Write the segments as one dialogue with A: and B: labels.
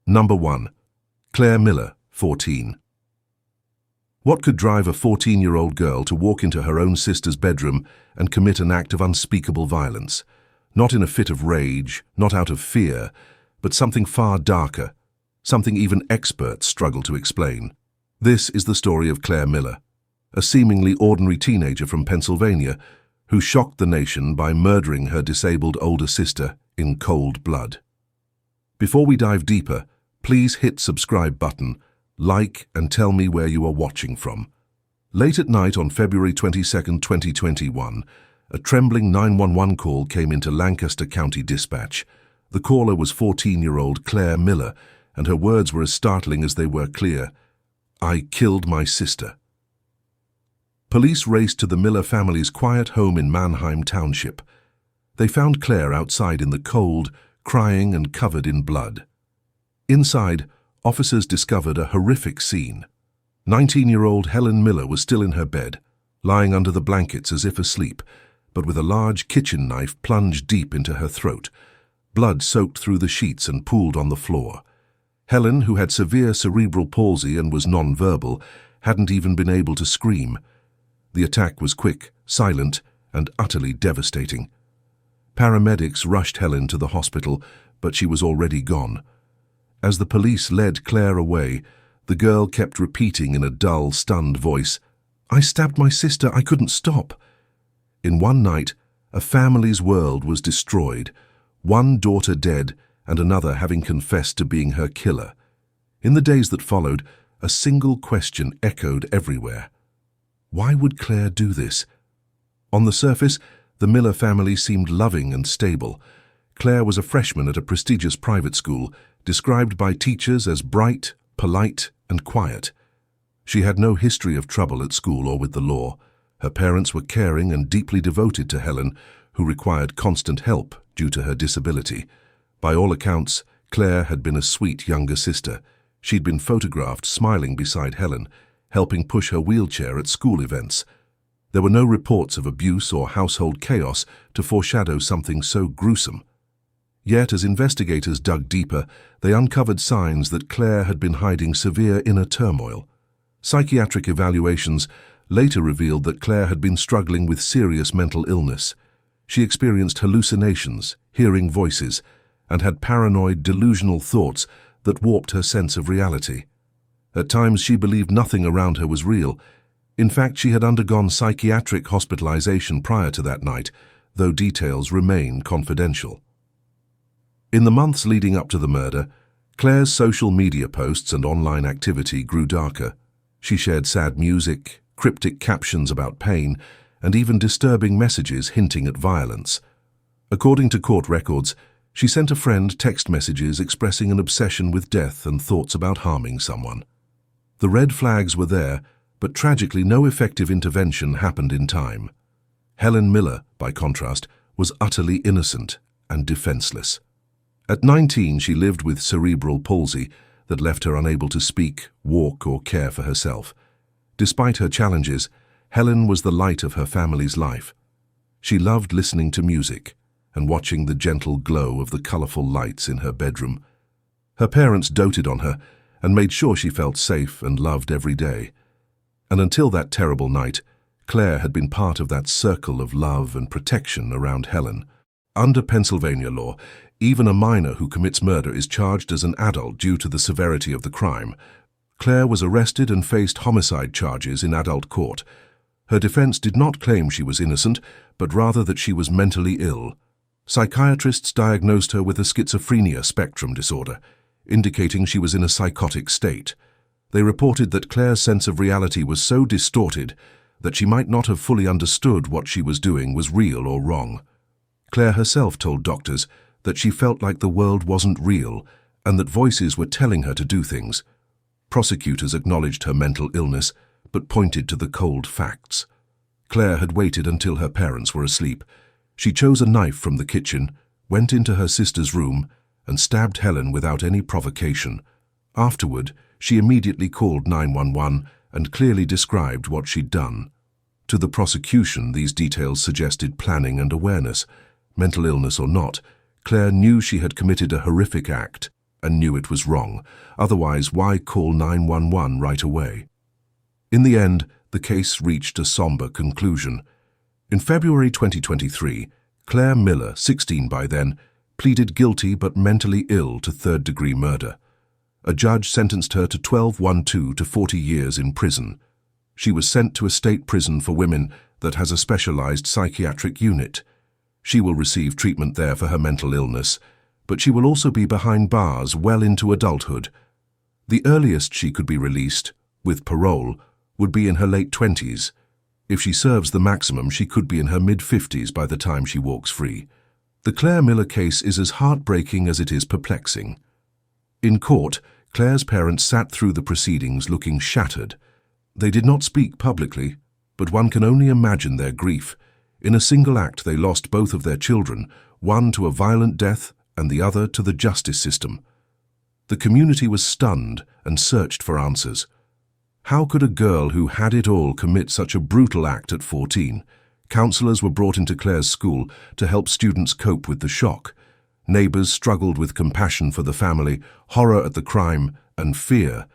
A: Number 1. Claire Miller, 14. What could drive a 14-year-old girl to walk into her own sister's bedroom and commit an act of unspeakable violence? Not in a fit of rage, not out of fear, but something far darker, something even experts struggle to explain. This is the story of Claire Miller, a seemingly ordinary teenager from Pennsylvania who shocked the nation by murdering her disabled older sister in cold blood. Before we dive deeper, please hit subscribe button, like, and tell me where you are watching from. Late at night on February 22, 2021, a trembling 911 call came into Lancaster County Dispatch. The caller was 14-year-old Claire Miller, and her words were as startling as they were clear. "I killed my sister." Police raced to the Miller family's quiet home in Manheim Township. They found Claire outside in the cold, crying and covered in blood. Inside, officers discovered a horrific scene. 19-year-old Helen Miller was still in her bed, lying under the blankets as if asleep, but with a large kitchen knife plunged deep into her throat. Blood soaked through the sheets and pooled on the floor. Helen, who had severe cerebral palsy and was non-verbal, hadn't even been able to scream. The attack was quick, silent, and utterly devastating. Paramedics rushed Helen to the hospital, but she was already gone. As the police led Claire away, the girl kept repeating in a dull, stunned voice, "I stabbed my sister, I couldn't stop." In one night, a family's world was destroyed, one daughter dead and another having confessed to being her killer. In the days that followed, a single question echoed everywhere. Why would Claire do this? On the surface, the Miller family seemed loving and stable. Claire was a freshman at a prestigious private school, described by teachers as bright, polite, and quiet. She had no history of trouble at school or with the law. Her parents were caring and deeply devoted to Helen, who required constant help due to her disability. By all accounts, Claire had been a sweet younger sister. She'd been photographed smiling beside Helen, helping push her wheelchair at school events. There were no reports of abuse or household chaos to foreshadow something so gruesome. Yet, as investigators dug deeper, they uncovered signs that Claire had been hiding severe inner turmoil. Psychiatric evaluations later revealed that Claire had been struggling with serious mental illness. She experienced hallucinations, hearing voices, and had paranoid, delusional thoughts that warped her sense of reality. At times, she believed nothing around her was real. In fact, she had undergone psychiatric hospitalization prior to that night, though details remain confidential. In the months leading up to the murder, Claire's social media posts and online activity grew darker. She shared sad music, cryptic captions about pain, and even disturbing messages hinting at violence. According to court records, she sent a friend text messages expressing an obsession with death and thoughts about harming someone. The red flags were there, but tragically no effective intervention happened in time. Helen Miller, by contrast, was utterly innocent and defenseless. At 19, she lived with cerebral palsy that left her unable to speak, walk, or care for herself. Despite her challenges, Helen was the light of her family's life. She loved listening to music and watching the gentle glow of the colorful lights in her bedroom. Her parents doted on her and made sure she felt safe and loved every day. And until that terrible night, Claire had been part of that circle of love and protection around Helen. Under Pennsylvania law, even a minor who commits murder is charged as an adult due to the severity of the crime. Claire was arrested and faced homicide charges in adult court. Her defense did not claim she was innocent, but rather that she was mentally ill. Psychiatrists diagnosed her with a schizophrenia spectrum disorder, indicating she was in a psychotic state. They reported that Claire's sense of reality was so distorted that she might not have fully understood what she was doing was real or wrong. Claire herself told doctors that she felt like the world wasn't real and that voices were telling her to do things. Prosecutors acknowledged her mental illness, but pointed to the cold facts. Claire had waited until her parents were asleep. She chose a knife from the kitchen, went into her sister's room, and stabbed Helen without any provocation. Afterward, she immediately called 911 and clearly described what she'd done. To the prosecution, these details suggested planning and awareness. Mental illness or not, Claire knew she had committed a horrific act, and knew it was wrong. Otherwise, why call 911 right away? In the end, the case reached a somber conclusion. In February 2023, Claire Miller, 16 by then, pleaded guilty but mentally ill to third-degree murder. A judge sentenced her to 12 to 40 years in prison. She was sent to a state prison for women that has a specialized psychiatric unit. She will receive treatment there for her mental illness, but she will also be behind bars well into adulthood. The earliest she could be released, with parole, would be in her late 20s. If she serves the maximum, she could be in her mid-50s by the time she walks free. The Claire Miller case is as heartbreaking as it is perplexing. In court, Claire's parents sat through the proceedings looking shattered. They did not speak publicly, but one can only imagine their grief. In a single act, they lost both of their children, one to a violent death and the other to the justice system. The community was stunned and searched for answers. How could a girl who had it all commit such a brutal act at 14? Counselors were brought into Claire's school to help students cope with the shock. Neighbors struggled with compassion for the family, horror at the crime, and fear.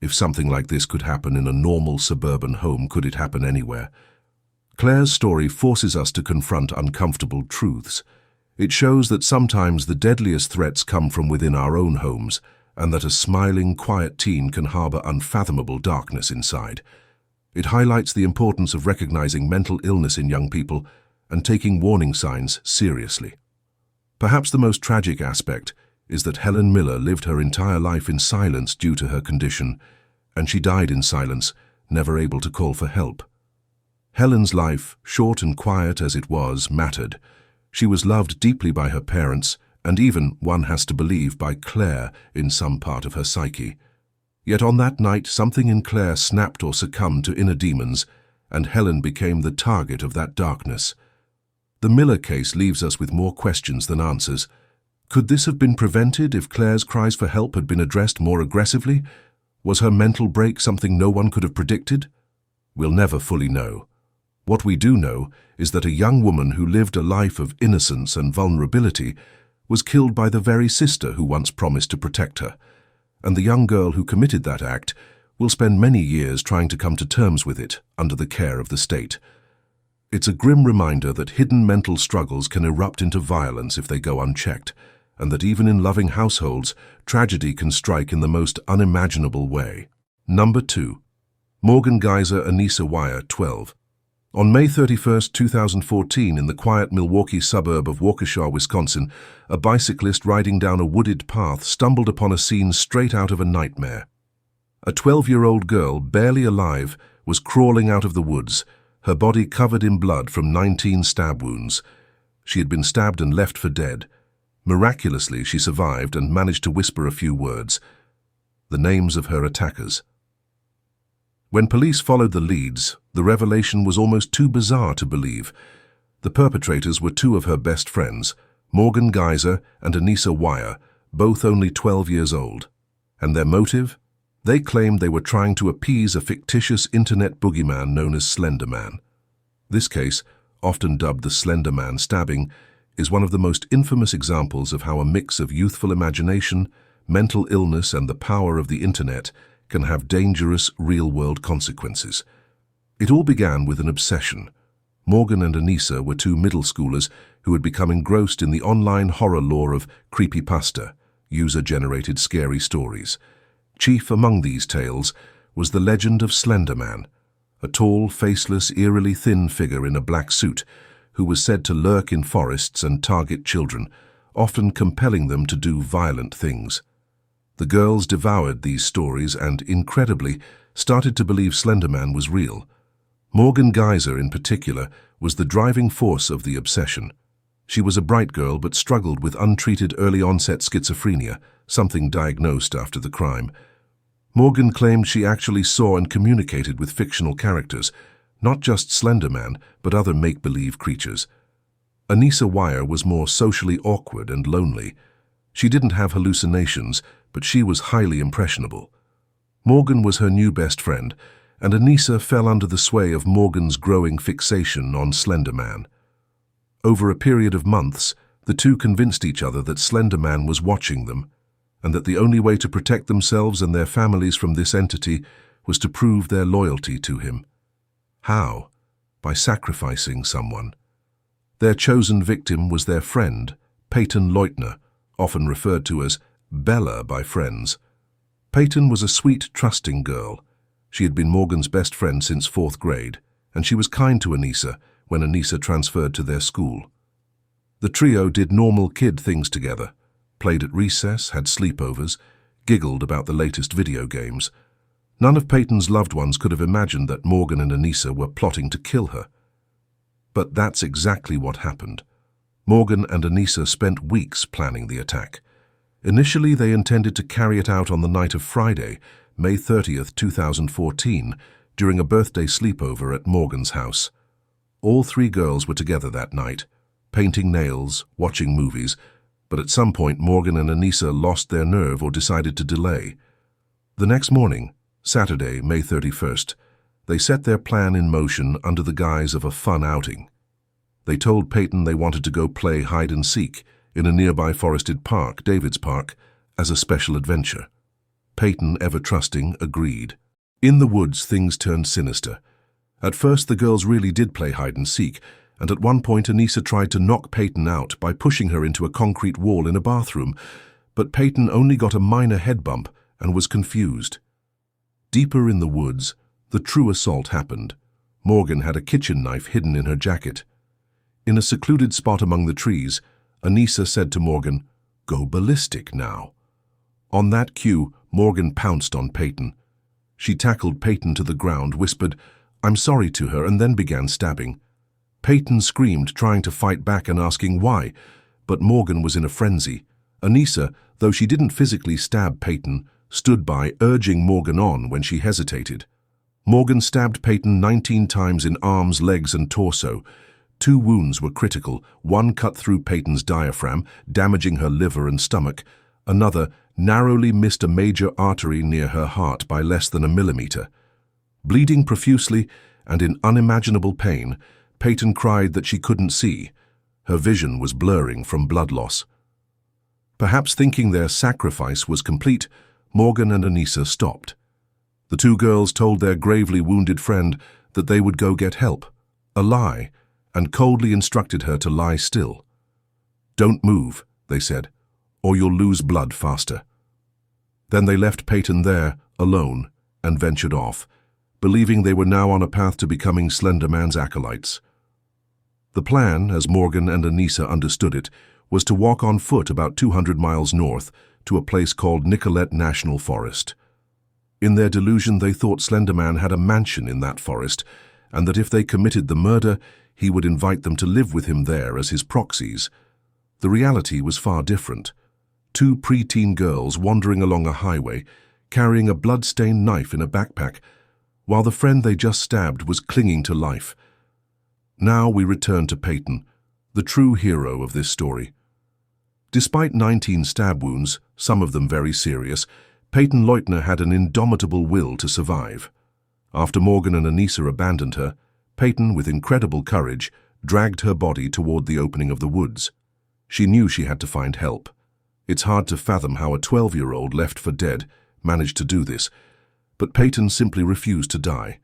A: If something like this could happen in a normal suburban home, could it happen anywhere? Claire's story forces us to confront uncomfortable truths. It shows that sometimes the deadliest threats come from within our own homes, and that a smiling, quiet teen can harbor unfathomable darkness inside. It highlights the importance of recognizing mental illness in young people and taking warning signs seriously. Perhaps the most tragic aspect is that Helen Miller lived her entire life in silence due to her condition, and she died in silence, never able to call for help. Helen's life, short and quiet as it was, mattered. She was loved deeply by her parents, and even, one has to believe, by Claire in some part of her psyche. Yet on that night, something in Claire snapped or succumbed to inner demons, and Helen became the target of that darkness. The Miller case leaves us with more questions than answers. Could this have been prevented if Claire's cries for help had been addressed more aggressively? Was her mental break something no one could have predicted? We'll never fully know. What we do know is that a young woman who lived a life of innocence and vulnerability was killed by the very sister who once promised to protect her, and the young girl who committed that act will spend many years trying to come to terms with it under the care of the state. It's a grim reminder that hidden mental struggles can erupt into violence if they go unchecked, and that even in loving households, tragedy can strike in the most unimaginable way. Number 2. Morgan Geyser, Anissa Weier, 12. On May 31, 2014, in the quiet Milwaukee suburb of Waukesha, Wisconsin, a bicyclist riding down a wooded path stumbled upon a scene straight out of a nightmare. A 12-year-old girl, barely alive, was crawling out of the woods, her body covered in blood from 19 stab wounds. She had been stabbed and left for dead. Miraculously, she survived and managed to whisper a few words, the names of her attackers. When police followed the leads, the revelation was almost too bizarre to believe. The perpetrators were two of her best friends, Morgan Geyser and Anissa Weier, both only 12 years old. And their motive? They claimed they were trying to appease a fictitious internet boogeyman known as Slender Man. This case, often dubbed the Slender Man stabbing, is one of the most infamous examples of how a mix of youthful imagination, mental illness, and the power of the internet can have dangerous, real-world consequences. It all began with an obsession. Morgan and Anissa were two middle schoolers who had become engrossed in the online horror lore of creepypasta, user-generated scary stories. Chief among these tales was the legend of Slender Man, a tall, faceless, eerily thin figure in a black suit who was said to lurk in forests and target children, often compelling them to do violent things. The girls devoured these stories and, incredibly, started to believe Slender Man was real. Morgan Geyser, in particular, was the driving force of the obsession. She was a bright girl but struggled with untreated early-onset schizophrenia, something diagnosed after the crime. Morgan claimed she actually saw and communicated with fictional characters, not just Slender Man, but other make-believe creatures. Anissa Weier was more socially awkward and lonely. She didn't have hallucinations, but she was highly impressionable. Morgan was her new best friend, and Anissa fell under the sway of Morgan's growing fixation on Slender Man. Over a period of months, the two convinced each other that Slender Man was watching them, and that the only way to protect themselves and their families from this entity was to prove their loyalty to him. How? By sacrificing someone. Their chosen victim was their friend, Peyton Leutner, often referred to as Bella by friends. Peyton was a sweet, trusting girl. She had been Morgan's best friend since 4th grade, and she was kind to Anissa when Anissa transferred to their school. The trio did normal kid things together, played at recess, had sleepovers, giggled about the latest video games. None of Peyton's loved ones could have imagined that Morgan and Anissa were plotting to kill her. But that's exactly what happened. Morgan and Anissa spent weeks planning the attack. Initially, they intended to carry it out on the night of Friday, May 30th, 2014, during a birthday sleepover at Morgan's house. All 3 girls were together that night, painting nails, watching movies, but at some point Morgan and Anissa lost their nerve or decided to delay. The next morning, Saturday, May 31st, they set their plan in motion under the guise of a fun outing. They told Peyton they wanted to go play hide-and-seek in a nearby forested park, David's Park, as a special adventure. Peyton, ever trusting, agreed. In the woods, things turned sinister. At first, the girls really did play hide-and-seek, and at one point Anissa tried to knock Peyton out by pushing her into a concrete wall in a bathroom, but Peyton only got a minor head bump and was confused. Deeper in the woods, the true assault happened. Morgan had a kitchen knife hidden in her jacket. In a secluded spot among the trees, Anissa said to Morgan, "Go ballistic now." On that cue, Morgan pounced on Peyton. She tackled Peyton to the ground, whispered, "I'm sorry" to her, and then began stabbing. Peyton screamed, trying to fight back and asking why, but Morgan was in a frenzy. Anissa, though she didn't physically stab Peyton, stood by, urging Morgan on when she hesitated. Morgan stabbed Peyton 19 times in arms, legs, and torso. 2 wounds were critical. One cut through Peyton's diaphragm, damaging her liver and stomach. Another narrowly missed a major artery near her heart by less than a millimeter. Bleeding profusely and in unimaginable pain, Peyton cried that she couldn't see. Her vision was blurring from blood loss. Perhaps thinking their sacrifice was complete, Morgan and Anissa stopped. The 2 girls told their gravely wounded friend that they would go get help, a lie, and coldly instructed her to lie still. "Don't move," they said, "or you'll lose blood faster." Then they left Peyton there, alone, and ventured off, believing they were now on a path to becoming Slender Man's acolytes. The plan, as Morgan and Anissa understood it, was to walk on foot about 200 miles north to a place called Nicollet National Forest. In their delusion, they thought Slender Man had a mansion in that forest, and that if they committed the murder, he would invite them to live with him there as his proxies. The reality was far different. 2 preteen girls wandering along a highway, carrying a blood-stained knife in a backpack, while the friend they just stabbed was clinging to life. Now we return to Peyton, the true hero of this story. Despite 19 stab wounds, some of them very serious, Peyton Leutner had an indomitable will to survive. After Morgan and Anissa abandoned her, Peyton, with incredible courage, dragged her body toward the opening of the woods. She knew she had to find help. It's hard to fathom how a 12-year-old left for dead managed to do this, but Peyton simply refused to die.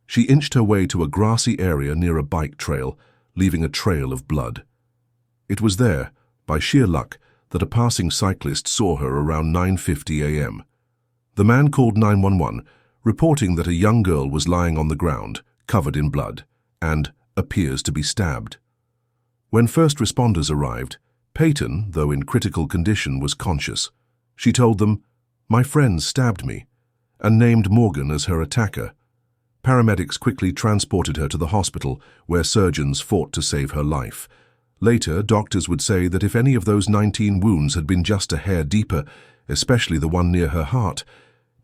A: She inched her way to a grassy area near a bike trail, leaving a trail of blood. It was there, by sheer luck, that a passing cyclist saw her around 9:50 a.m. The man called 911, reporting that a young girl was lying on the ground, covered in blood, and appears to be stabbed. When first responders arrived, Peyton, though in critical condition, was conscious. She told them, "My friend stabbed me," and named Morgan as her attacker. Paramedics quickly transported her to the hospital, where surgeons fought to save her life. Later, doctors would say that if any of those 19 wounds had been just a hair deeper, especially the one near her heart,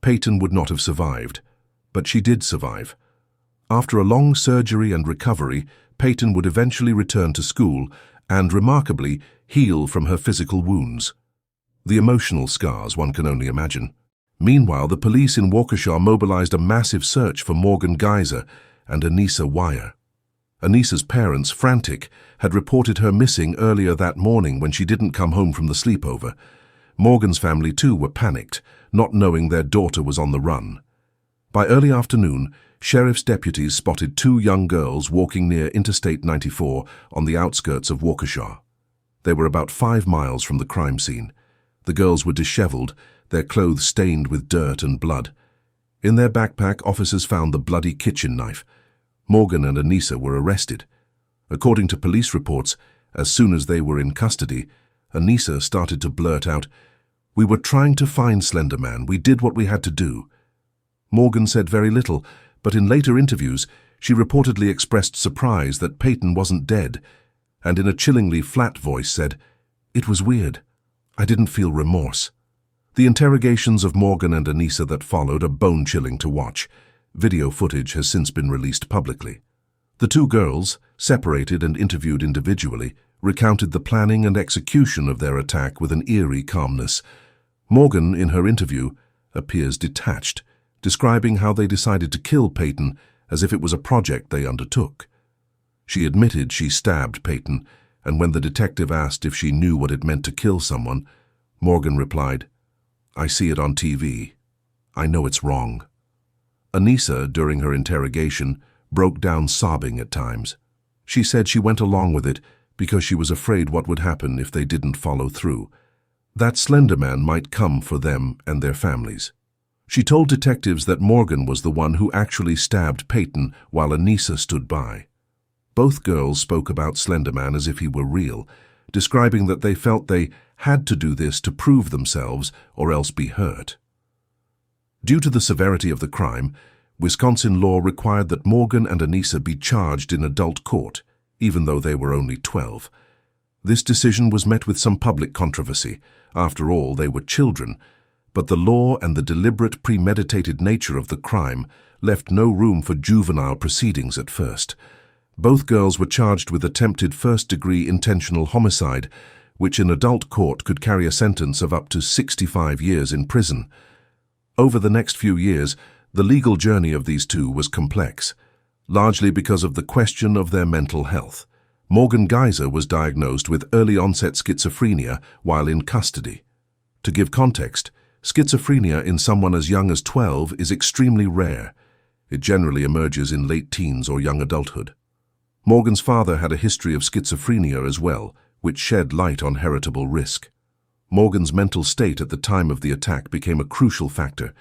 A: Peyton would not have survived. But she did survive. After a long surgery and recovery, Peyton would eventually return to school and, remarkably, heal from her physical wounds. The emotional scars one can only imagine. Meanwhile, the police in Waukesha mobilized a massive search for Morgan Geyser and Anissa Weier. Anissa's parents, frantic, had reported her missing earlier that morning when she didn't come home from the sleepover. Morgan's family too were panicked, not knowing their daughter was on the run. By early afternoon, sheriff's deputies spotted two young girls walking near Interstate 94 on the outskirts of Waukesha. They were about 5 miles from the crime scene. The girls were disheveled, their clothes stained with dirt and blood. In their backpack, officers found the bloody kitchen knife. Morgan and Anissa were arrested. According to police reports, as soon as they were in custody, Anissa started to blurt out, "We were trying to find Slender Man. We did what we had to do." Morgan said very little, but in later interviews, she reportedly expressed surprise that Peyton wasn't dead, and in a chillingly flat voice said, "It was weird. I didn't feel remorse." The interrogations of Morgan and Anissa that followed are bone-chilling to watch. Video footage has since been released publicly. The two girls, separated and interviewed individually, recounted the planning and execution of their attack with an eerie calmness. Morgan, in her interview, appears detached, describing how they decided to kill Peyton as if it was a project they undertook. She admitted she stabbed Peyton, and when the detective asked if she knew what it meant to kill someone, Morgan replied, "I see it on TV. I know it's wrong." Anissa, during her interrogation, broke down sobbing at times. She said she went along with it because she was afraid what would happen if they didn't follow through. That Slender Man might come for them and their families. She told detectives that Morgan was the one who actually stabbed Peyton while Anissa stood by. Both girls spoke about Slender Man as if he were real, describing that they felt they had to do this to prove themselves or else be hurt. Due to the severity of the crime, Wisconsin law required that Morgan and Anissa be charged in adult court, even though they were only 12. This decision was met with some public controversy. After all, they were children, but the law and the deliberate, premeditated nature of the crime left no room for juvenile proceedings at first. Both girls were charged with attempted first-degree intentional homicide, which in adult court could carry a sentence of up to 65 years in prison. Over the next few years, the legal journey of these two was complex, largely because of the question of their mental health. Morgan Geyser was diagnosed with early-onset schizophrenia while in custody. To give context, schizophrenia in someone as young as 12 is extremely rare. It generally emerges in late teens or young adulthood. Morgan's father had a history of schizophrenia as well, which shed light on heritable risk. Morgan's mental state at the time of the attack became a crucial factor.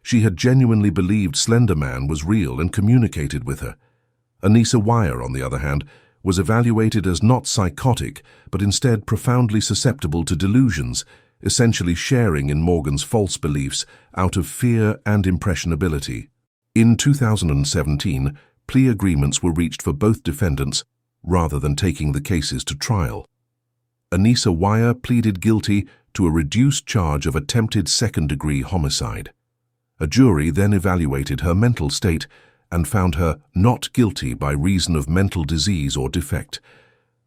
A: She had genuinely believed Slender Man was real and communicated with her. Anissa Weier, on the other hand, was evaluated as not psychotic, but instead profoundly susceptible to delusions, essentially sharing in Morgan's false beliefs out of fear and impressionability. In 2017, plea agreements were reached for both defendants, rather than taking the cases to trial. Anissa Weier pleaded guilty to a reduced charge of attempted second-degree homicide. A jury then evaluated her mental state and found her not guilty by reason of mental disease or defect.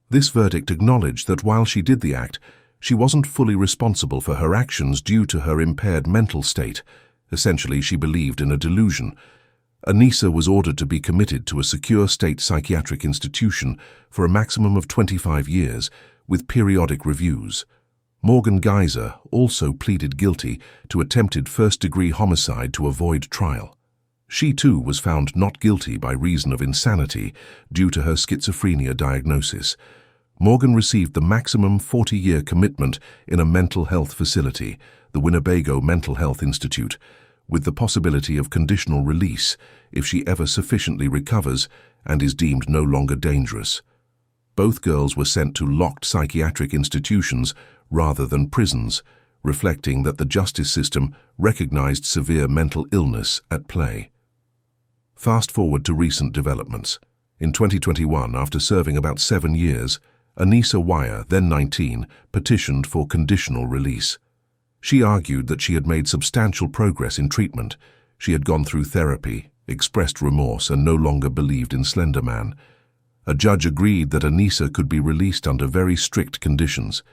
A: This verdict acknowledged that while she did the act, she wasn't fully responsible for her actions due to her impaired mental state. Essentially, she believed in a delusion. Anissa was ordered to be committed to a secure state psychiatric institution for a maximum of 25 years, with periodic reviews. Morgan Geyser also pleaded guilty to attempted first-degree homicide to avoid trial. She too was found not guilty by reason of insanity due to her schizophrenia diagnosis. Morgan received the maximum 40-year commitment in a mental health facility, the Winnebago Mental Health Institute, with the possibility of conditional release if she ever sufficiently recovers and is deemed no longer dangerous. Both girls were sent to locked psychiatric institutions rather than prisons, reflecting that the justice system recognized severe mental illness at play. Fast forward to recent developments. In 2021, after serving about 7 years, Anissa Weier, then 19, petitioned for conditional release. She argued that she had made substantial progress in treatment. She had gone through therapy, expressed remorse, and no longer believed in Slender Man. A judge agreed that Anissa could be released under very strict conditions.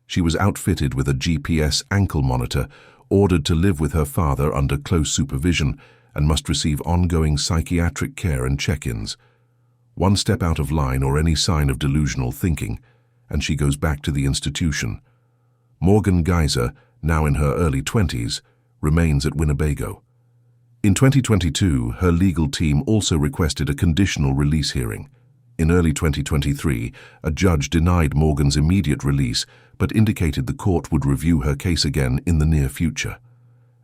A: She was outfitted with a GPS ankle monitor, ordered to live with her father under close supervision, and must receive ongoing psychiatric care and check-ins. One step out of line or any sign of delusional thinking, and she goes back to the institution. Morgan Geyser, now in her early 20s, remains at Winnebago. In 2022, her legal team also requested a conditional release hearing. In early 2023, a judge denied Morgan's immediate release but indicated the court would review her case again in the near future.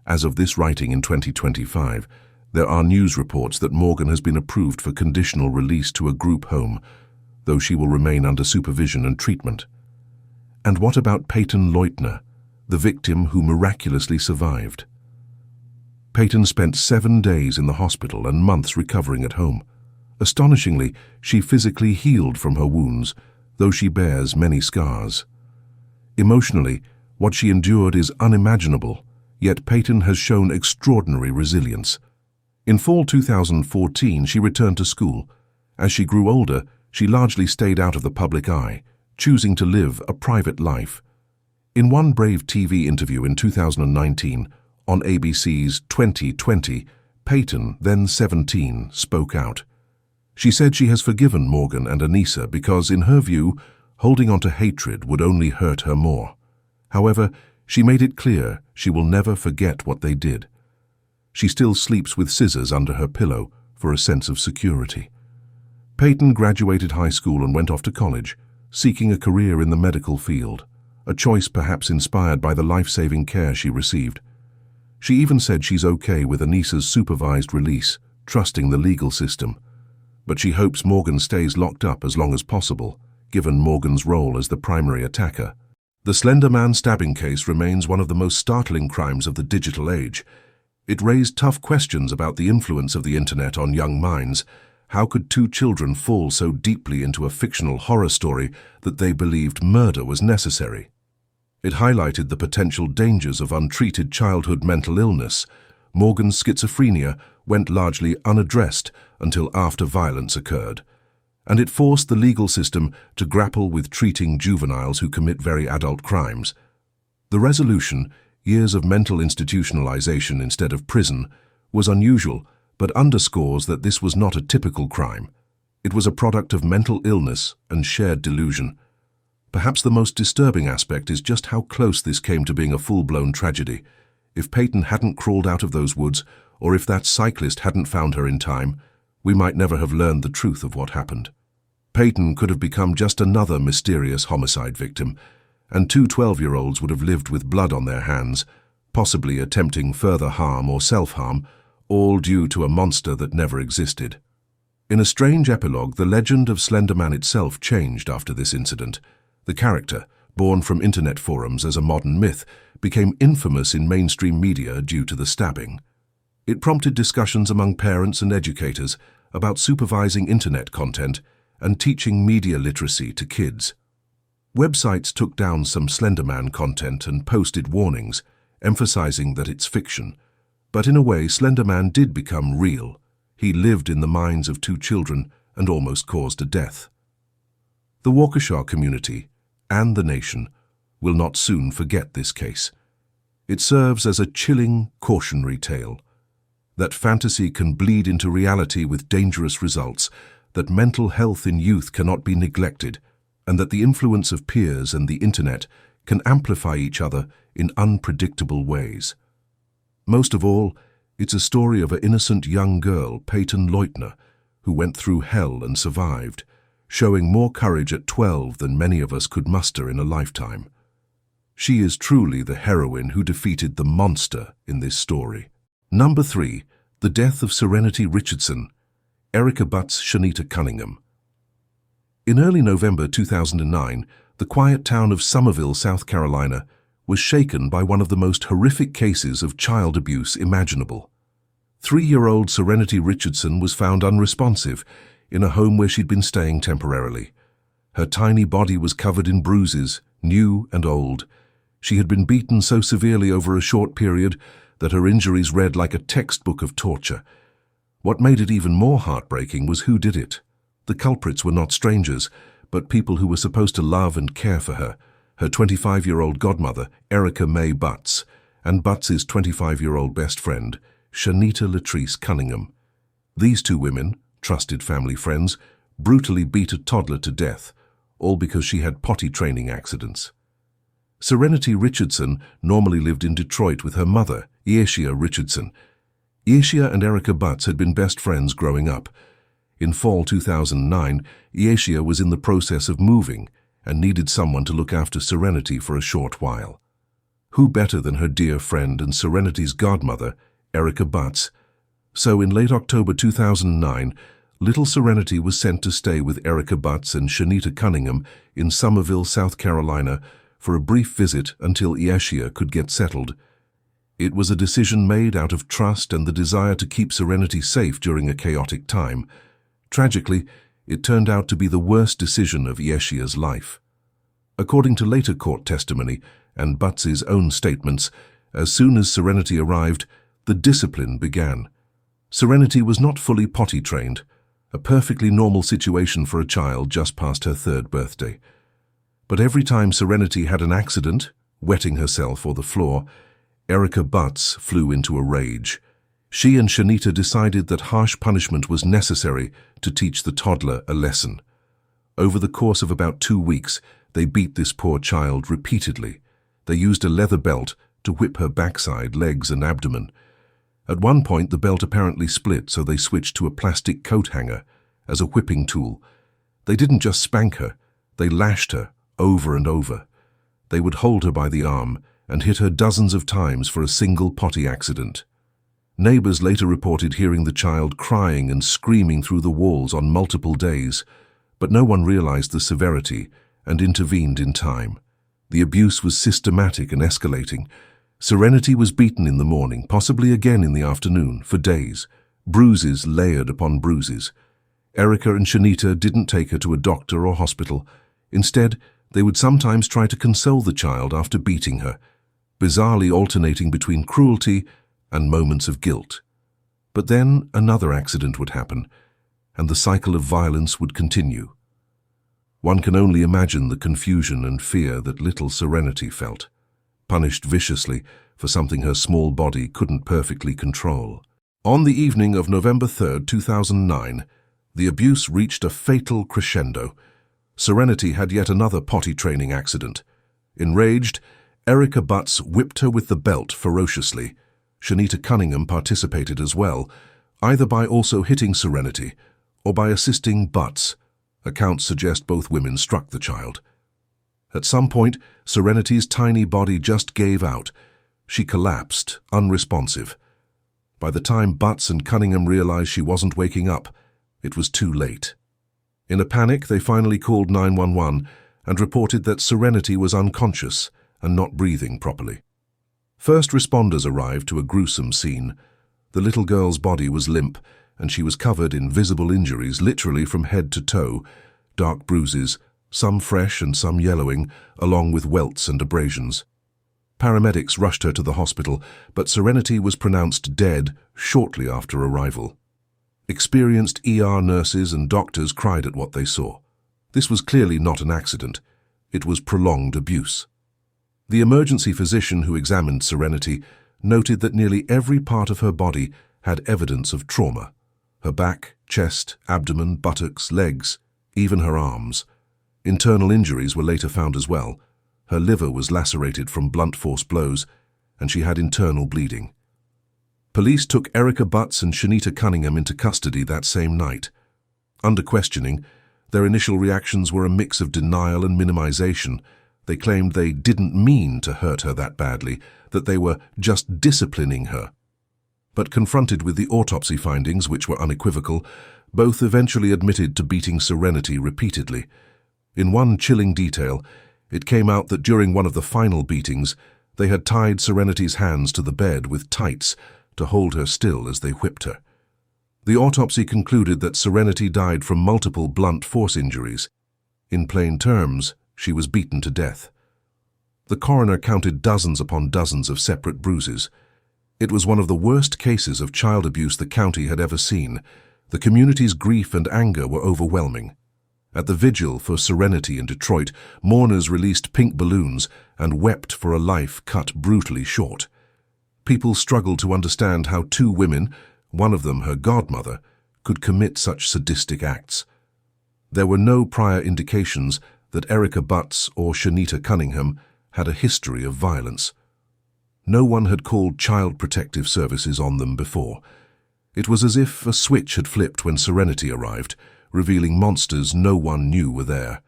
A: As of this writing in 2025, there are news reports that Morgan has been approved for conditional release to a group home, though she will remain under supervision and treatment. And what about Peyton Leutner, the victim who miraculously survived? Peyton spent 7 days in the hospital and months recovering at home. Astonishingly, she physically healed from her wounds, though she bears many scars. Emotionally, what she endured is unimaginable, yet Peyton has shown extraordinary resilience. In fall 2014, she returned to school. As she grew older, she largely stayed out of the public eye, choosing to live a private life. In one brave TV interview in 2019, on ABC's 2020, Peyton, then 17, spoke out. She said she has forgiven Morgan and Anissa because, in her view, holding on to hatred would only hurt her more. However, she made it clear she will never forget what they did. She still sleeps with scissors under her pillow for a sense of security. Peyton graduated high school and went off to college, seeking a career in the medical field, a choice perhaps inspired by the life-saving care she received. She even said she's okay with Anissa's supervised release, trusting the legal system. But she hopes Morgan stays locked up as long as possible, given Morgan's role as the primary attacker. The Slender Man stabbing case remains one of the most startling crimes of the digital age. It raised tough questions about the influence of the internet on young minds. How could 2 children fall so deeply into a fictional horror story that they believed murder was necessary? It highlighted the potential dangers of untreated childhood mental illness. Morgan's schizophrenia went largely unaddressed until after violence occurred, and it forced the legal system to grapple with treating juveniles who commit very adult crimes. The resolution, years of mental institutionalization instead of prison, was unusual, but underscores that this was not a typical crime. It was a product of mental illness and shared delusion. Perhaps the most disturbing aspect is just how close this came to being a full-blown tragedy. If Peyton hadn't crawled out of those woods, or if that cyclist hadn't found her in time, we might never have learned the truth of what happened. Peyton could have become just another mysterious homicide victim, and 2 12-year-olds would have lived with blood on their hands, possibly attempting further harm or self-harm, all due to a monster that never existed. In a strange epilogue, the legend of Slender Man itself changed after this incident. The character, born from internet forums as a modern myth, became infamous in mainstream media due to the stabbing. It prompted discussions among parents and educators about supervising internet content and teaching media literacy to kids. Websites took down some Slender Man content and posted warnings, emphasizing that it's fiction. But in a way, Slender Man did become real. He lived in the minds of 2 children and almost caused a death. The Waukesha community and the nation will not soon forget this case. It serves as a chilling, cautionary tale that fantasy can bleed into reality with dangerous results, that mental health in youth cannot be neglected, and that the influence of peers and the internet can amplify each other in unpredictable ways. Most of all, it's a story of an innocent young girl, Peyton Leutner, who went through hell and survived, showing more courage at 12 than many of us could muster in a lifetime. She is truly the heroine who defeated the monster in this story. Number 3. The Death of Serenity Richardson, Erica Butts, Shanita Cunningham. In early November 2009, the quiet town of Summerville, South Carolina, was shaken by one of the most horrific cases of child abuse imaginable. 3-year-old Serenity Richardson was found unresponsive in a home where she'd been staying temporarily. Her tiny body was covered in bruises, new and old. She had been beaten so severely over a short period that her injuries read like a textbook of torture. What made it even more heartbreaking was who did it. The culprits were not strangers, but people who were supposed to love and care for her, her 25-year-old godmother, Erica Mae Butts, and Butts's 25-year-old best friend, Shanita Latrice Cunningham. These 2 women, trusted family friends, brutally beat a toddler to death, all because she had potty training accidents. Serenity Richardson normally lived in Detroit with her mother, Eishia Richardson. Eishia and Erica Butts had been best friends growing up. In fall 2009, Eishia was in the process of moving and needed someone to look after Serenity for a short while. Who better than her dear friend and Serenity's godmother, Erica Butts? So in late October 2009, little Serenity was sent to stay with Erica Butts and Shanita Cunningham in Somerville, South Carolina, for a brief visit until Eishia could get settled. It was a decision made out of trust and the desire to keep Serenity safe during a chaotic time. Tragically, it turned out to be the worst decision of Eishia's life. According to later court testimony and Butts's own statements, as soon as Serenity arrived, the discipline began. Serenity was not fully potty trained, a perfectly normal situation for a child just past her 3rd birthday. But every time Serenity had an accident, wetting herself or the floor, Erica Butts flew into a rage. She and Shanita decided that harsh punishment was necessary to teach the toddler a lesson. Over the course of about 2 weeks, they beat this poor child repeatedly. They used a leather belt to whip her backside, legs, and abdomen. At one point, the belt apparently split, so they switched to a plastic coat hanger as a whipping tool. They didn't just spank her, they lashed her over and over. They would hold her by the arm and hit her dozens of times for a single potty accident. Neighbors later reported hearing the child crying and screaming through the walls on multiple days, but no one realized the severity and intervened in time. The abuse was systematic and escalating. Serenity was beaten in the morning, possibly again in the afternoon, for days. Bruises layered upon bruises. Erica and Shanita didn't take her to a doctor or hospital. Instead, they would sometimes try to console the child after beating her, bizarrely alternating between cruelty and moments of guilt. But then another accident would happen, and the cycle of violence would continue. One can only imagine the confusion and fear that little Serenity felt, punished viciously for something her small body couldn't perfectly control. On the evening of November 3, 2009, the abuse reached a fatal crescendo. Serenity had yet another potty training accident. Enraged, Erica Butts whipped her with the belt ferociously. Shanita Cunningham participated as well, either by also hitting Serenity or by assisting Butts. Accounts suggest both women struck the child. At some point, Serenity's tiny body just gave out. She collapsed, unresponsive. By the time Butts and Cunningham realized she wasn't waking up, it was too late. In a panic, they finally called 911 and reported that Serenity was unconscious and not breathing properly. First responders arrived to a gruesome scene. The little girl's body was limp, and she was covered in visible injuries literally from head to toe, dark bruises, some fresh and some yellowing, along with welts and abrasions. Paramedics rushed her to the hospital, but Serenity was pronounced dead shortly after arrival. Experienced ER nurses and doctors cried at what they saw. This was clearly not an accident. It was prolonged abuse. The emergency physician who examined Serenity noted that nearly every part of her body had evidence of trauma. Her back, chest, abdomen, buttocks, legs, even her arms. Internal injuries were later found as well. Her liver was lacerated from blunt force blows, and she had internal bleeding. Police took Erica Butts and Shanita Cunningham into custody that same night. Under questioning, their initial reactions were a mix of denial and minimization. They claimed they didn't mean to hurt her that badly, that they were just disciplining her. But confronted with the autopsy findings, which were unequivocal, both eventually admitted to beating Serenity repeatedly. In one chilling detail, it came out that during one of the final beatings, they had tied Serenity's hands to the bed with tights to hold her still as they whipped her. The autopsy concluded that Serenity died from multiple blunt force injuries. In plain terms, she was beaten to death. The coroner counted dozens upon dozens of separate bruises. It was one of the worst cases of child abuse the county had ever seen. The community's grief and anger were overwhelming. At the vigil for Serenity in Detroit, mourners released pink balloons and wept for a life cut brutally short. People struggled to understand how two women, one of them her godmother, could commit such sadistic acts. There were no prior indications that Erica Butts or Shanita Cunningham had a history of violence. No one had called Child Protective Services on them before. It was as if a switch had flipped when Serenity arrived, revealing monsters no one knew were there.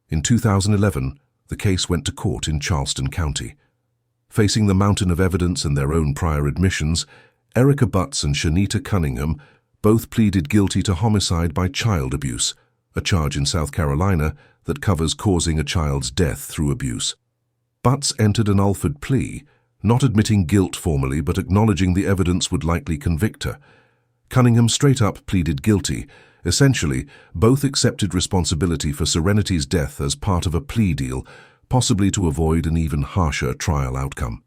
A: In 2011, the case went to court in Charleston County. Facing the mountain of evidence and their own prior admissions, Erica Butts and Shanita Cunningham both pleaded guilty to homicide by child abuse, a charge in South Carolina that covers causing a child's death through abuse. Butts entered an Alford plea, not admitting guilt formally but acknowledging the evidence would likely convict her. Cunningham straight up pleaded guilty. Essentially, both accepted responsibility for Serenity's death as part of a plea deal, possibly to avoid an even harsher trial outcome.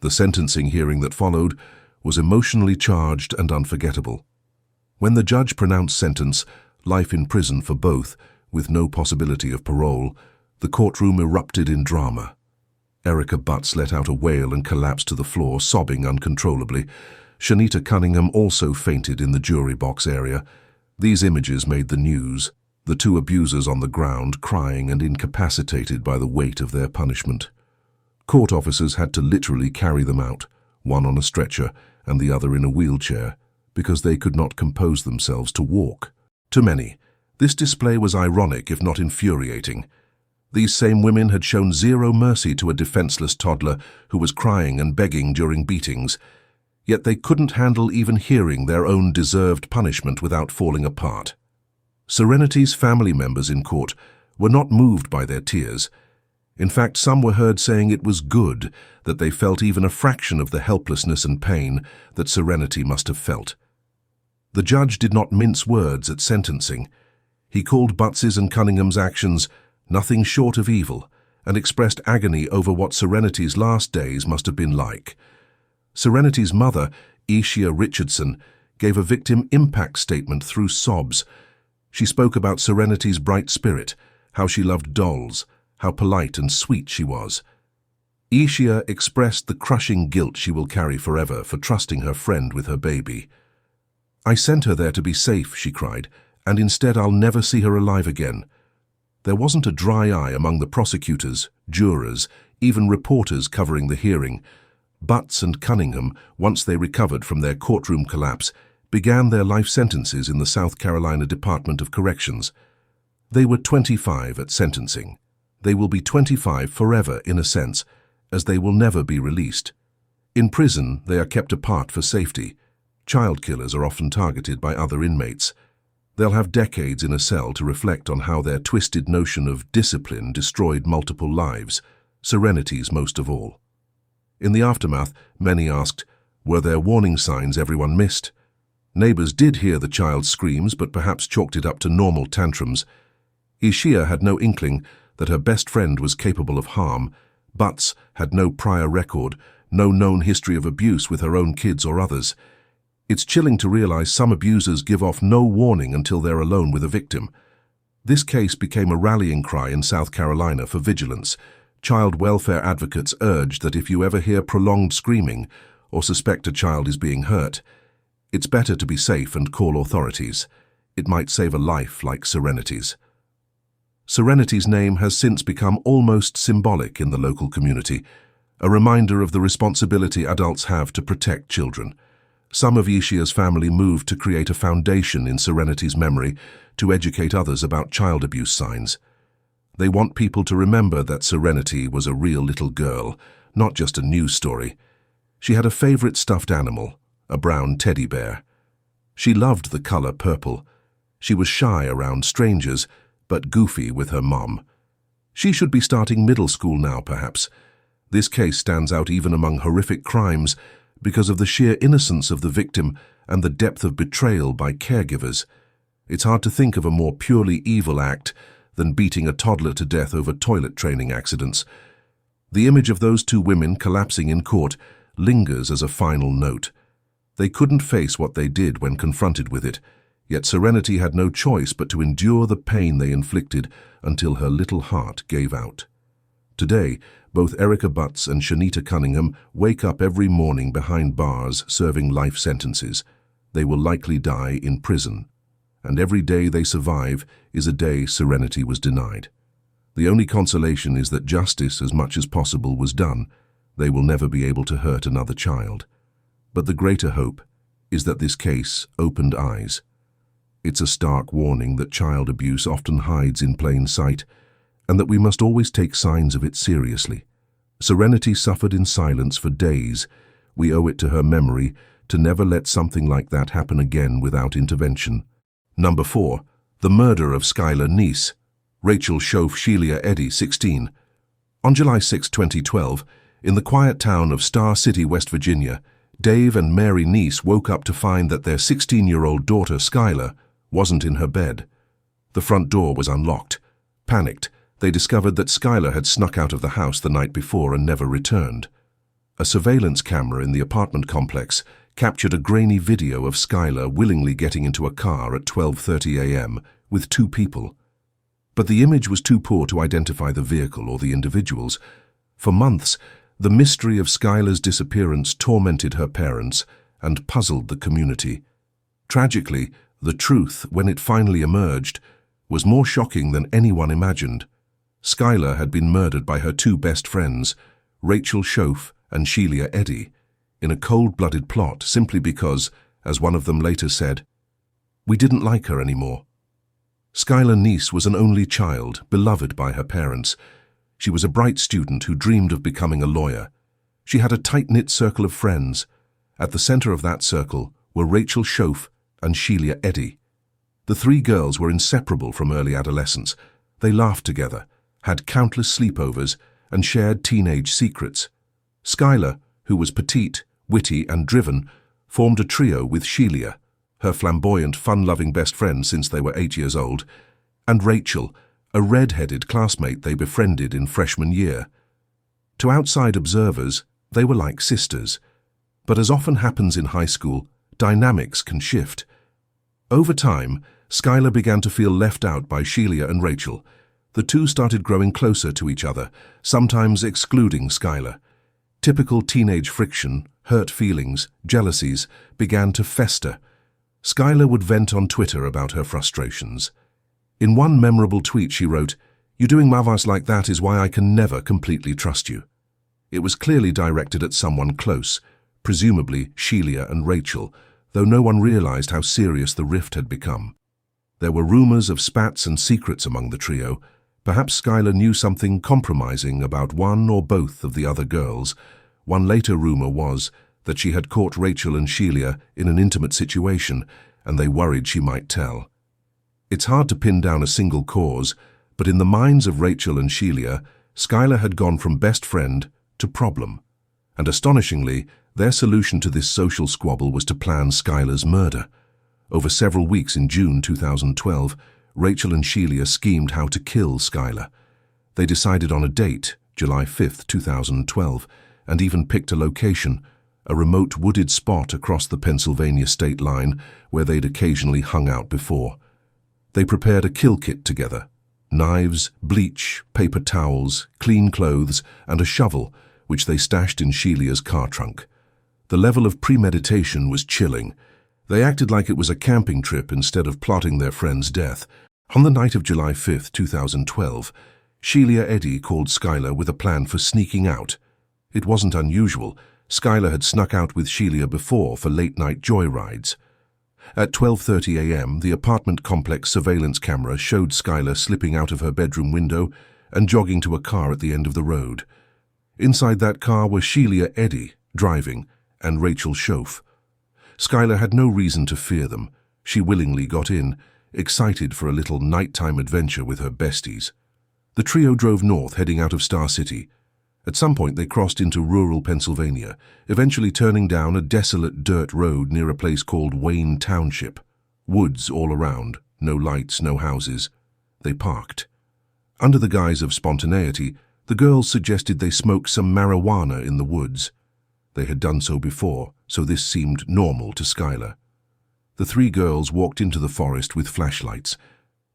A: The sentencing hearing that followed was emotionally charged and unforgettable. When the judge pronounced sentence, life in prison for both, with no possibility of parole, the courtroom erupted in drama. Erica Butts let out a wail and collapsed to the floor, sobbing uncontrollably. Shanita Cunningham also fainted in the jury box area. These images made the news, the two abusers on the ground crying and incapacitated by the weight of their punishment. Court officers had to literally carry them out, one on a stretcher and the other in a wheelchair, because they could not compose themselves to walk. To many, this display was ironic if not infuriating. These same women had shown zero mercy to a defenseless toddler who was crying and begging during beatings, yet they couldn't handle even hearing their own deserved punishment without falling apart. Serenity's family members in court were not moved by their tears. In fact, some were heard saying it was good that they felt even a fraction of the helplessness and pain that Serenity must have felt. The judge did not mince words at sentencing. He called Butts's and Cunningham's actions nothing short of evil and expressed agony over what Serenity's last days must have been like. Serenity's mother, Ishia Richardson, gave a victim impact statement through sobs. She spoke about Serenity's bright spirit, how she loved dolls, how polite and sweet she was. Ishia expressed the crushing guilt she will carry forever for trusting her friend with her baby. "I sent her there to be safe," she cried, "and instead I'll never see her alive again." There wasn't a dry eye among the prosecutors, jurors, even reporters covering the hearing. Butts and Cunningham, once they recovered from their courtroom collapse, began their life sentences in the South Carolina Department of Corrections. They were 25 at sentencing. They will be 25 forever, in a sense, as they will never be released. In prison, they are kept apart for safety. Child killers are often targeted by other inmates. They'll have decades in a cell to reflect on how their twisted notion of discipline destroyed multiple lives, Serenity's most of all. In the aftermath, many asked, were there warning signs everyone missed? Neighbors did hear the child's screams, but perhaps chalked it up to normal tantrums. Ishia had no inkling that her best friend was capable of harm. Butts had no prior record, no known history of abuse with her own kids or others. It's chilling to realize some abusers give off no warning until they're alone with a victim. This case became a rallying cry in South Carolina for vigilance. Child welfare advocates urged that if you ever hear prolonged screaming or suspect a child is being hurt, it's better to be safe and call authorities. It might save a life like Serenity's. Serenity's name has since become almost symbolic in the local community, a reminder of the responsibility adults have to protect children. Some of Ishia's family moved to create a foundation in Serenity's memory to educate others about child abuse signs. They want people to remember that Serenity was a real little girl, not just a news story. She had a favorite stuffed animal, a brown teddy bear. She loved the color purple. She was shy around strangers, but goofy with her mom. She should be starting middle school now, perhaps. This case stands out even among horrific crimes because of the sheer innocence of the victim and the depth of betrayal by caregivers. It's hard to think of a more purely evil act than beating a toddler to death over toilet training accidents. The image of those two women collapsing in court lingers as a final note. They couldn't face what they did when confronted with it, yet Serenity had no choice but to endure the pain they inflicted until her little heart gave out. Today, both Erica Butts and Shanita Cunningham wake up every morning behind bars serving life sentences. They will likely die in prison, and every day they survive is a day Serenity was denied. The only consolation is that justice, as much as possible, was done. They will never be able to hurt another child. But the greater hope is that this case opened eyes. It's a stark warning that child abuse often hides in plain sight, and that we must always take signs of it seriously. Serenity suffered in silence for days. We owe it to her memory to never let something like that happen again without intervention. Number 4. The murder of Skylar Neese. Rachel Schoaf Shelia Eddy, 16. On July 6, 2012, in the quiet town of Star City, West Virginia, Dave and Mary Neese woke up to find that their 16-year-old daughter, Skylar, wasn't in her bed. The front door was unlocked. Panicked, they discovered that Skylar had snuck out of the house the night before and never returned. A surveillance camera in the apartment complex captured a grainy video of Skylar willingly getting into a car at 12:30 a.m. with 2 people. But the image was too poor to identify the vehicle or the individuals. For months, the mystery of Skylar's disappearance tormented her parents and puzzled the community. Tragically, the truth, when it finally emerged, was more shocking than anyone imagined. Skylar had been murdered by her 2 best friends, Rachel Schoaf and Shelia Eddy, in a cold-blooded plot simply because, as one of them later said, "We didn't like her anymore." Skylar Neese was an only child, beloved by her parents. She was a bright student who dreamed of becoming a lawyer. She had a tight-knit circle of friends. At the center of that circle were Rachel Schoaf and Shelia Eddy. The 3 girls were inseparable from early adolescence. They laughed together, had countless sleepovers, and shared teenage secrets. Skylar, who was petite, witty, and driven, formed a trio with Shelia, her flamboyant, fun-loving best friend since they were 8 years old, and Rachel, a red-headed classmate they befriended in freshman year. To outside observers, they were like sisters. But as often happens in high school, dynamics can shift. Over time, Skylar began to feel left out by Shelia and Rachel. The 2 started growing closer to each other, sometimes excluding Skylar. Typical teenage friction, hurt feelings, jealousies began to fester. Skylar would vent on Twitter about her frustrations. In one memorable tweet she wrote, "You doing mavas like that is why I can never completely trust you." It was clearly directed at someone close, presumably Shelia and Rachel, though no one realized how serious the rift had become. There were rumors of spats and secrets among the trio. Perhaps Skylar knew something compromising about one or both of the other girls. One later rumor was that she had caught Rachel and Shelia in an intimate situation, and they worried she might tell. It's hard to pin down a single cause, but in the minds of Rachel and Shelia, Skylar had gone from best friend to problem. And astonishingly, their solution to this social squabble was to plan Skylar's murder. Over several weeks in June 2012, Rachel and Shelia schemed how to kill Skylar. They decided on a date, July 5, 2012, and even picked a location, a remote wooded spot across the Pennsylvania state line where they'd occasionally hung out before. They prepared a kill kit together: knives, bleach, paper towels, clean clothes, and a shovel, which they stashed in Shelia's car trunk. The level of premeditation was chilling. They acted like it was a camping trip instead of plotting their friend's death. On the night of July 5, 2012, Shelia Eddy called Skylar with a plan for sneaking out. It wasn't unusual. Skylar had snuck out with Shelia before for late-night joyrides. At 12:30 a.m., the apartment complex surveillance camera showed Skylar slipping out of her bedroom window and jogging to a car at the end of the road. Inside that car were Shelia Eddy, driving, and Rachel Schoaf. Skylar had no reason to fear them. She willingly got in, excited for a little nighttime adventure with her besties. The trio drove north, heading out of Star City. At some point they crossed into rural Pennsylvania, eventually turning down a desolate dirt road near a place called Wayne Township. Woods all around, no lights, no houses. They parked. Under the guise of spontaneity, the girls suggested they smoke some marijuana in the woods. They had done so before, so this seemed normal to Skylar. The 3 girls walked into the forest with flashlights.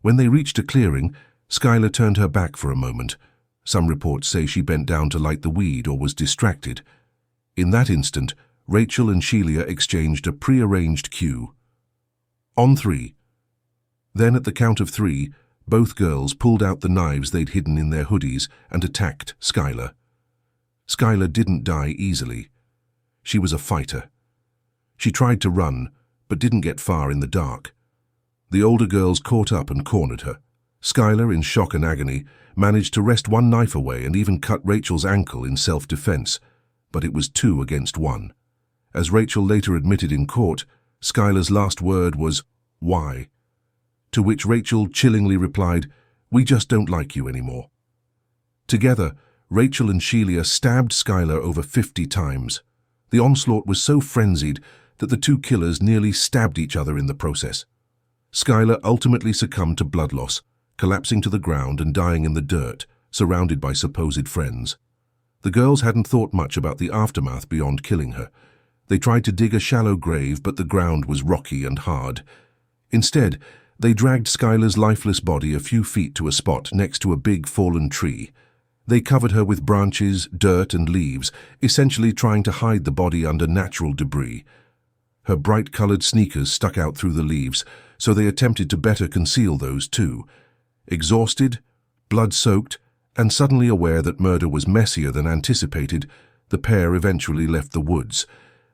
A: When they reached a clearing, Skylar turned her back for a moment. Some reports say she bent down to light the weed or was distracted. In that instant, Rachel and Shelia exchanged a prearranged cue. On 3. Then at the count of 3, Both girls pulled out the knives they'd hidden in their hoodies and attacked Skylar. Skylar didn't die easily. She was a fighter. She tried to run, but didn't get far in the dark. The older girls caught up and cornered her. Skylar, in shock and agony, managed to wrest one knife away and even cut Rachel's ankle in self-defense, but it was 2 against 1. As Rachel later admitted in court, Skylar's last word was, "Why?" To which Rachel chillingly replied, "We just don't like you anymore." Together, Rachel and Sheila stabbed Skylar over 50 times. The onslaught was so frenzied that the two killers nearly stabbed each other in the process. Skylar ultimately succumbed to blood loss, collapsing to the ground and dying in the dirt, surrounded by supposed friends. The girls hadn't thought much about the aftermath beyond killing her. They tried to dig a shallow grave, but the ground was rocky and hard. Instead, they dragged Skylar's lifeless body a few feet to a spot next to a big fallen tree. They covered her with branches, dirt and leaves, essentially trying to hide the body under natural debris. Her bright-colored sneakers stuck out through the leaves, so they attempted to better conceal those too. Exhausted, blood-soaked, and suddenly aware that murder was messier than anticipated, the pair eventually left the woods.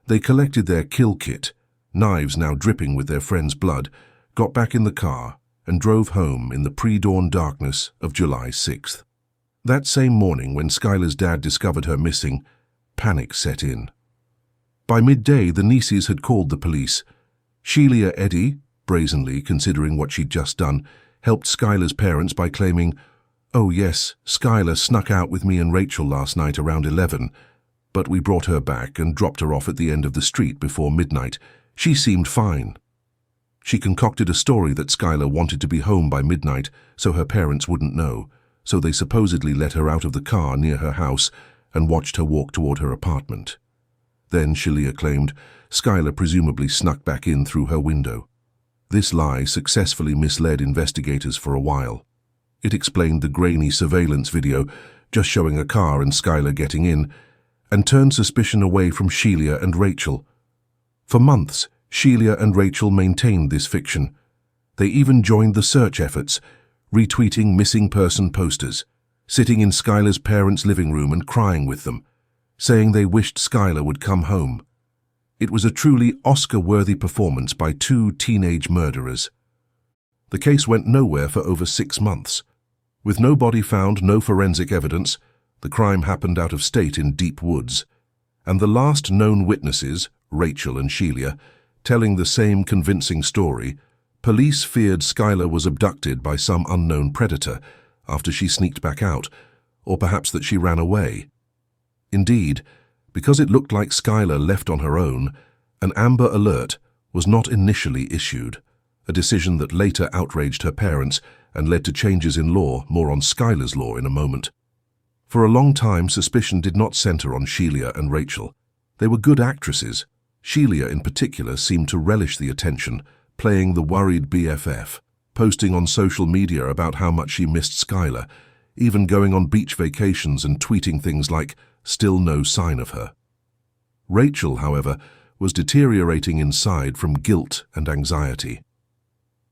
A: They collected their kill kit, knives now dripping with their friend's blood, got back in the car, and drove home in the pre-dawn darkness of July 6th. That same morning, when Skylar's dad discovered her missing, panic set in. By midday, the nieces had called the police. Sheila Eddy, brazenly considering what she'd just done, helped Skylar's parents by claiming, "Oh yes, Skylar snuck out with me and Rachel last night around 11, but we brought her back and dropped her off at the end of the street before midnight. She seemed fine." She concocted a story that Skylar wanted to be home by midnight so her parents wouldn't know, so they supposedly let her out of the car near her house and watched her walk toward her apartment. Then, Sheila claimed, Skylar presumably snuck back in through her window. This lie successfully misled investigators for a while. It explained the grainy surveillance video, just showing a car and Skylar getting in, and turned suspicion away from Sheila and Rachel. For months, Sheila and Rachel maintained this fiction. They even joined the search efforts, retweeting missing person posters, sitting in Skylar's parents' living room and crying with them, saying they wished Skylar would come home. It was a truly Oscar-worthy performance by two teenage murderers. The case went nowhere for over 6 months. With no body found, no forensic evidence, the crime happened out of state in deep woods. And the last known witnesses, Rachel and Sheila, telling the same convincing story, police feared Skylar was abducted by some unknown predator after she sneaked back out, or perhaps that she ran away. Indeed, because it looked like Skylar left on her own, an Amber Alert was not initially issued, a decision that later outraged her parents and led to changes in law, more on Skylar's law in a moment. For a long time, suspicion did not center on Sheila and Rachel. They were good actresses. Sheila, in particular, seemed to relish the attention, playing the worried BFF, posting on social media about how much she missed Skylar, even going on beach vacations and tweeting things like, "Still no sign of her." Rachel, however, was deteriorating inside from guilt and anxiety.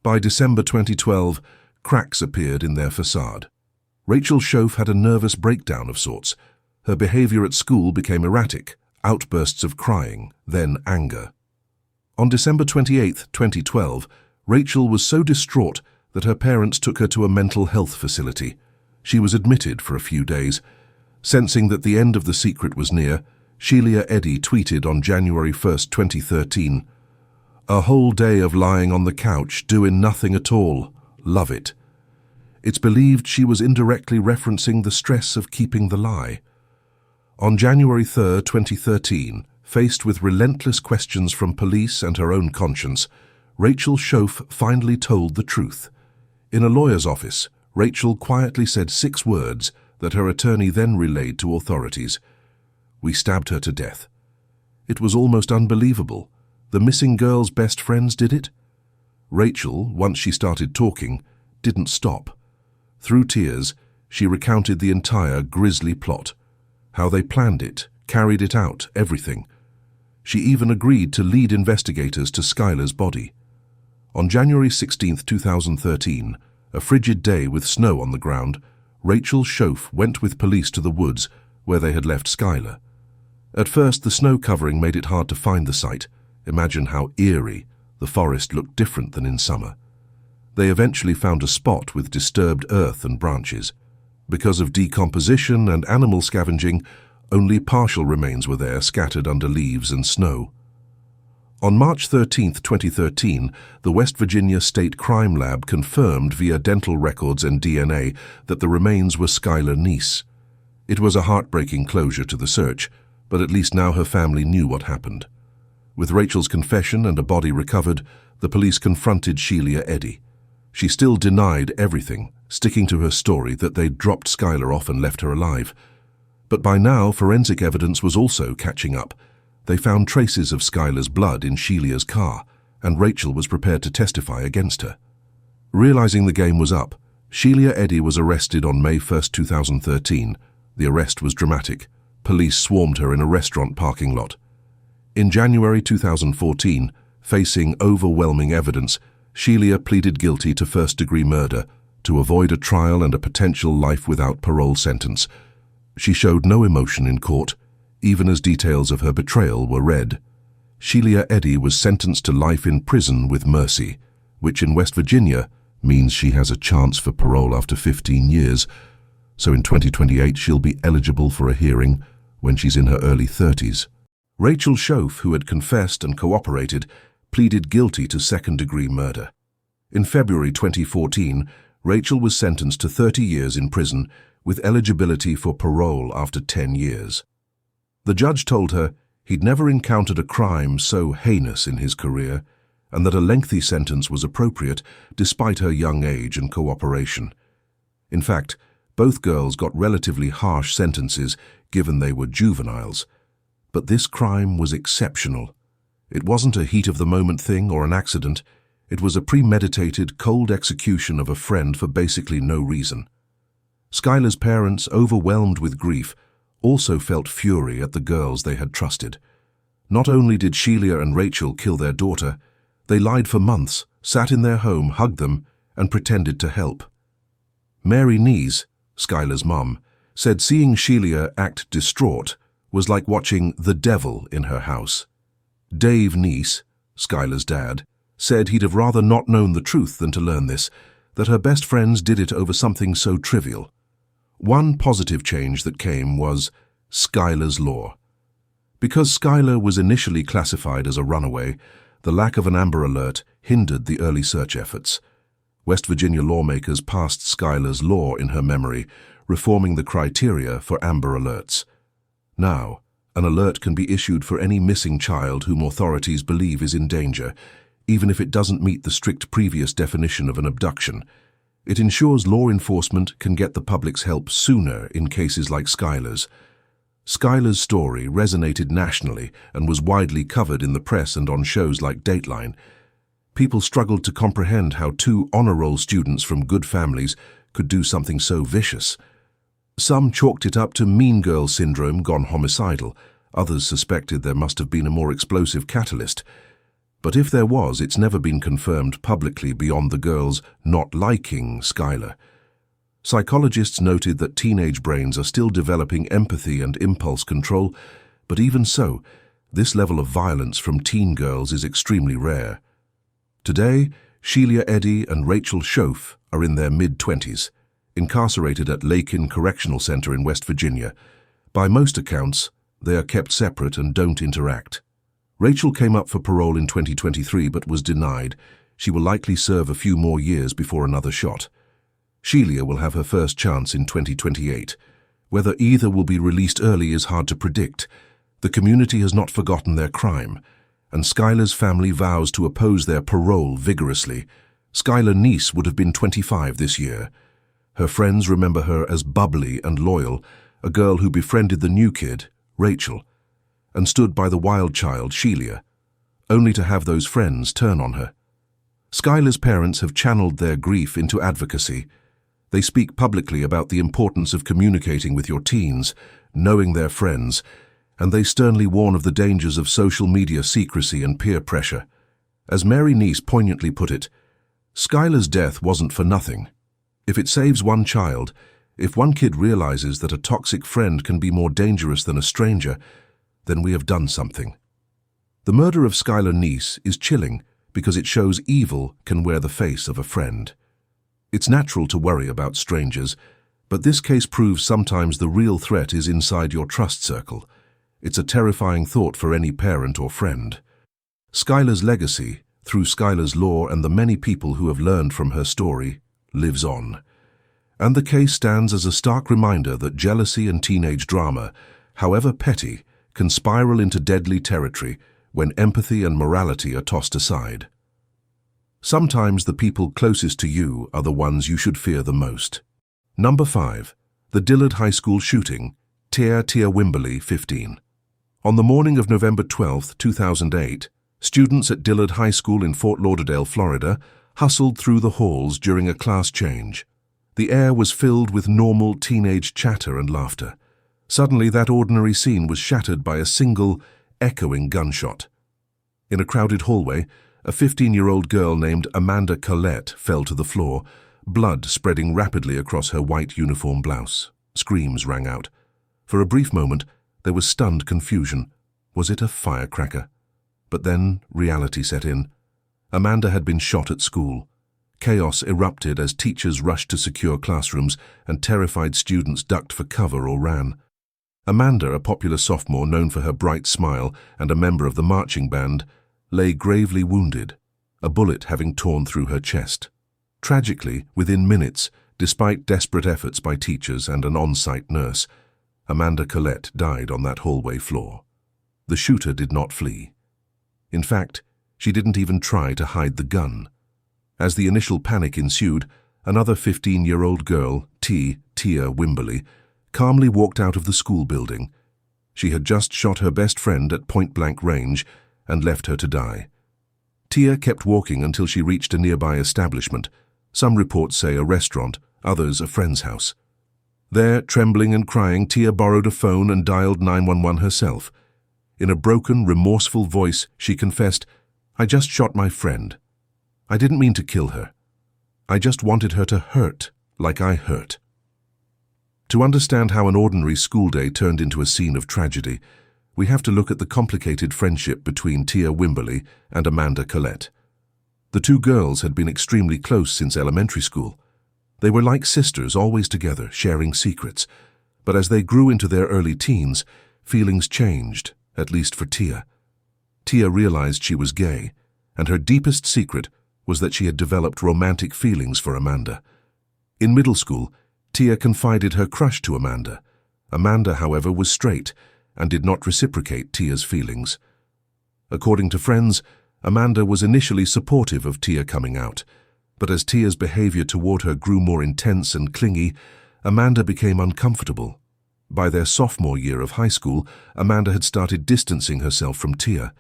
A: By December 2012, cracks appeared in their facade. Rachel Schoaf had a nervous breakdown of sorts. Her behavior at school became erratic, outbursts of crying, then anger. On December 28, 2012, Rachel was so distraught that her parents took her to a mental health facility. She was admitted for a few days. Sensing that the end of the secret was near, Sheila Eddy tweeted on January 1, 2013, "A whole day of lying on the couch, doing nothing at all. Love it." It's believed she was indirectly referencing the stress of keeping the lie. On January 3, 2013, faced with relentless questions from police and her own conscience, Rachel Schoaf finally told the truth. In a lawyer's office, Rachel quietly said 6 words that her attorney then relayed to authorities. "We stabbed her to death." It was almost unbelievable. The missing girl's best friends did it? Rachel, once she started talking, didn't stop. Through tears, she recounted the entire grisly plot, how they planned it, carried it out, everything. She even agreed to lead investigators to Skylar's body. On January 16, 2013, A frigid day with snow on the ground, Rachel Schoaf went with police to the woods where they had left Skylar. At first, the snow covering made it hard to find the site. Imagine how eerie the forest looked different than in summer. They eventually found a spot with disturbed earth and branches. Because of decomposition and animal scavenging, only partial remains were there, scattered under leaves and snow. On March 13, 2013, the West Virginia State Crime Lab confirmed via dental records and DNA that the remains were Skylar Neese. It was a heartbreaking closure to the search, but at least now her family knew what happened. With Rachel's confession and a body recovered, the police confronted Sheila Eddy. She still denied everything, sticking to her story that they'd dropped Skylar off and left her alive. But by now, forensic evidence was also catching up. They found traces of Skylar's blood in Sheila's car, and Rachel was prepared to testify against her. Realizing the game was up, Sheila Eddy was arrested on May 1, 2013. The arrest was dramatic. Police swarmed her in a restaurant parking lot. In January 2014, facing overwhelming evidence, Sheila pleaded guilty to first-degree murder to avoid a trial and a potential life without parole sentence. She showed no emotion in court, even as details of her betrayal were read. Sheila Eddy was sentenced to life in prison with mercy, which in West Virginia means she has a chance for parole after 15 years. So in 2028 she'll be eligible for a hearing when she's in her early 30s. Rachel Schoaf, who had confessed and cooperated, pleaded guilty to second-degree murder. In February 2014, Rachel was sentenced to 30 years in prison with eligibility for parole after 10 years. The judge told her he'd never encountered a crime so heinous in his career and that a lengthy sentence was appropriate despite her young age and cooperation. In fact, both girls got relatively harsh sentences given they were juveniles. But this crime was exceptional. It wasn't a heat-of-the-moment thing or an accident. It was a premeditated, cold execution of a friend for basically no reason. Skylar's parents, overwhelmed with grief, also felt fury at the girls they had trusted. Not only did Sheila and Rachel kill their daughter, they lied for months, sat in their home, hugged them, and pretended to help. Mary Neese, Skylar's mum, said seeing Sheila act distraught was like watching the devil in her house. Dave Neese, Skylar's dad, said he'd have rather not known the truth than to learn this, that her best friends did it over something so trivial. One positive change that came was Skylar's law. Because Skylar was initially classified as a runaway, the lack of an Amber Alert hindered the early search efforts. West Virginia lawmakers passed Skylar's law in her memory, reforming the criteria for Amber Alerts. Now, an alert can be issued for any missing child whom authorities believe is in danger, even if it doesn't meet the strict previous definition of an abduction. It ensures law enforcement can get the public's help sooner in cases like Skylar's. Skylar's story resonated nationally and was widely covered in the press and on shows like Dateline. People struggled to comprehend how two honor roll students from good families could do something so vicious. Some chalked it up to mean girl syndrome gone homicidal. Others suspected there must have been a more explosive catalyst. But if there was, it's never been confirmed publicly beyond the girls not liking Skylar. Psychologists noted that teenage brains are still developing empathy and impulse control, but even so, this level of violence from teen girls is extremely rare. Today, Sheila Eddy and Rachel Schoaf are in their mid-20s. Incarcerated at Lakin Correctional Center in West Virginia. By most accounts, they are kept separate and don't interact. Rachel came up for parole in 2023 but was denied. She will likely serve a few more years before another shot. Sheila will have her first chance in 2028. Whether either will be released early is hard to predict. The community has not forgotten their crime, and Skylar's family vows to oppose their parole vigorously. Skylar Neese would have been 25 this year. Her friends remember her as bubbly and loyal, a girl who befriended the new kid, Rachel, and stood by the wild child, Sheila, only to have those friends turn on her. Skylar's parents have channeled their grief into advocacy. They speak publicly about the importance of communicating with your teens, knowing their friends, and they sternly warn of the dangers of social media secrecy and peer pressure. As Mary Neese poignantly put it, Skylar's death wasn't for nothing. If it saves one child, if one kid realizes that a toxic friend can be more dangerous than a stranger, then we have done something. The murder of Skylar Neese is chilling because it shows evil can wear the face of a friend. It's natural to worry about strangers, but this case proves sometimes the real threat is inside your trust circle. It's a terrifying thought for any parent or friend. Skylar's legacy, through Skylar's lore and the many people who have learned from her story, lives on. And the case stands as a stark reminder that jealousy and teenage drama, however petty, can spiral into deadly territory when empathy and morality are tossed aside. Sometimes the people closest to you are the ones you should fear the most. Number 5. The Dillard High School shooting, Tia Wimberly, 15. On the morning of November 12, 2008, students at Dillard High School in Fort Lauderdale, Florida, hustled through the halls during a class change. The air was filled with normal teenage chatter and laughter. Suddenly, that ordinary scene was shattered by a single, echoing gunshot. In a crowded hallway, a 15-year-old girl named Amanda Collette fell to the floor, blood spreading rapidly across her white uniform blouse. Screams rang out. For a brief moment, there was stunned confusion. Was it a firecracker? But then reality set in. Amanda had been shot at school. Chaos erupted as teachers rushed to secure classrooms and terrified students ducked for cover or ran. Amanda, a popular sophomore known for her bright smile and a member of the marching band, lay gravely wounded, a bullet having torn through her chest. Tragically, within minutes, despite desperate efforts by teachers and an on-site nurse, Amanda Collette died on that hallway floor. The shooter did not flee. In fact, she didn't even try to hide the gun. As the initial panic ensued, another 15-year-old girl, Tia Wimberly, calmly walked out of the school building. She had just shot her best friend at point-blank range and left her to die. Tia kept walking until she reached a nearby establishment. Some reports say a restaurant, others a friend's house. There, trembling and crying, Tia borrowed a phone and dialed 911 herself. In a broken, remorseful voice, she confessed, "I just shot my friend. I didn't mean to kill her. I just wanted her to hurt like I hurt." To understand how an ordinary school day turned into a scene of tragedy, we have to look at the complicated friendship between Tia Wimberly and Amanda Collette. The two girls had been extremely close since elementary school. They were like sisters, always together, sharing secrets. But as they grew into their early teens, feelings changed, at least for Tia. Tia realized she was gay, and her deepest secret was that she had developed romantic feelings for Amanda. In middle school, Tia confided her crush to Amanda. Amanda, however, was straight and did not reciprocate Tia's feelings. According to friends, Amanda was initially supportive of Tia coming out, but as Tia's behavior toward her grew more intense and clingy, Amanda became uncomfortable. By their sophomore year of high school, Amanda had started distancing herself from Tia.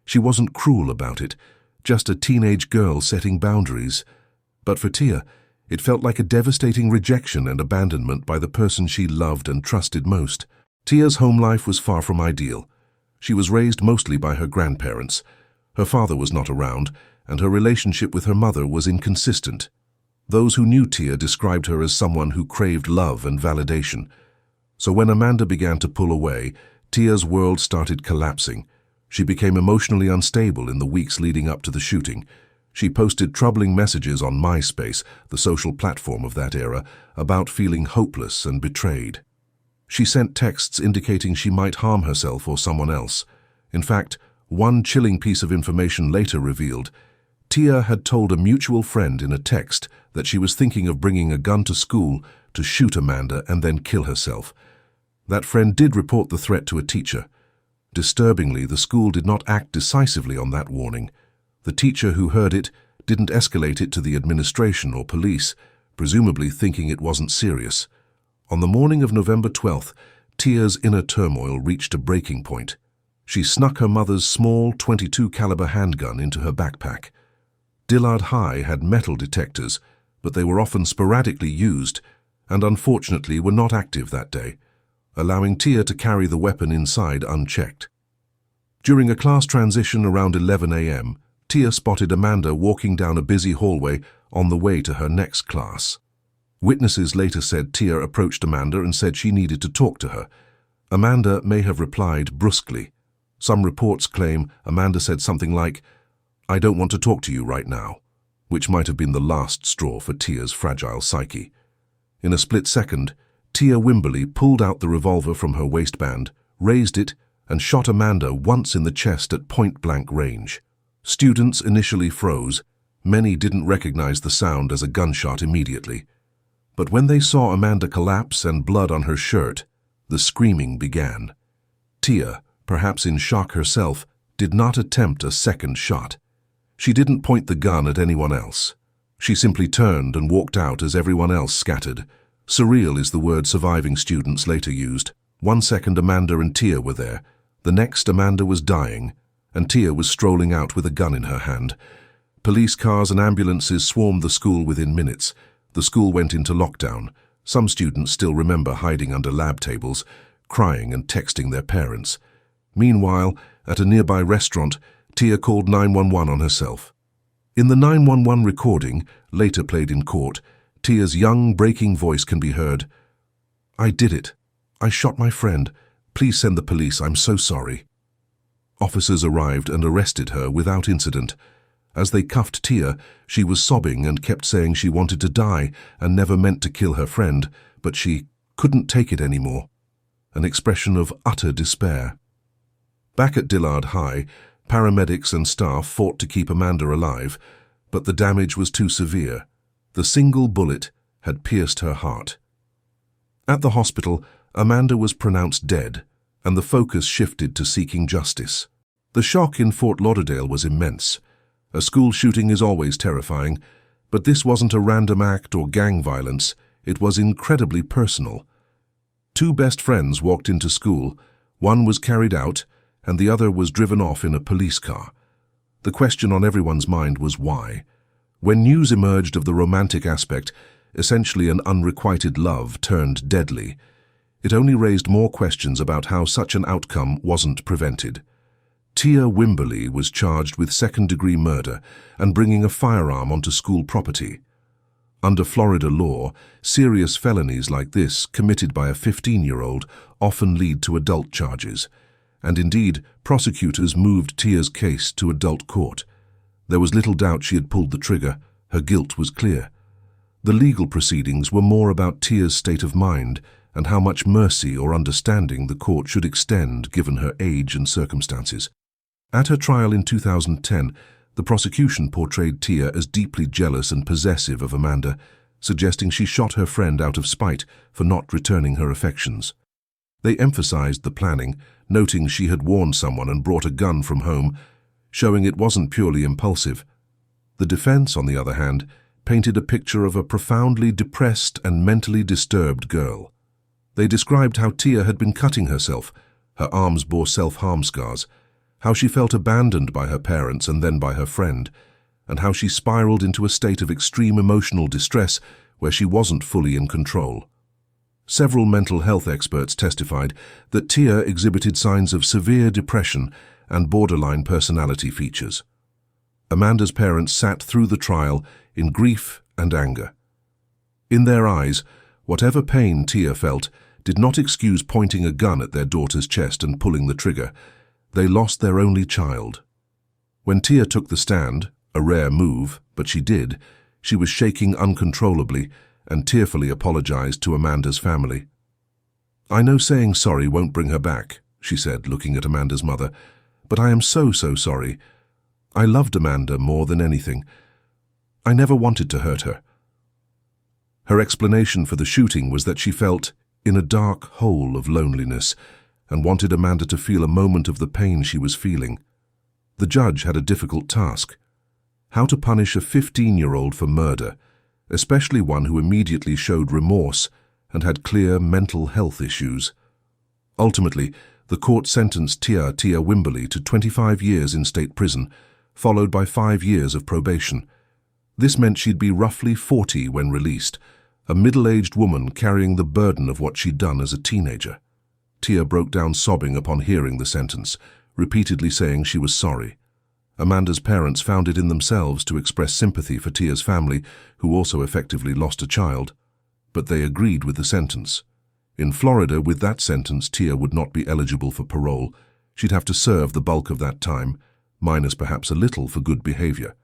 A: She wasn't cruel about it, just a teenage girl setting boundaries. But for Tia, it felt like a devastating rejection and abandonment by the person she loved and trusted most. Tia's home life was far from ideal. She was raised mostly by her grandparents. Her father was not around, and her relationship with her mother was inconsistent. Those who knew Tia described her as someone who craved love and validation. So when Amanda began to pull away, Tia's world started collapsing. She became emotionally unstable in the weeks leading up to the shooting. She posted troubling messages on MySpace, the social platform of that era, about feeling hopeless and betrayed. She sent texts indicating she might harm herself or someone else. In fact, one chilling piece of information later revealed, Tia had told a mutual friend in a text that she was thinking of bringing a gun to school to shoot Amanda and then kill herself. That friend did report the threat to a teacher. Disturbingly, the school did not act decisively on that warning. The teacher who heard it didn't escalate it to the administration or police, presumably thinking it wasn't serious. On the morning of November 12th, Tia's inner turmoil reached a breaking point. She snuck her mother's small .22 caliber handgun into her backpack. Dillard High had metal detectors, but they were often sporadically used and unfortunately were not active that day, allowing Tia to carry the weapon inside unchecked. During a class transition around 11 a.m., Tia spotted Amanda walking down a busy hallway on the way to her next class. Witnesses later said Tia approached Amanda and said she needed to talk to her. Amanda may have replied brusquely. Some reports claim Amanda said something like, "I don't want to talk to you right now," which might have been the last straw for Tia's fragile psyche. In a split second, Tia Wimberly pulled out the revolver from her waistband, raised it, and shot Amanda once in the chest at point-blank range. Students initially froze. Many didn't recognize the sound as a gunshot immediately. But when they saw Amanda collapse and blood on her shirt, the screaming began. Tia, perhaps in shock herself, did not attempt a second shot. She didn't point the gun at anyone else. She simply turned and walked out as everyone else scattered. Surreal is the word surviving students later used. 1 second Amanda and Tia were there. The next Amanda was dying, and Tia was strolling out with a gun in her hand. Police cars and ambulances swarmed the school within minutes. The school went into lockdown. Some students still remember hiding under lab tables, crying and texting their parents. Meanwhile, at a nearby restaurant, Tia called 911 on herself. In the 911 recording, later played in court, Tia's young, breaking voice can be heard. "I did it. I shot my friend. Please send the police. I'm so sorry." Officers arrived and arrested her without incident. As they cuffed Tia, she was sobbing and kept saying she wanted to die and never meant to kill her friend, but she couldn't take it anymore. An expression of utter despair. Back at Dillard High, paramedics and staff fought to keep Amanda alive, but the damage was too severe. The single bullet had pierced her heart. At the hospital, Amanda was pronounced dead, and the focus shifted to seeking justice. The shock in Fort Lauderdale was immense. A school shooting is always terrifying, but this wasn't a random act or gang violence. It was incredibly personal. 2 best friends walked into school. One was carried out, and the other was driven off in a police car. The question on everyone's mind was why. When news emerged of the romantic aspect, essentially an unrequited love turned deadly, it only raised more questions about how such an outcome wasn't prevented. Tia Wimberly was charged with second-degree murder and bringing a firearm onto school property. Under Florida law, serious felonies like this, committed by a 15-year-old, often lead to adult charges. And indeed, prosecutors moved Tia's case to adult court. There was little doubt she had pulled the trigger. Her guilt was clear. The legal proceedings were more about Tia's state of mind and how much mercy or understanding the court should extend given her age and circumstances. At her trial in 2010, the prosecution portrayed Tia as deeply jealous and possessive of Amanda, suggesting she shot her friend out of spite for not returning her affections. They emphasized the planning, noting she had warned someone and brought a gun from home, showing it wasn't purely impulsive. The defense, on the other hand, painted a picture of a profoundly depressed and mentally disturbed girl. They described how Tia had been cutting herself. Her arms bore self-harm scars, how she felt abandoned by her parents and then by her friend, and how she spiraled into a state of extreme emotional distress where she wasn't fully in control. Several mental health experts testified that Tia exhibited signs of severe depression and borderline personality features. Amanda's parents sat through the trial in grief and anger. In their eyes, whatever pain Tia felt did not excuse pointing a gun at their daughter's chest and pulling the trigger. They lost their only child. When Tia took the stand, a rare move, but she did, she was shaking uncontrollably and tearfully apologized to Amanda's family. "I know saying sorry won't bring her back," she said, looking at Amanda's mother, "but I am so sorry. I loved Amanda more than anything. I never wanted to hurt her." Her explanation for the shooting was that she felt in a dark hole of loneliness and wanted Amanda to feel a moment of the pain she was feeling. The judge had a difficult task: how to punish a 15-year-old for murder, especially one who immediately showed remorse and had clear mental health issues. Ultimately, the court sentenced Tia Wimberly to 25 years in state prison, followed by 5 years of probation. This meant she'd be roughly 40 when released, a middle-aged woman carrying the burden of what she'd done as a teenager. Tia broke down sobbing upon hearing the sentence, repeatedly saying she was sorry. Amanda's parents found it in themselves to express sympathy for Tia's family, who also effectively lost a child. but they agreed with the sentence. In Florida, with that sentence, Tia would not be eligible for parole. She'd have to serve the bulk of that time, minus perhaps a little for good behavior.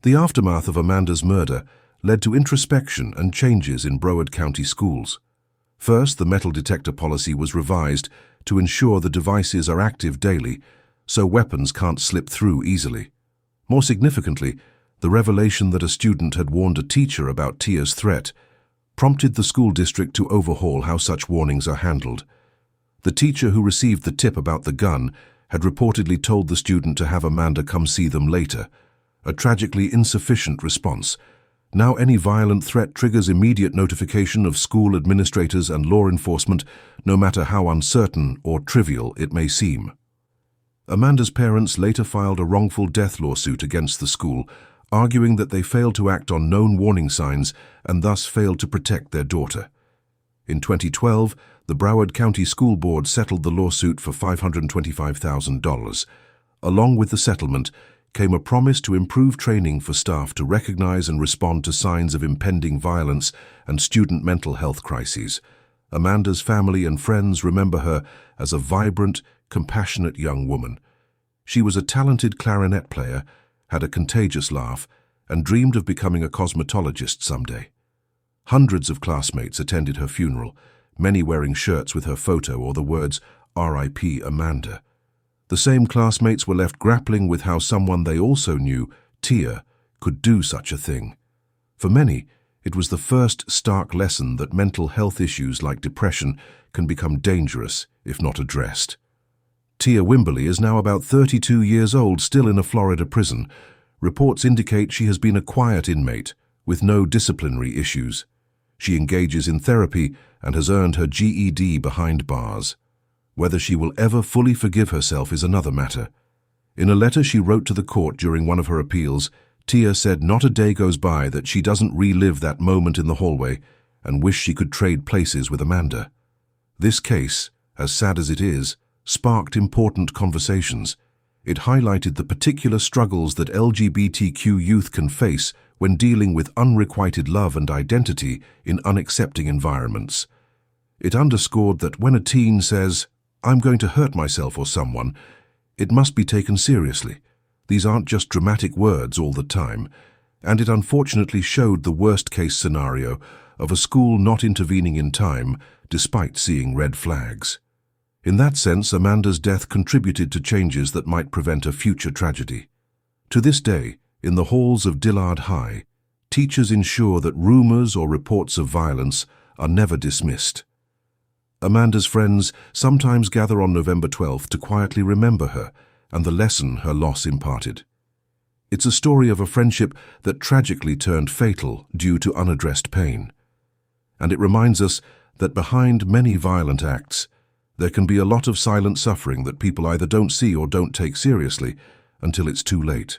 A: The aftermath of Amanda's murder led to introspection and changes in Broward County schools. First, the metal detector policy was revised to ensure the devices are active daily, so weapons can't slip through easily. More significantly, the revelation that a student had warned a teacher about Tia's threat prompted the school district to overhaul how such warnings are handled. The teacher who received the tip about the gun had reportedly told the student to have Amanda come see them later, a tragically insufficient response. Now any violent threat triggers immediate notification of school administrators and law enforcement, no matter how uncertain or trivial it may seem. Amanda's parents later filed a wrongful death lawsuit against the school, arguing that they failed to act on known warning signs and thus failed to protect their daughter. In 2012, the Broward County School Board settled the lawsuit for $525,000. Along with the settlement came a promise to improve training for staff to recognize and respond to signs of impending violence and student mental health crises. Amanda's family and friends remember her as a vibrant, compassionate young woman. She was a talented clarinet player, had a contagious laugh, and dreamed of becoming a cosmetologist someday. Hundreds of classmates attended her funeral, many wearing shirts with her photo or the words, "R.I.P. Amanda." The same classmates were left grappling with how someone they also knew, Tia, could do such a thing. For many, it was the first stark lesson that mental health issues like depression can become dangerous if not addressed. Tia Wimberly is now about 32 years old, still in a Florida prison. Reports indicate she has been a quiet inmate, with no disciplinary issues. She engages in therapy and has earned her GED behind bars. Whether she will ever fully forgive herself is another matter. In a letter she wrote to the court during one of her appeals, Tia said not a day goes by that she doesn't relive that moment in the hallway and wish she could trade places with Amanda. This case, as sad as it is, sparked important conversations. It highlighted the particular struggles that LGBTQ youth can face when dealing with unrequited love and identity in unaccepting environments. It underscored that when a teen says, "I'm going to hurt myself or someone," it must be taken seriously. These aren't just dramatic words all the time, and it unfortunately showed the worst-case scenario of a school not intervening in time despite seeing red flags. In that sense, Amanda's death contributed to changes that might prevent a future tragedy. To this day, in the halls of Dillard High, teachers ensure that rumors or reports of violence are never dismissed. Amanda's friends sometimes gather on November 12th to quietly remember her and the lesson her loss imparted. It's a story of a friendship that tragically turned fatal due to unaddressed pain. And it reminds us that behind many violent acts, there can be a lot of silent suffering that people either don't see or don't take seriously until it's too late.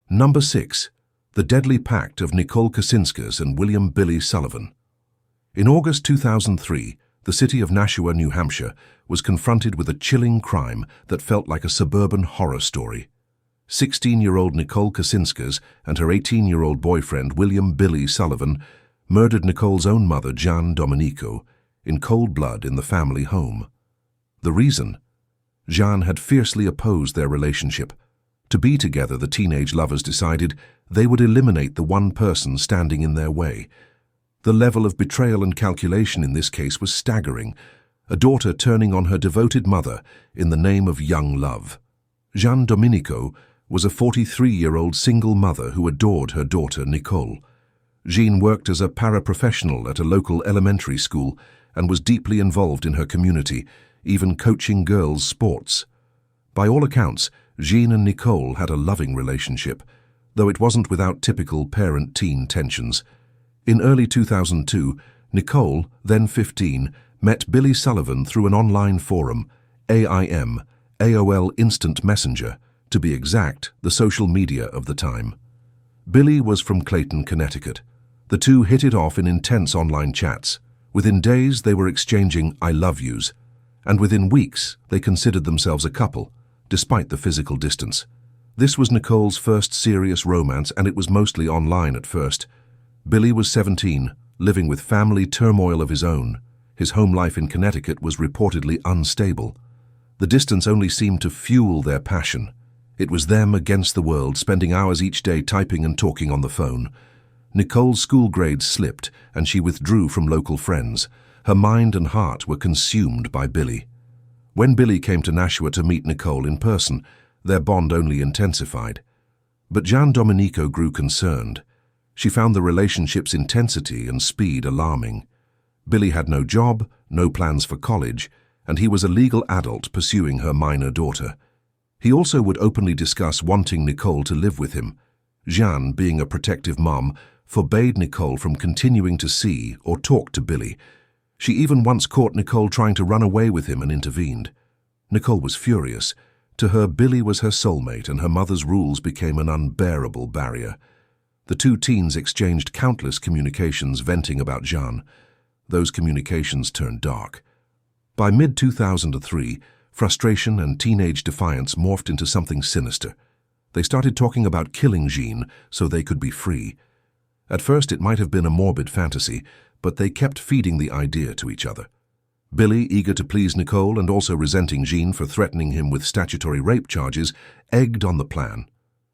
A: Number 6. The Deadly Pact of Nicole Kasinskas and William "Billy" Sullivan. In August 2003, the city of Nashua, New Hampshire, was confronted with a chilling crime that felt like a suburban horror story. 16-year-old Nicole Kasinskas and her 18-year-old boyfriend, William "Billy" Sullivan, murdered Nicole's own mother, Jan Domenico, in cold blood in the family home. The reason? Jan had fiercely opposed their relationship. To be together, the teenage lovers decided they would eliminate the one person standing in their way. The level of betrayal and calculation in this case was staggering, a daughter turning on her devoted mother in the name of young love. Jan Domenico was a 43-year-old single mother who adored her daughter, Nicole. Jean worked as a paraprofessional at a local elementary school and was deeply involved in her community, even coaching girls' sports. By all accounts, Jean and Nicole had a loving relationship, though it wasn't without typical parent-teen tensions. In early 2002, Nicole, then 15, met Billy Sullivan through an online forum, AIM, AOL Instant Messenger, to be exact, the social media of the time. Billy was from Clayton, Connecticut. The two hit it off in intense online chats. Within days, they were exchanging "I love yous," and within weeks, they considered themselves a couple, despite the physical distance. This was Nicole's first serious romance, and it was mostly online at first. Billy was 17, living with family turmoil of his own. His home life in Connecticut was reportedly unstable. The distance only seemed to fuel their passion. It was them against the world, spending hours each day typing and talking on the phone. Nicole's school grades slipped, and she withdrew from local friends. Her mind and heart were consumed by Billy. When Billy came to Nashua to meet Nicole in person, their bond only intensified. But Gian Domenico grew concerned. She found the relationship's intensity and speed alarming. Billy had no job, no plans for college, and he was a legal adult pursuing her minor daughter. He also would openly discuss wanting Nicole to live with him. Jeanne, being a protective mom, forbade Nicole from continuing to see or talk to Billy. She even once caught Nicole trying to run away with him and intervened. Nicole was furious. To her, Billy was her soulmate, and her mother's rules became an unbearable barrier. The two teens exchanged countless communications venting about Jeanne. Those communications turned dark. By mid-2003, frustration and teenage defiance morphed into something sinister. They started talking about killing Jean so they could be free. At first it might have been a morbid fantasy, but they kept feeding the idea to each other. Billy, eager to please Nicole and also resenting Jean for threatening him with statutory rape charges, egged on the plan.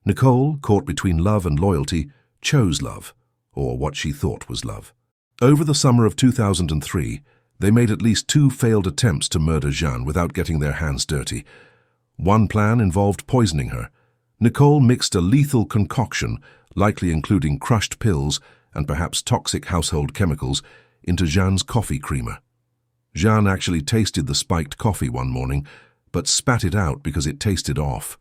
A: Nicole, caught between love and loyalty, chose love, or what she thought was love. Over the summer of 2003, they made at least 2 failed attempts to murder Jeanne without getting their hands dirty. One plan involved poisoning her. Nicole mixed a lethal concoction, likely including crushed pills and perhaps toxic household chemicals, into Jeanne's coffee creamer. Jeanne actually tasted the spiked coffee one morning, but spat it out because it tasted off.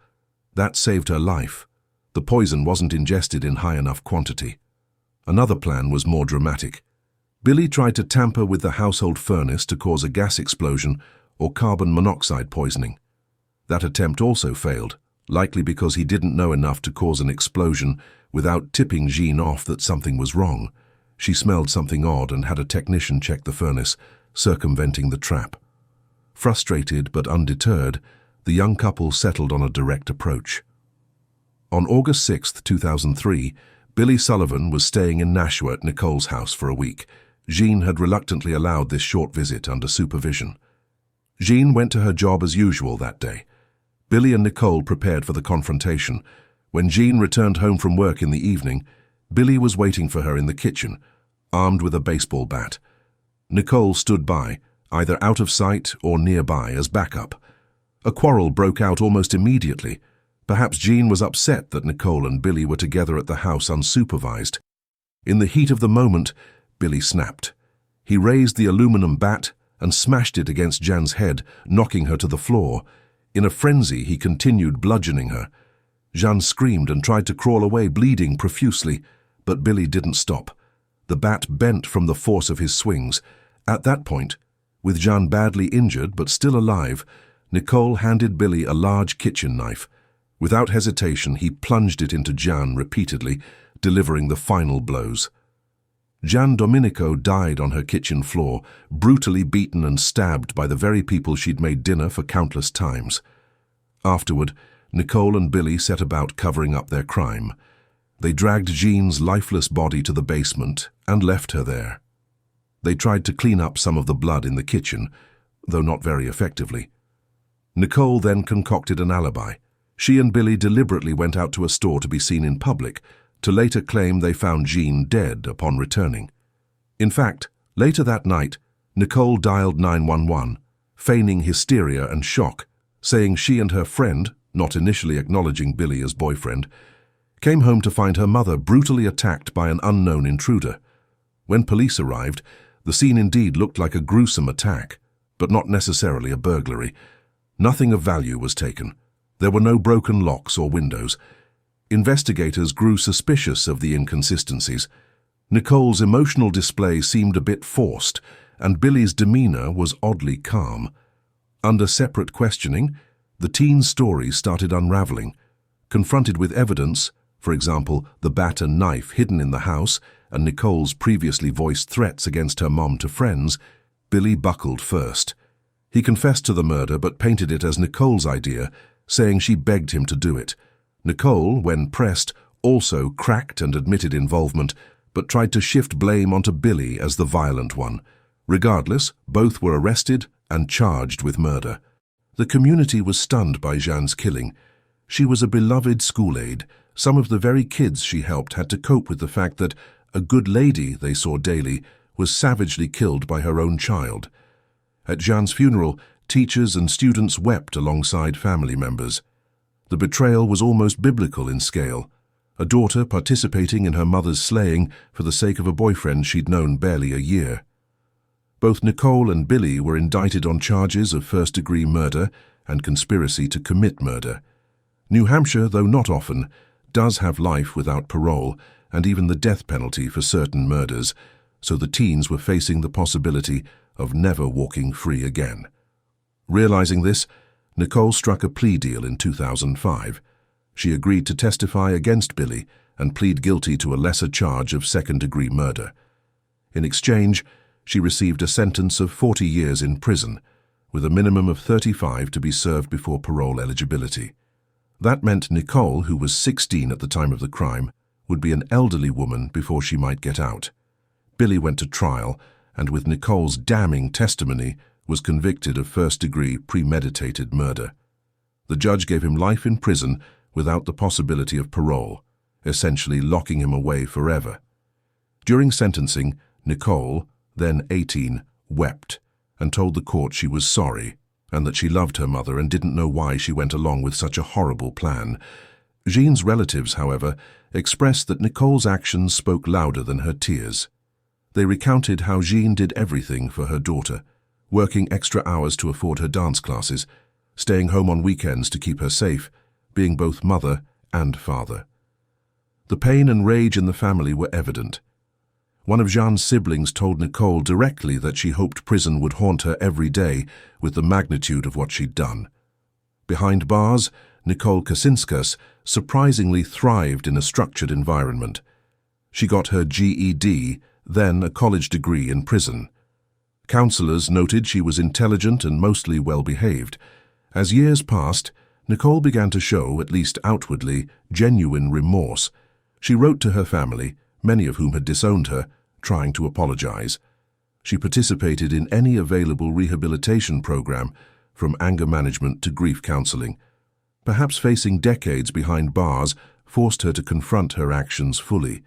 A: That saved her life. The poison wasn't ingested in high enough quantity. Another plan was more dramatic. Billy tried to tamper with the household furnace to cause a gas explosion or carbon monoxide poisoning. That attempt also failed, likely because he didn't know enough to cause an explosion without tipping Jean off that something was wrong. She smelled something odd and had a technician check the furnace, circumventing the trap. Frustrated but undeterred, the young couple settled on a direct approach. On August 6, 2003, Billy Sullivan was staying in Nashua at Nicole's house for a week. Jean had reluctantly allowed this short visit under supervision. Jean went to her job as usual that day. Billy and Nicole prepared for the confrontation. When Jean returned home from work in the evening, Billy was waiting for her in the kitchen, armed with a baseball bat. Nicole stood by, either out of sight or nearby as backup. A quarrel broke out almost immediately. Perhaps Jean was upset that Nicole and Billy were together at the house unsupervised. In the heat of the moment, Billy snapped. He raised the aluminum bat and smashed it against Jean's head, knocking her to the floor. In a frenzy, he continued bludgeoning her. Jean screamed and tried to crawl away, bleeding profusely, but Billy didn't stop. The bat bent from the force of his swings. At that point, with Jean badly injured but still alive, Nicole handed Billy a large kitchen knife. Without hesitation, he plunged it into Jean repeatedly, delivering the final blows. Gian Domenico died on her kitchen floor, brutally beaten and stabbed by the very people she'd made dinner for countless times. Afterward, Nicole and Billy set about covering up their crime. They dragged Jean's lifeless body to the basement and left her there. They tried to clean up some of the blood in the kitchen, though not very effectively. Nicole then concocted an alibi. She and Billy deliberately went out to a store to be seen in public, to later claim they found Jean dead upon returning. In fact, later that night, Nicole dialed 911, feigning hysteria and shock, saying she and her friend, not initially acknowledging Billy as boyfriend, came home to find her mother brutally attacked by an unknown intruder. When police arrived, the scene indeed looked like a gruesome attack, but not necessarily a burglary. Nothing of value was taken. There were no broken locks or windows. Investigators grew suspicious of the inconsistencies. Nicole's emotional display seemed a bit forced, and Billy's demeanor was oddly calm. Under separate questioning, the teen's stories started unraveling. Confronted with evidence, for example, the bat and knife hidden in the house, and Nicole's previously voiced threats against her mom to friends, Billy buckled first. He confessed to the murder but painted it as Nicole's idea, saying she begged him to do it. Nicole, when pressed, also cracked and admitted involvement, but tried to shift blame onto Billy as the violent one. Regardless, both were arrested and charged with murder. The community was stunned by Jeanne's killing. She was a beloved school aide. Some of the very kids she helped had to cope with the fact that a good lady they saw daily was savagely killed by her own child. At Jeanne's funeral, teachers and students wept alongside family members. The betrayal was almost biblical in scale. A daughter participating in her mother's slaying for the sake of a boyfriend she'd known barely a year. Both Nicole and Billy were indicted on charges of first-degree murder and conspiracy to commit murder. New Hampshire, though not often, does have life without parole and even the death penalty for certain murders, so the teens were facing the possibility of never walking free again. Realizing this, Nicole struck a plea deal in 2005. She agreed to testify against Billy and plead guilty to a lesser charge of second-degree murder. In exchange, she received a sentence of 40 years in prison, with a minimum of 35 to be served before parole eligibility. That meant Nicole, who was 16 at the time of the crime, would be an elderly woman before she might get out. Billy went to trial, and with Nicole's damning testimony, was convicted of first-degree premeditated murder. The judge gave him life in prison without the possibility of parole, essentially locking him away forever. During sentencing, Nicole, then 18, wept and told the court she was sorry and that she loved her mother and didn't know why she went along with such a horrible plan. Jeanne's relatives, however, expressed that Nicole's actions spoke louder than her tears. They recounted how Jeanne did everything for her daughter, working extra hours to afford her dance classes, staying home on weekends to keep her safe, being both mother and father. The pain and rage in the family were evident. One of Jeanne's siblings told Nicole directly that she hoped prison would haunt her every day with the magnitude of what she'd done. Behind bars, Nicole Kacinskas surprisingly thrived in a structured environment. She got her GED, then a college degree in prison. Counselors noted she was intelligent and mostly well-behaved. As years passed, Nicole began to show, at least outwardly, genuine remorse. She wrote to her family, many of whom had disowned her, trying to apologize. She participated in any available rehabilitation program, from anger management to grief counseling. Perhaps facing decades behind bars forced her to confront her actions fully.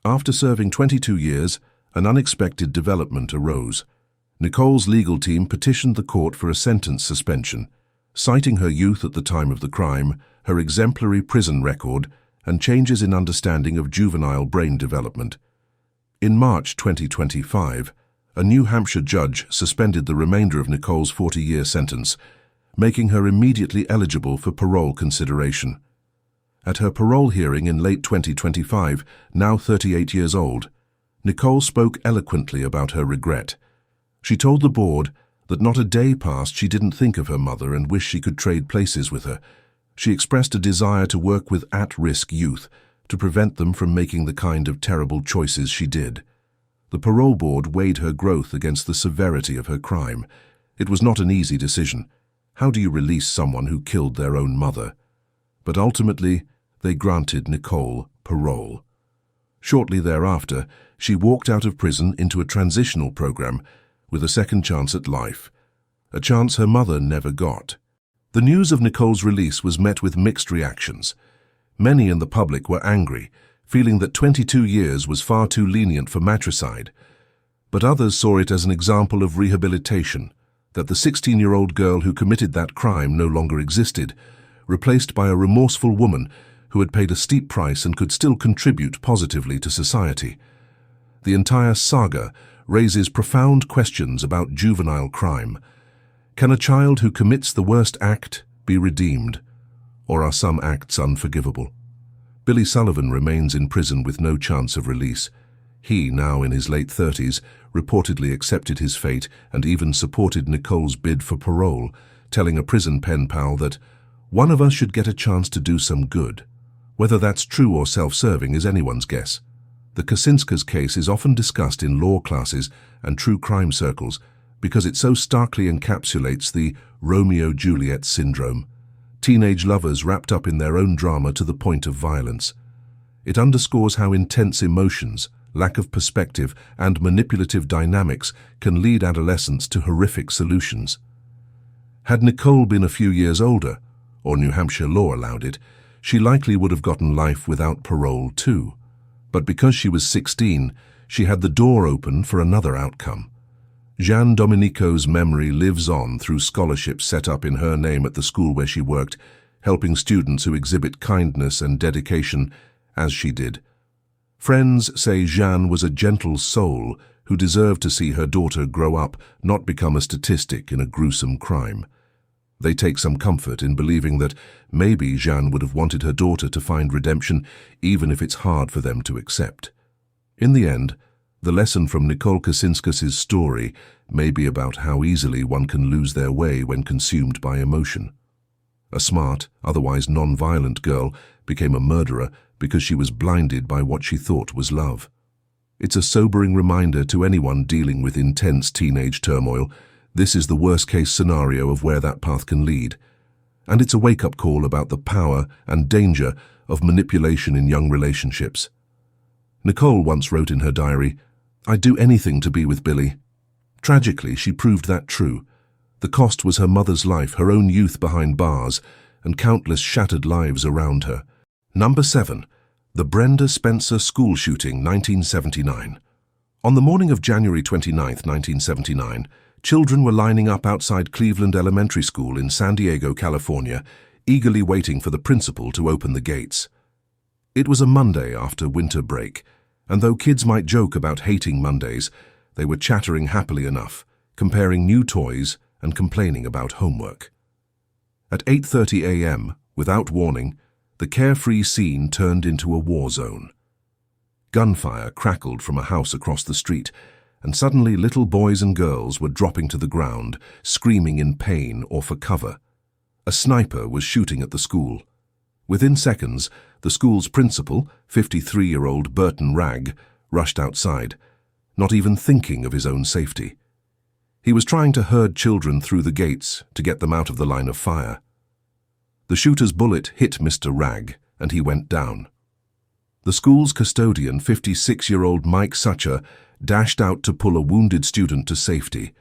A: After serving 22 years, an unexpected development arose. Nicole's legal team petitioned the court for a sentence suspension, citing her youth at the time of the crime, her exemplary prison record, and changes in understanding of juvenile brain development. In March 2025, a New Hampshire judge suspended the remainder of Nicole's 40-year sentence, making her immediately eligible for parole consideration. At her parole hearing in late 2025, now 38 years old, Nicole spoke eloquently about her regret. She told the board that not a day passed she didn't think of her mother and wished she could trade places with her. She expressed a desire to work with at-risk youth to prevent them from making the kind of terrible choices she did. The parole board weighed her growth against the severity of her crime. It was not an easy decision. How do you release someone who killed their own mother? But ultimately, they granted Nicole parole. Shortly thereafter, she walked out of prison into a transitional program with a second chance at life, a chance her mother never got. The news of Nicole's release was met with mixed reactions. Many in the public were angry, feeling that 22 years was far too lenient for matricide. But others saw it as an example of rehabilitation, that the 16-year-old girl who committed that crime no longer existed, replaced by a remorseful woman who had paid a steep price and could still contribute positively to society. The entire saga raises profound questions about juvenile crime. Can a child who commits the worst act be redeemed, or are some acts unforgivable? Billy Sullivan remains in prison with no chance of release. He, now in his late 30s, reportedly accepted his fate and even supported Nicole's bid for parole, telling a prison pen pal that one of us should get a chance to do some good. Whether that's true or self-serving is anyone's guess. The Kacinskas case is often discussed in law classes and true crime circles because it so starkly encapsulates the Romeo-Juliet syndrome. Teenage lovers wrapped up in their own drama to the point of violence. It underscores how intense emotions, lack of perspective, and manipulative dynamics can lead adolescents to horrific solutions. Had Nicole been a few years older, or New Hampshire law allowed it, she likely would have gotten life without parole too. But because she was 16, she had the door open for another outcome. Jeanne Domenico's memory lives on through scholarships set up in her name at the school where she worked, helping students who exhibit kindness and dedication, as she did. Friends say Jeanne was a gentle soul who deserved to see her daughter grow up, not become a statistic in a gruesome crime. They take some comfort in believing that maybe Jeanne would have wanted her daughter to find redemption, even if it's hard for them to accept. In the end, the lesson from Nicole Kosinskas's story may be about how easily one can lose their way when consumed by emotion. A smart, otherwise non-violent girl became a murderer because she was blinded by what she thought was love. It's a sobering reminder to anyone dealing with intense teenage turmoil. This is the worst-case scenario of where that path can lead. And it's a wake-up call about the power and danger of manipulation in young relationships. Nicole once wrote in her diary, "I'd do anything to be with Billy." Tragically, she proved that true. The cost was her mother's life, her own youth behind bars, and countless shattered lives around her. Number 7. The Brenda Spencer School Shooting, 1979. On the morning of January 29, 1979, children were lining up outside Cleveland Elementary School in San Diego, California, eagerly waiting for the principal to open the gates. It was a Monday after winter break, and though kids might joke about hating Mondays, they were chattering happily enough, comparing new toys and complaining about homework. At 8:30 a.m., without warning, the carefree scene turned into a war zone. Gunfire crackled from a house across the street, and suddenly little boys and girls were dropping to the ground, screaming in pain or for cover. A sniper was shooting at the school. Within seconds, the school's principal, 53-year-old Burton Ragg, rushed outside, not even thinking of his own safety. He was trying to herd children through the gates to get them out of the line of fire. The shooter's bullet hit Mr. Ragg, and he went down. The school's custodian, 56-year-old Mike Sucher, dashed out to pull a wounded student to safety.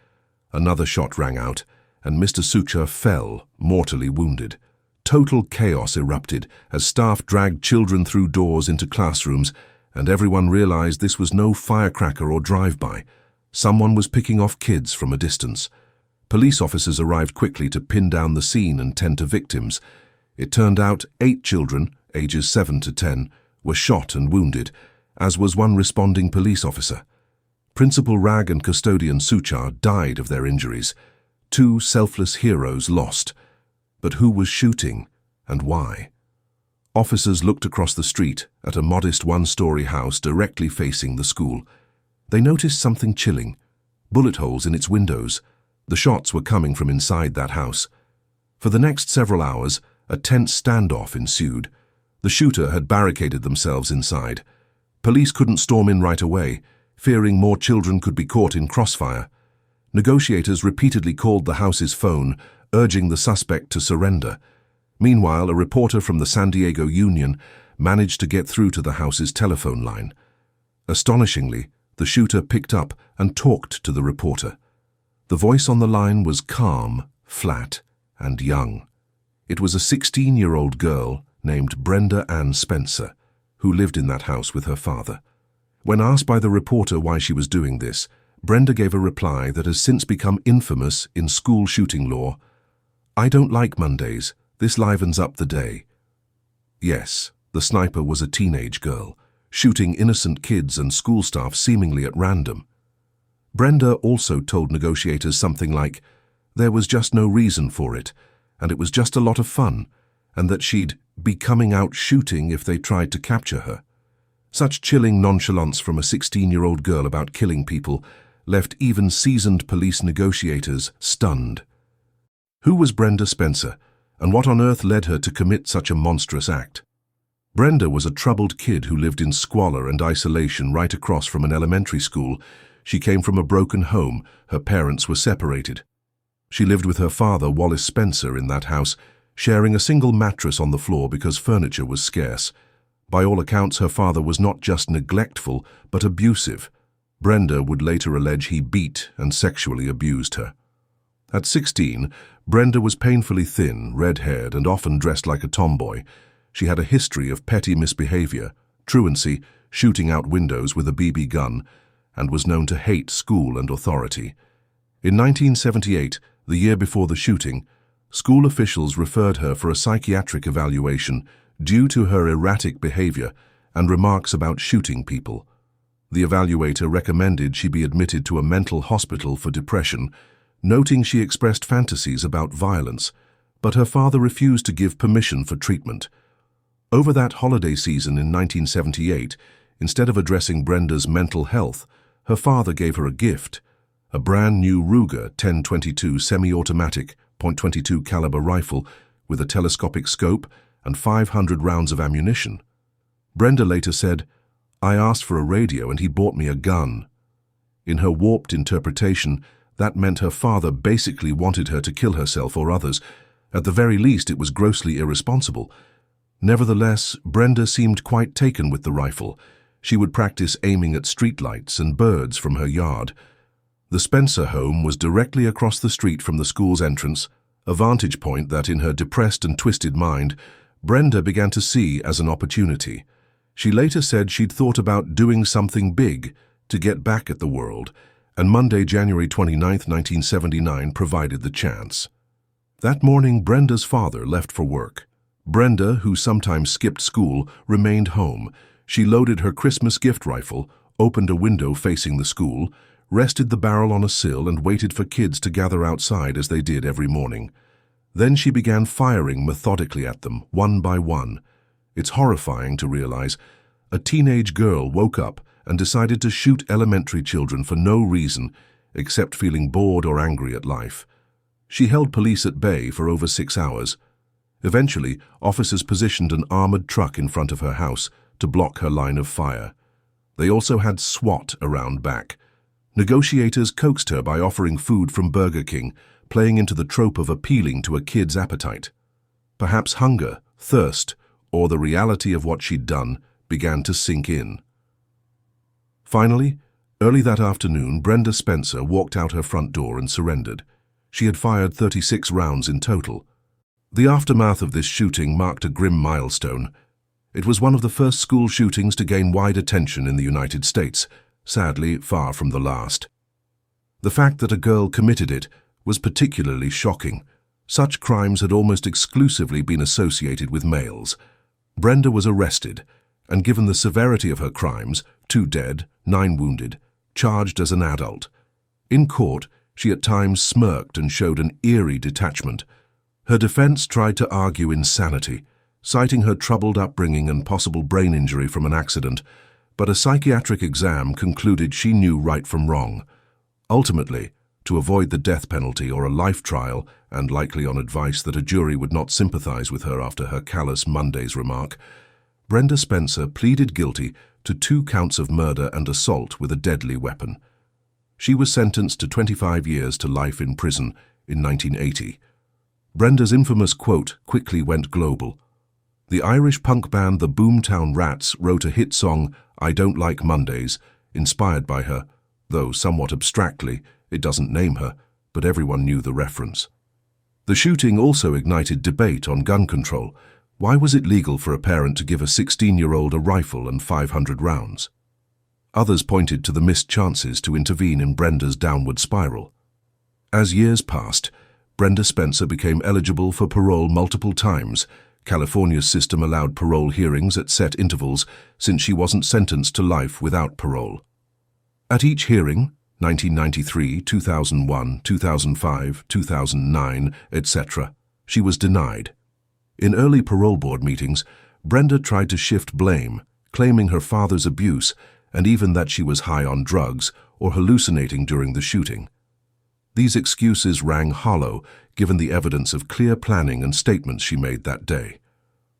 A: Another shot rang out, and Mr. Sucher fell, mortally wounded. Total chaos erupted as staff dragged children through doors into classrooms, and everyone realized this was no firecracker or drive-by. Someone was picking off kids from a distance. Police officers arrived quickly to pin down the scene and tend to victims. It turned out 8 children, ages 7 to 10, were shot and wounded, as was one responding police officer. Principal Ragg and custodian Suchar died of their injuries. 2 selfless heroes lost. But who was shooting, and why? Officers looked across the street at a modest one-story house directly facing the school. They noticed something chilling: bullet holes in its windows. The shots were coming from inside that house. For the next several hours, a tense standoff ensued. The shooter had barricaded themselves inside. Police couldn't storm in right away, fearing more children could be caught in crossfire. Negotiators repeatedly called the house's phone, urging the suspect to surrender. Meanwhile, a reporter from the San Diego Union managed to get through to the house's telephone line. Astonishingly, the shooter picked up and talked to the reporter. The voice on the line was calm, flat, and young. It was a 16-year-old girl named Brenda Spencer, who lived in that house with her father. When asked by the reporter why she was doing this, Brenda gave a reply that has since become infamous in school shooting law. "I don't like Mondays. This livens up the day." Yes, the sniper was a teenage girl, shooting innocent kids and school staff seemingly at random. Brenda also told negotiators something like, there was just no reason for it, and it was just a lot of fun, and that she'd be coming out shooting if they tried to capture her. Such chilling nonchalance from a 16-year-old girl about killing people left even seasoned police negotiators stunned. Who was Brenda Spencer, and what on earth led her to commit such a monstrous act? Brenda was a troubled kid who lived in squalor and isolation right across from an elementary school. She came from a broken home. Her parents were separated. She lived with her father, Wallace Spencer, in that house, sharing a single mattress on the floor because furniture was scarce. By all accounts, her father was not just neglectful, but abusive. Brenda would later allege he beat and sexually abused her. At 16, Brenda was painfully thin, red-haired, and often dressed like a tomboy. She had a history of petty misbehavior, truancy, shooting out windows with a BB gun, and was known to hate school and authority. In 1978, the year before the shooting, school officials referred her for a psychiatric evaluation due to her erratic behavior and remarks about shooting people. The evaluator recommended she be admitted to a mental hospital for depression, noting she expressed fantasies about violence, but her father refused to give permission for treatment. Over that holiday season in 1978, instead of addressing Brenda's mental health, her father gave her a gift, a brand new Ruger 10-22 semi-automatic .22 caliber rifle with a telescopic scope and 500 rounds of ammunition. Brenda later said, "I asked for a radio and he bought me a gun." In her warped interpretation, that meant her father basically wanted her to kill herself or others. At the very least, it was grossly irresponsible. Nevertheless, Brenda seemed quite taken with the rifle. She would practice aiming at streetlights and birds from her yard. The Spencer home was directly across the street from the school's entrance, a vantage point that, in her depressed and twisted mind, Brenda began to see as an opportunity. She later said she'd thought about doing something big to get back at the world, and Monday, January 29, 1979, provided the chance. That morning, Brenda's father left for work. Brenda, who sometimes skipped school, remained home. She loaded her Christmas gift rifle, opened a window facing the school, rested the barrel on a sill, and waited for kids to gather outside as they did every morning. Then she began firing methodically at them, one by one. It's horrifying to realize. A teenage girl woke up and decided to shoot elementary children for no reason except feeling bored or angry at life. She held police at bay for over 6 hours. Eventually, officers positioned an armored truck in front of her house to block her line of fire. They also had SWAT around back. Negotiators coaxed her by offering food from Burger King, playing into the trope of appealing to a kid's appetite. Perhaps hunger, thirst, or the reality of what she'd done began to sink in. Finally, early that afternoon, Brenda Spencer walked out her front door and surrendered. She had fired 36 rounds in total. The aftermath of this shooting marked a grim milestone. It was one of the first school shootings to gain wide attention in the United States, sadly far from the last. The fact that a girl committed it was particularly shocking. Such crimes had almost exclusively been associated with males. Brenda was arrested, and given the severity of her crimes, 2 dead, 9 wounded, charged as an adult. In court, she at times smirked and showed an eerie detachment. Her defense tried to argue insanity, citing her troubled upbringing and possible brain injury from an accident, but a psychiatric exam concluded she knew right from wrong. Ultimately, to avoid the death penalty or a life trial, and likely on advice that a jury would not sympathize with her after her callous Monday's remark, Brenda Spencer pleaded guilty to 2 counts of murder and assault with a deadly weapon. She was sentenced to 25 years to life in prison in 1980. Brenda's infamous quote quickly went global. The Irish punk band the Boomtown Rats wrote a hit song, "I Don't Like Mondays," inspired by her, though somewhat abstractly. It doesn't name her, but everyone knew the reference. The shooting also ignited debate on gun control. Why was it legal for a parent to give a 16-year-old a rifle and 500 rounds? Others pointed to the missed chances to intervene in Brenda's downward spiral. As years passed, Brenda Spencer became eligible for parole multiple times. California's system allowed parole hearings at set intervals since she wasn't sentenced to life without parole. At each hearing, 1993, 2001, 2005, 2009, etc., she was denied. In early parole board meetings, Brenda tried to shift blame, claiming her father's abuse and even that she was high on drugs or hallucinating during the shooting. These excuses rang hollow, given the evidence of clear planning and statements she made that day.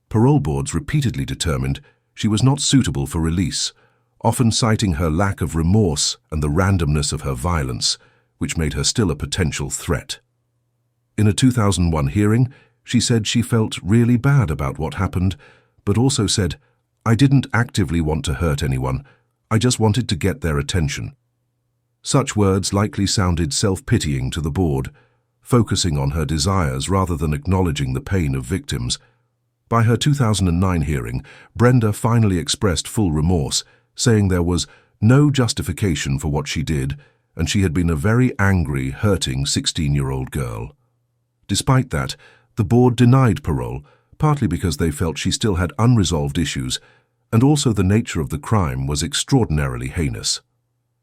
A: Parole boards repeatedly determined she was not suitable for release, often citing her lack of remorse and the randomness of her violence, which made her still a potential threat. In a 2001 hearing, she said she felt really bad about what happened, but also said, "I didn't actively want to hurt anyone. I just wanted to get their attention." Such words likely sounded self-pitying to the board, focusing on her desires rather than acknowledging the pain of victims. By her 2009 hearing, Brenda finally expressed full remorse, saying there was no justification for what she did, and she had been a very angry, hurting 16-year-old girl. Despite that, the board denied parole, partly because they felt she still had unresolved issues, and also the nature of the crime was extraordinarily heinous.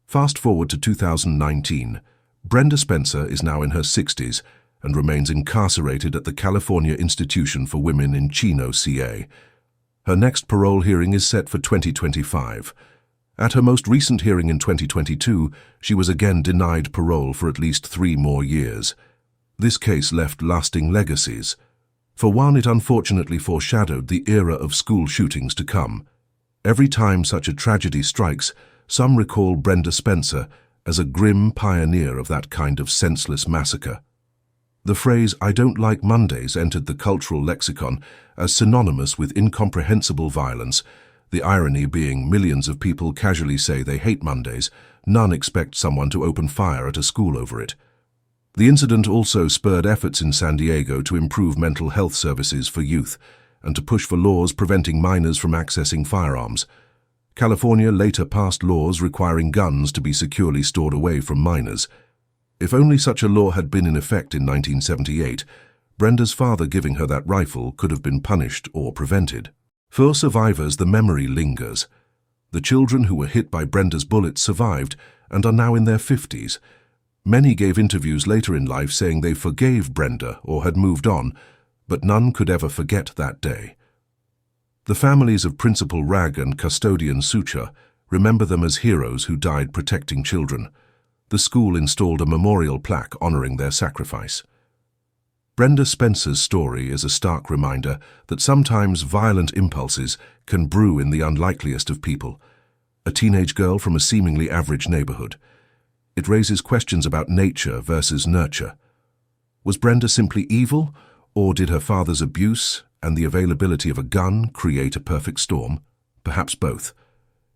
A: Fast forward to 2019, Brenda Spencer is now in her 60s and remains incarcerated at the California Institution for Women in Chino, CA. Her next parole hearing is set for 2025. At her most recent hearing in 2022, she was again denied parole for at least 3 more years. This case left lasting legacies. For one, it unfortunately foreshadowed the era of school shootings to come. Every time such a tragedy strikes, some recall Brenda Spencer as a grim pioneer of that kind of senseless massacre. The phrase "I don't like Mondays" entered the cultural lexicon as synonymous with incomprehensible violence, the irony being millions of people casually say they hate Mondays, none expect someone to open fire at a school over it. The incident also spurred efforts in San Diego to improve mental health services for youth and to push for laws preventing minors from accessing firearms. California later passed laws requiring guns to be securely stored away from minors. If only such a law had been in effect in 1978, Brenda's father giving her that rifle could have been punished or prevented. For survivors, the memory lingers. The children who were hit by Brenda's bullets survived and are now in their 50s. Many gave interviews later in life saying they forgave Brenda or had moved on, but none could ever forget that day. The families of Principal Rag and Custodian Sucha remember them as heroes who died protecting children. The school installed a memorial plaque honoring their sacrifice. Brenda Spencer's story is a stark reminder that sometimes violent impulses can brew in the unlikeliest of people. A teenage girl from a seemingly average neighborhood. It raises questions about nature versus nurture. Was Brenda simply evil, or did her father's abuse and the availability of a gun create a perfect storm? Perhaps both.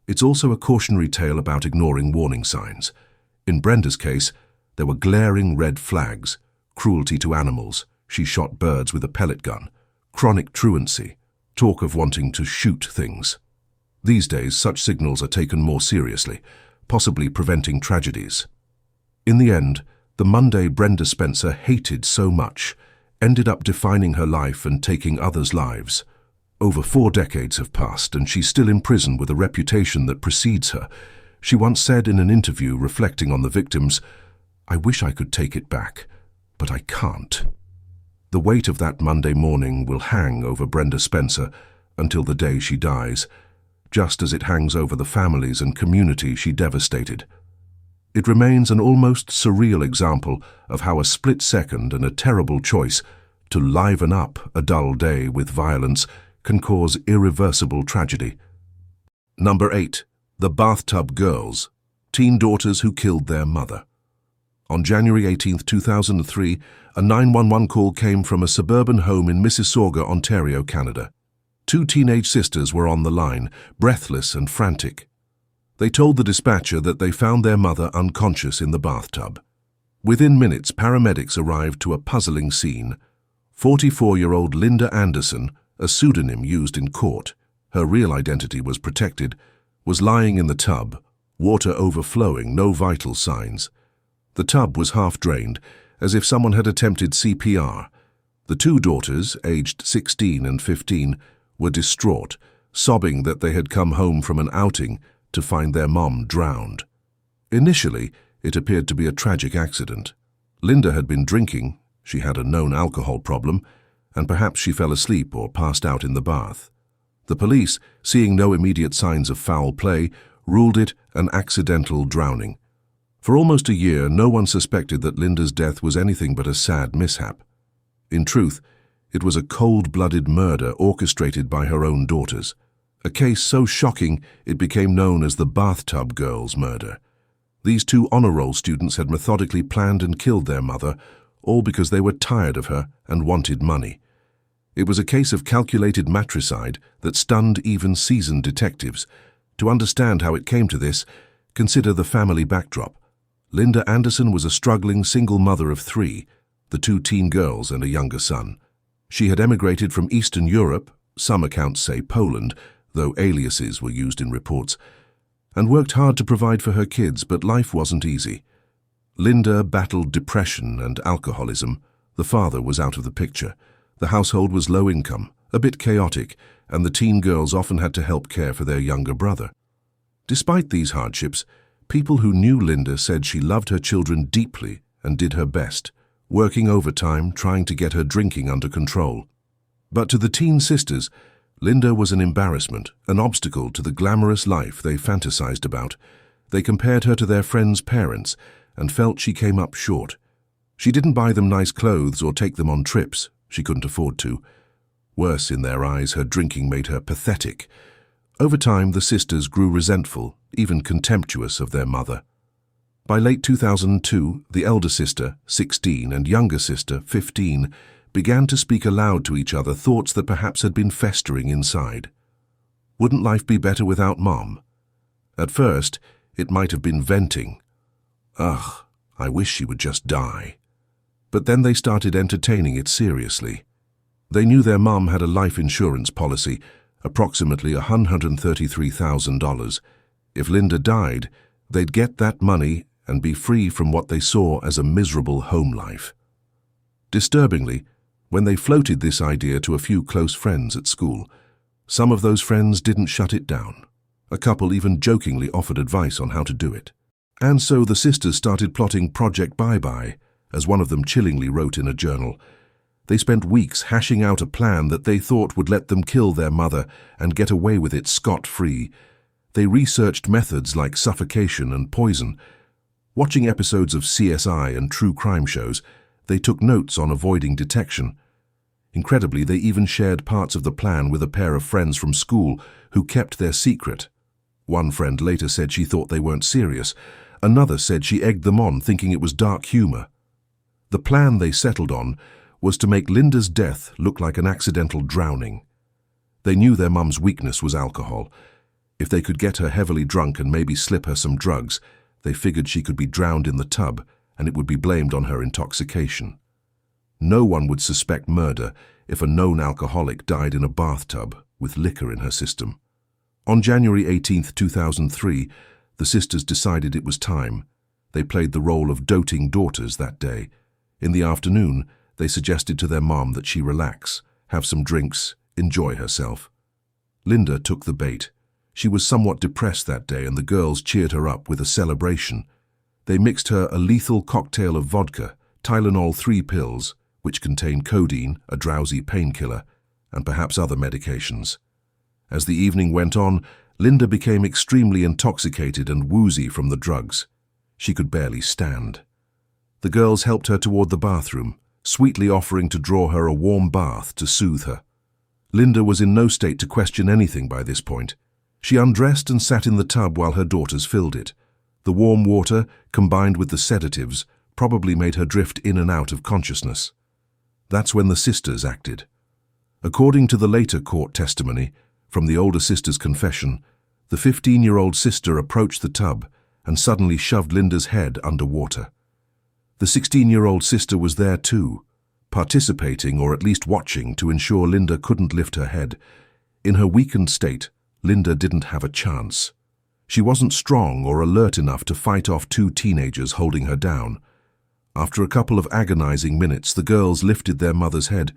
A: It's also a cautionary tale about ignoring warning signs. In Brenda's case, there were glaring red flags: cruelty to animals, she shot birds with a pellet gun, chronic truancy, talk of wanting to shoot things. These days, such signals are taken more seriously, possibly preventing tragedies. In the end, the Monday Brenda Spencer hated so much ended up defining her life and taking others' lives. Over 4 decades have passed, and she's still in prison with a reputation that precedes her. She once said in an interview reflecting on the victims, "I wish I could take it back, but I can't." The weight of that Monday morning will hang over Brenda Spencer until the day she dies, just as it hangs over the families and community she devastated. It remains an almost surreal example of how a split second and a terrible choice to liven up a dull day with violence can cause irreversible tragedy. Number 8. The Bathtub Girls, teen daughters who killed their mother. On January 18, 2003, a 911 call came from a suburban home in Mississauga, Ontario, Canada. 2 teenage sisters were on the line, breathless and frantic. They told the dispatcher that they found their mother unconscious in the bathtub. Within minutes, paramedics arrived to a puzzling scene. 44-year-old Linda Anderson, a pseudonym used in court, her real identity was protected, was lying in the tub, water overflowing, no vital signs. The tub was half-drained, as if someone had attempted CPR. The 2 daughters, aged 16 and 15, were distraught, sobbing that they had come home from an outing to find their mom drowned. Initially, it appeared to be a tragic accident. Linda had been drinking, she had a known alcohol problem, and perhaps she fell asleep or passed out in the bath. The police, seeing no immediate signs of foul play, ruled it an accidental drowning. For almost a year, no one suspected that Linda's death was anything but a sad mishap. In truth, it was a cold-blooded murder orchestrated by her own daughters. A case so shocking it became known as the Bathtub Girls murder. These 2 honor roll students had methodically planned and killed their mother, all because they were tired of her and wanted money. It was a case of calculated matricide that stunned even seasoned detectives. To understand how it came to this, consider the family backdrop. Linda Anderson was a struggling single mother of 3, the 2 teen girls and a younger son. She had emigrated from Eastern Europe, some accounts say Poland, though aliases were used in reports, and worked hard to provide for her kids, but life wasn't easy. Linda battled depression and alcoholism. The father was out of the picture. The household was low income, a bit chaotic, and the teen girls often had to help care for their younger brother. Despite these hardships, people who knew Linda said she loved her children deeply and did her best, working overtime, trying to get her drinking under control. But to the teen sisters, Linda was an embarrassment, an obstacle to the glamorous life they fantasized about. They compared her to their friends' parents and felt she came up short. She didn't buy them nice clothes or take them on trips. She couldn't afford to. Worse, in their eyes, her drinking made her pathetic. Over time, the sisters grew resentful, even contemptuous of their mother. By late 2002, the elder sister, 16, and younger sister, 15, began to speak aloud to each other thoughts that perhaps had been festering inside. Wouldn't life be better without Mom? At first, it might have been venting. Ugh, I wish she would just die. But then they started entertaining it seriously. They knew their mom had a life insurance policy, approximately $133,000. If Linda died, they'd get that money and be free from what they saw as a miserable home life. Disturbingly, when they floated this idea to a few close friends at school, some of those friends didn't shut it down. A couple even jokingly offered advice on how to do it. And so the sisters started plotting Project Bye-Bye, as one of them chillingly wrote in a journal. They spent weeks hashing out a plan that they thought would let them kill their mother and get away with it scot-free. They researched methods like suffocation and poison. Watching episodes of CSI and true crime shows, they took notes on avoiding detection. Incredibly, they even shared parts of the plan with a pair of friends from school who kept their secret. One friend later said she thought they weren't serious. Another said she egged them on, thinking it was dark humor. The plan they settled on was to make Linda's death look like an accidental drowning. They knew their mum's weakness was alcohol. If they could get her heavily drunk and maybe slip her some drugs, they figured she could be drowned in the tub and it would be blamed on her intoxication. No one would suspect murder if a known alcoholic died in a bathtub with liquor in her system. On January 18, 2003, the sisters decided it was time. They played the role of doting daughters that day. In the afternoon, they suggested to their mom that she relax, have some drinks, enjoy herself. Linda took the bait. She was somewhat depressed that day and the girls cheered her up with a celebration. They mixed her a lethal cocktail of vodka, Tylenol 3 pills, which contained codeine, a drowsy painkiller, and perhaps other medications. As the evening went on, Linda became extremely intoxicated and woozy from the drugs. She could barely stand. The girls helped her toward the bathroom, sweetly offering to draw her a warm bath to soothe her. Linda was in no state to question anything by this point. She undressed and sat in the tub while her daughters filled it. The warm water, combined with the sedatives, probably made her drift in and out of consciousness. That's when the sisters acted. According to the later court testimony, from the older sister's confession, the 15-year-old sister approached the tub and suddenly shoved Linda's head under water. The 16-year-old sister was there too, participating or at least watching to ensure Linda couldn't lift her head. In her weakened state, Linda didn't have a chance. She wasn't strong or alert enough to fight off 2 teenagers holding her down. After a couple of agonizing minutes, the girls lifted their mother's head.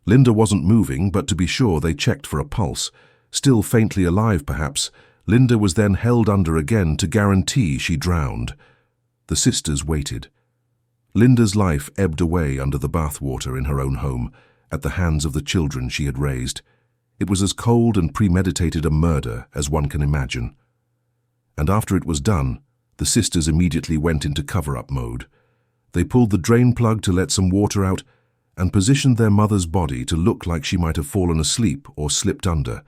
A: Linda wasn't moving, but to be sure they checked for a pulse. Still faintly alive perhaps, Linda was then held under again to guarantee she drowned. The sisters waited. Linda's life ebbed away under the bathwater in her own home, at the hands of the children she had raised. It was as cold and premeditated a murder as one can imagine. And after it was done, the sisters immediately went into cover-up mode. They pulled the drain plug to let some water out and positioned their mother's body to look like she might have fallen asleep or slipped under.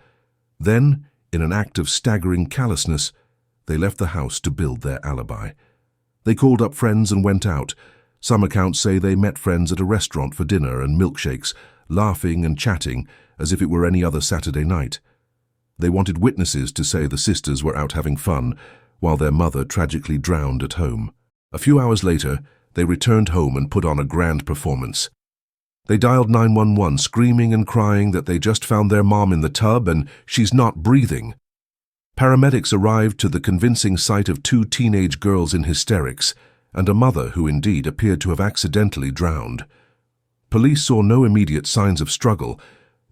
A: Then, in an act of staggering callousness, they left the house to build their alibi. They called up friends and went out. Some accounts say they met friends at a restaurant for dinner and milkshakes. laughing and chatting as if it were any other Saturday night. They wanted witnesses to say the sisters were out having fun, while their mother tragically drowned at home. A few hours later, they returned home and put on a grand performance. They dialed 911, screaming and crying that they just found their mom in the tub and she's not breathing. Paramedics arrived to the convincing sight of two teenage girls in hysterics and a mother who indeed appeared to have accidentally drowned. Police saw no immediate signs of struggle.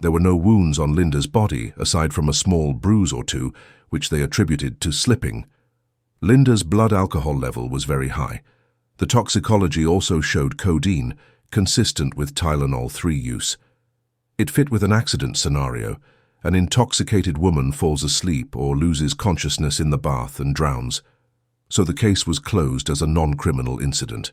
A: There were no wounds on Linda's body, aside from a small bruise or two, which they attributed to slipping. Linda's blood alcohol level was very high. The toxicology also showed codeine, consistent with Tylenol 3 use. It fit with an accident scenario. An intoxicated woman falls asleep or loses consciousness in the bath and drowns. So the case was closed as a non-criminal incident.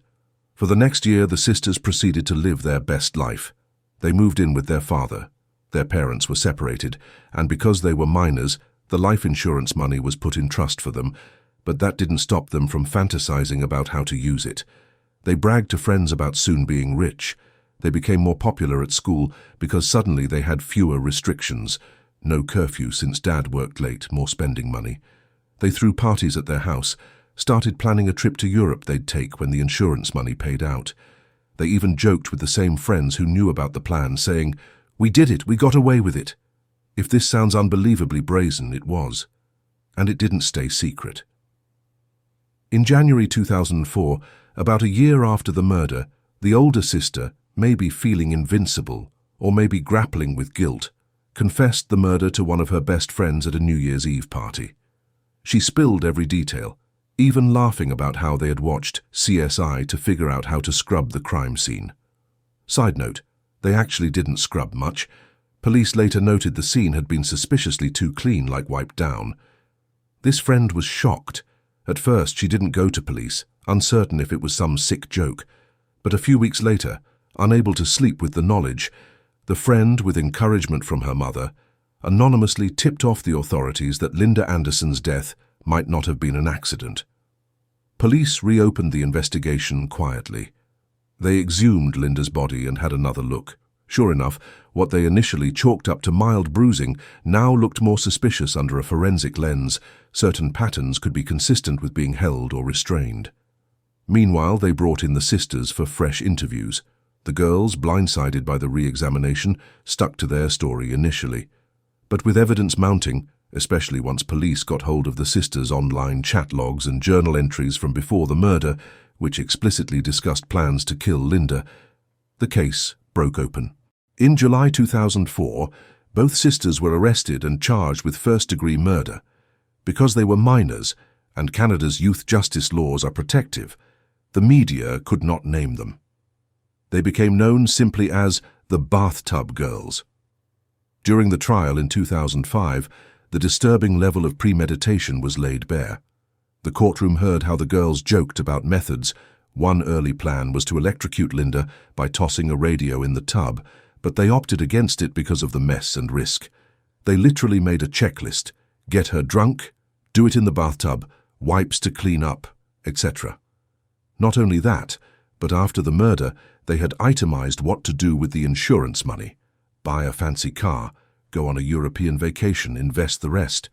A: For the next year, the sisters proceeded to live their best life. They moved in with their father. Their parents were separated, and because they were minors, the life insurance money was put in trust for them, but that didn't stop them from fantasizing about how to use it. They bragged to friends about soon being rich. They became more popular at school because suddenly they had fewer restrictions. No curfew since Dad worked late, more spending money. They threw parties at their house, started planning a trip to Europe they'd take when the insurance money paid out. They even joked with the same friends who knew about the plan, saying, "We did it, we got away with it." If this sounds unbelievably brazen, it was. And it didn't stay secret. In January 2004, about a year after the murder, the older sister, maybe feeling invincible or maybe grappling with guilt, confessed the murder to one of her best friends at a New Year's Eve party. She spilled every detail, even laughing about how they had watched CSI to figure out how to scrub the crime scene. Side note, they actually didn't scrub much. Police later noted the scene had been suspiciously too clean, like wiped down. This friend was shocked. At first, she didn't go to police, uncertain if it was some sick joke. But a few weeks later, unable to sleep with the knowledge, the friend, with encouragement from her mother, anonymously tipped off the authorities that Linda Anderson's death might not have been an accident. Police reopened the investigation quietly. They exhumed Linda's body and had another look. Sure enough, what they initially chalked up to mild bruising now looked more suspicious under a forensic lens. Certain patterns could be consistent with being held or restrained. Meanwhile, they brought in the sisters for fresh interviews. The girls, blindsided by the re-examination, stuck to their story initially. But with evidence mounting, especially once police got hold of the sisters' online chat logs and journal entries from before the murder, which explicitly discussed plans to kill Linda, the case broke open. In July 2004, both sisters were arrested and charged with first-degree murder. Because they were minors, and Canada's youth justice laws are protective, the media could not name them. They became known simply as the Bathtub Girls. During the trial in 2005, the disturbing level of premeditation was laid bare. The courtroom heard how the girls joked about methods. One early plan was to electrocute Linda by tossing a radio in the tub, but they opted against it because of the mess and risk. They literally made a checklist: get her drunk, do it in the bathtub, wipes to clean up, etc. Not only that, but after the murder, they had itemized what to do with the insurance money: buy a fancy car, go on a European vacation, invest the rest.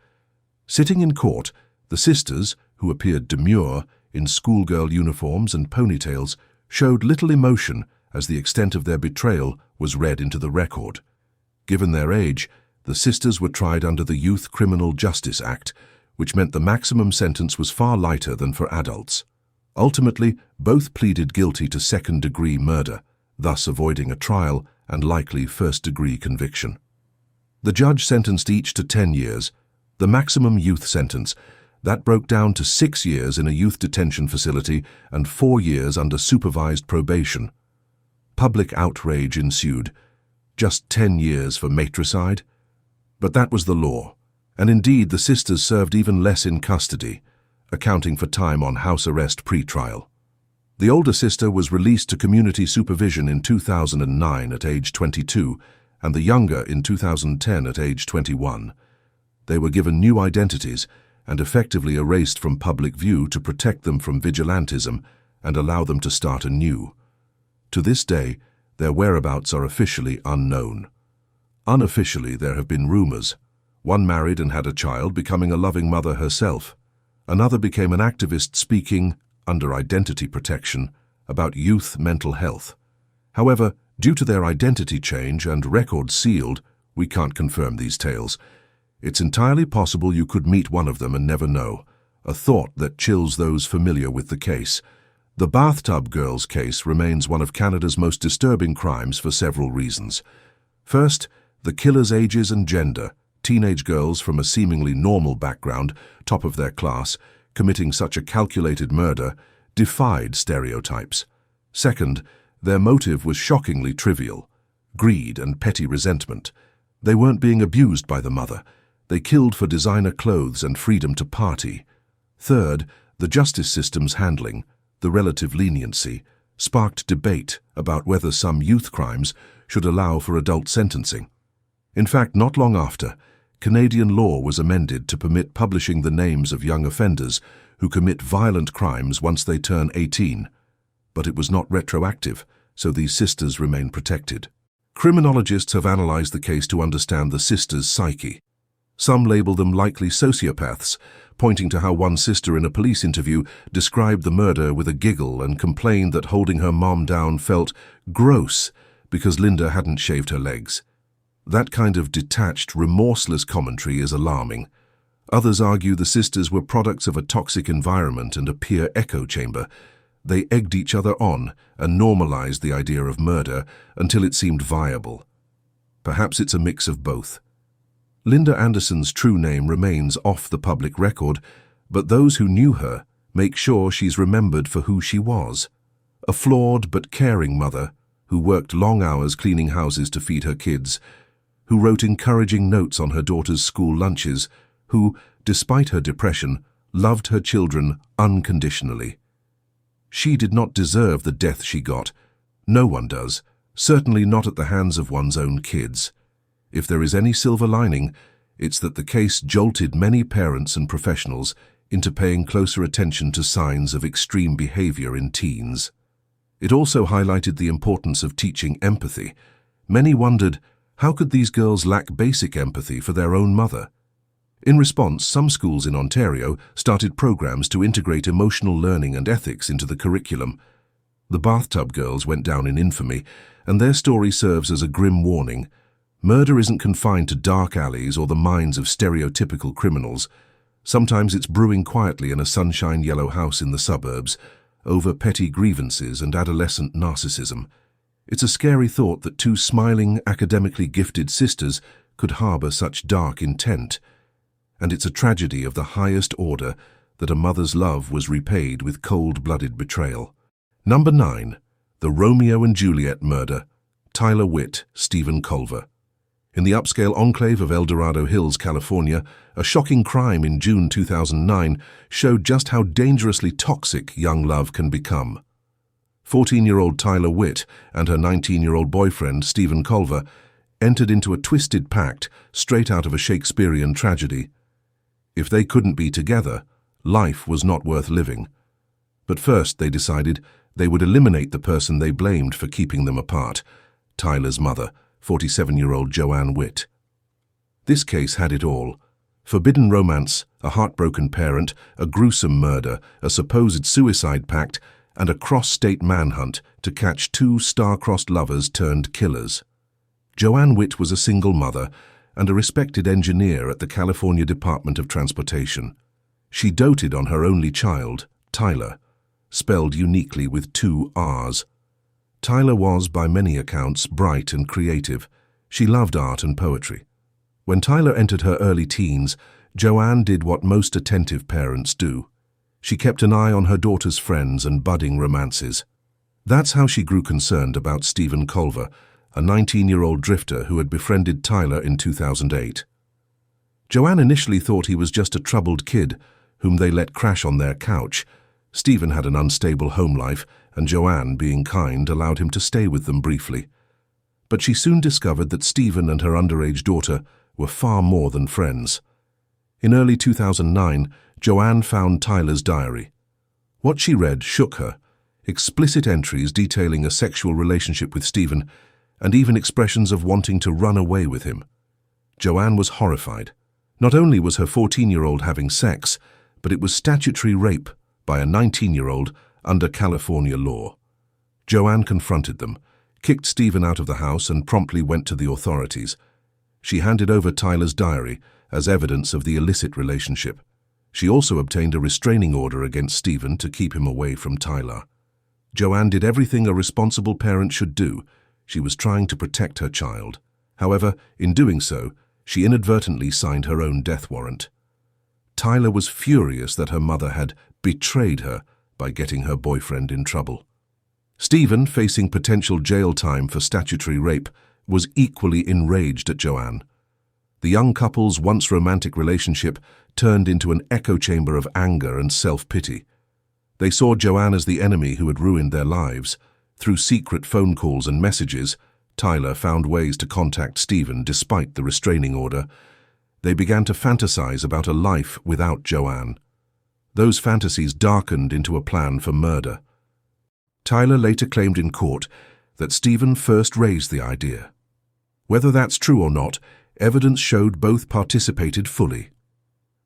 A: Sitting in court, the sisters, who appeared demure in schoolgirl uniforms and ponytails, showed little emotion as the extent of their betrayal was read into the record. Given their age, the sisters were tried under the Youth Criminal Justice Act, which meant the maximum sentence was far lighter than for adults. Ultimately, both pleaded guilty to second-degree murder, thus avoiding a trial and likely first-degree conviction. The judge sentenced each to 10 years, the maximum youth sentence. That broke down to 6 years in a youth detention facility and 4 years under supervised probation. Public outrage ensued. Just 10 years for matricide? But that was the law, and indeed the sisters served even less in custody, accounting for time on house arrest pre-trial. The older sister was released to community supervision in 2009 at age 22, and the younger in 2010 at age 21. They were given new identities and effectively erased from public view to protect them from vigilantism and allow them to start anew. To this day, Their whereabouts are officially unknown. Unofficially, there have been rumors. One married and had a child, becoming a loving mother herself. Another became an activist speaking, under identity protection, about youth mental health. However, due to their identity change and records sealed, we can't confirm these tales. It's entirely possible you could meet one of them and never know, a thought that chills those familiar with the case. The Bathtub Girls case remains one of Canada's most disturbing crimes for several reasons. First, the killer's ages and gender. Teenage girls from a seemingly normal background, top of their class, committing such a calculated murder, defied stereotypes. Second, their motive was shockingly trivial: greed and petty resentment. They weren't being abused by the mother. They killed for designer clothes and freedom to party. Third, the justice system's handling, the relative leniency, sparked debate about whether some youth crimes should allow for adult sentencing. In fact, not long after, Canadian law was amended to permit publishing the names of young offenders who commit violent crimes once they turn 18. But it was not retroactive, so these sisters remain protected. Criminologists have analyzed the case to understand the sisters' psyche. Some label them likely sociopaths, pointing to how one sister in a police interview described the murder with a giggle and complained that holding her mom down felt gross because Linda hadn't shaved her legs. That kind of detached, remorseless commentary is alarming. Others argue the sisters were products of a toxic environment and a peer echo chamber. They egged each other on and normalized the idea of murder until it seemed viable. Perhaps it's a mix of both. Linda Anderson's true name remains off the public record, but those who knew her make sure she's remembered for who she was: a flawed but caring mother who worked long hours cleaning houses to feed her kids, who wrote encouraging notes on her daughter's school lunches, who, despite her depression, loved her children unconditionally. She did not deserve the death she got. No one does, certainly not at the hands of one's own kids. If there is any silver lining, it's that the case jolted many parents and professionals into paying closer attention to signs of extreme behavior in teens. It also highlighted the importance of teaching empathy. Many wondered, how could these girls lack basic empathy for their own mother? In response, some schools in Ontario started programs to integrate emotional learning and ethics into the curriculum. The Bathtub Girls went down in infamy, and their story serves as a grim warning. Murder isn't confined to dark alleys or the minds of stereotypical criminals. Sometimes it's brewing quietly in a sunshine yellow house in the suburbs, over petty grievances and adolescent narcissism. It's a scary thought that two smiling, academically gifted sisters could harbor such dark intent. And it's a tragedy of the highest order that a mother's love was repaid with cold-blooded betrayal. Number 9. The Romeo and Juliet Murder. Tyler Witt, Stephen Culver. In the upscale enclave of El Dorado Hills, California, a shocking crime in June 2009 showed just how dangerously toxic young love can become. 14-year-old Tyler Witt and her 19-year-old boyfriend, Stephen Culver, entered into a twisted pact straight out of a Shakespearean tragedy. If they couldn't be together, life was not worth living. But first, they decided they would eliminate the person they blamed for keeping them apart: Tyler's mother, 47-year-old Joanne Witt. This case had it all: forbidden romance, a heartbroken parent, a gruesome murder, a supposed suicide pact, and a cross-state manhunt to catch two star-crossed lovers turned killers. Joanne Witt was a single mother and a respected engineer at the California Department of Transportation. She doted on her only child, Tyler, spelled uniquely with 2 R's. Tyler was, by many accounts, bright and creative. She loved art and poetry. When Tyler entered her early teens, Joanne did what most attentive parents do. She kept an eye on her daughter's friends and budding romances. That's how she grew concerned about Stephen Culver, a 19-year-old drifter who had befriended Tyler in 2008. Joanne initially thought he was just a troubled kid whom they let crash on their couch. Stephen had an unstable home life, and Joanne, being kind, allowed him to stay with them briefly. But she soon discovered that Stephen and her underage daughter were far more than friends. In early 2009, Joanne found Tyler's diary. What she read shook her. explicit entries detailing a sexual relationship with Stephen, and even expressions of wanting to run away with him. Joanne was horrified. Not only was her 14-year-old having sex, but it was statutory rape by a 19-year-old under California law. Joanne confronted them, kicked Stephen out of the house, and promptly went to the authorities. She handed over Tyler's diary as evidence of the illicit relationship. She also obtained a restraining order against Stephen to keep him away from Tyler. Joanne did everything a responsible parent should do. She was trying to protect her child. However, in doing so, she inadvertently signed her own death warrant. Tyler was furious that her mother had betrayed her by getting her boyfriend in trouble. Stephen, facing potential jail time for statutory rape, was equally enraged at Joanne. The young couple's once romantic relationship turned into an echo chamber of anger and self-pity. They saw Joanne as the enemy who had ruined their lives. Through secret phone calls and messages, Tyler found ways to contact Stephen despite the restraining order. They began to fantasize about a life without Joanne. Those fantasies darkened into a plan for murder. Tyler later claimed in court that Stephen first raised the idea. Whether that's true or not, evidence showed both participated fully.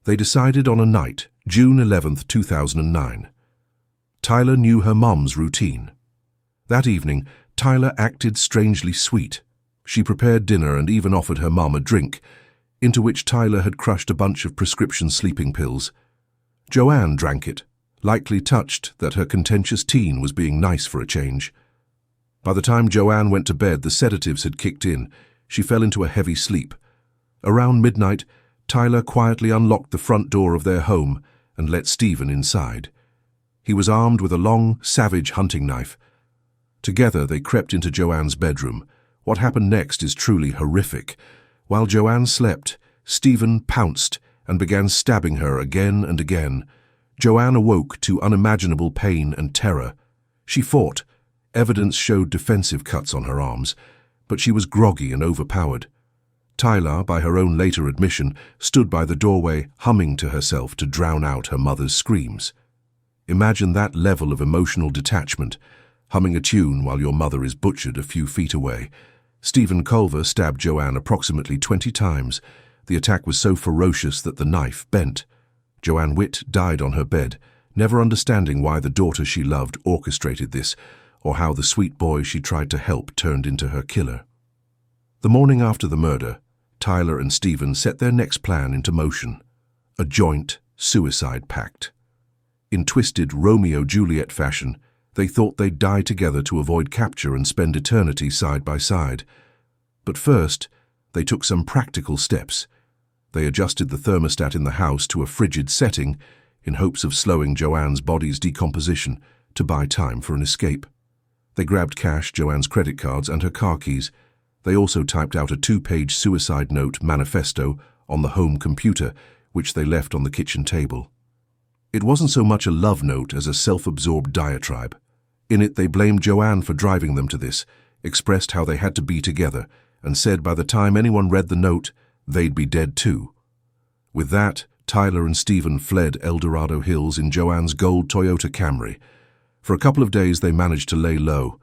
A: They decided on a night, June 11, 2009. Tyler knew her mom's routine. That evening, Tyler acted strangely sweet. She prepared dinner and even offered her mom a drink, into which Tyler had crushed a bunch of prescription sleeping pills. Joanne drank it, likely touched that her contentious teen was being nice for a change. By the time Joanne went to bed, the sedatives had kicked in. She fell into a heavy sleep. Around midnight, Tyler quietly unlocked the front door of their home and let Stephen inside. He was armed with a long, savage hunting knife. Together, they crept into Joanne's bedroom. What happened next is truly horrific. While Joanne slept, Stephen pounced and began stabbing her again and again. Joanne awoke to unimaginable pain and terror. She fought. Evidence showed defensive cuts on her arms, but she was groggy and overpowered. Tyler, by her own later admission, stood by the doorway, humming to herself to drown out her mother's screams. Imagine that level of emotional detachment, humming a tune while your mother is butchered a few feet away. Stephen Culver stabbed Joanne approximately 20 times. The attack was so ferocious that the knife bent. Joanne Witt died on her bed, never understanding why the daughter she loved orchestrated this, or how the sweet boy she tried to help turned into her killer. The morning after the murder, Tyler and Stephen set their next plan into motion, a joint suicide pact. In twisted Romeo-Juliet fashion, they thought they'd die together to avoid capture and spend eternity side by side. But first, they took some practical steps. They adjusted the thermostat in the house to a frigid setting in hopes of slowing Joanne's body's decomposition to buy time for an escape. They grabbed cash, Joanne's credit cards, and her car keys. They also typed out a 2-page suicide note manifesto on the home computer, which they left on the kitchen table. It wasn't so much a love note as a self-absorbed diatribe. In it, they blamed Joanne for driving them to this, expressed how they had to be together, and said by the time anyone read the note, they'd be dead too. With that, Tyler and Stephen fled El Dorado Hills in Joanne's gold Toyota Camry. For a couple of days, they managed to lay low.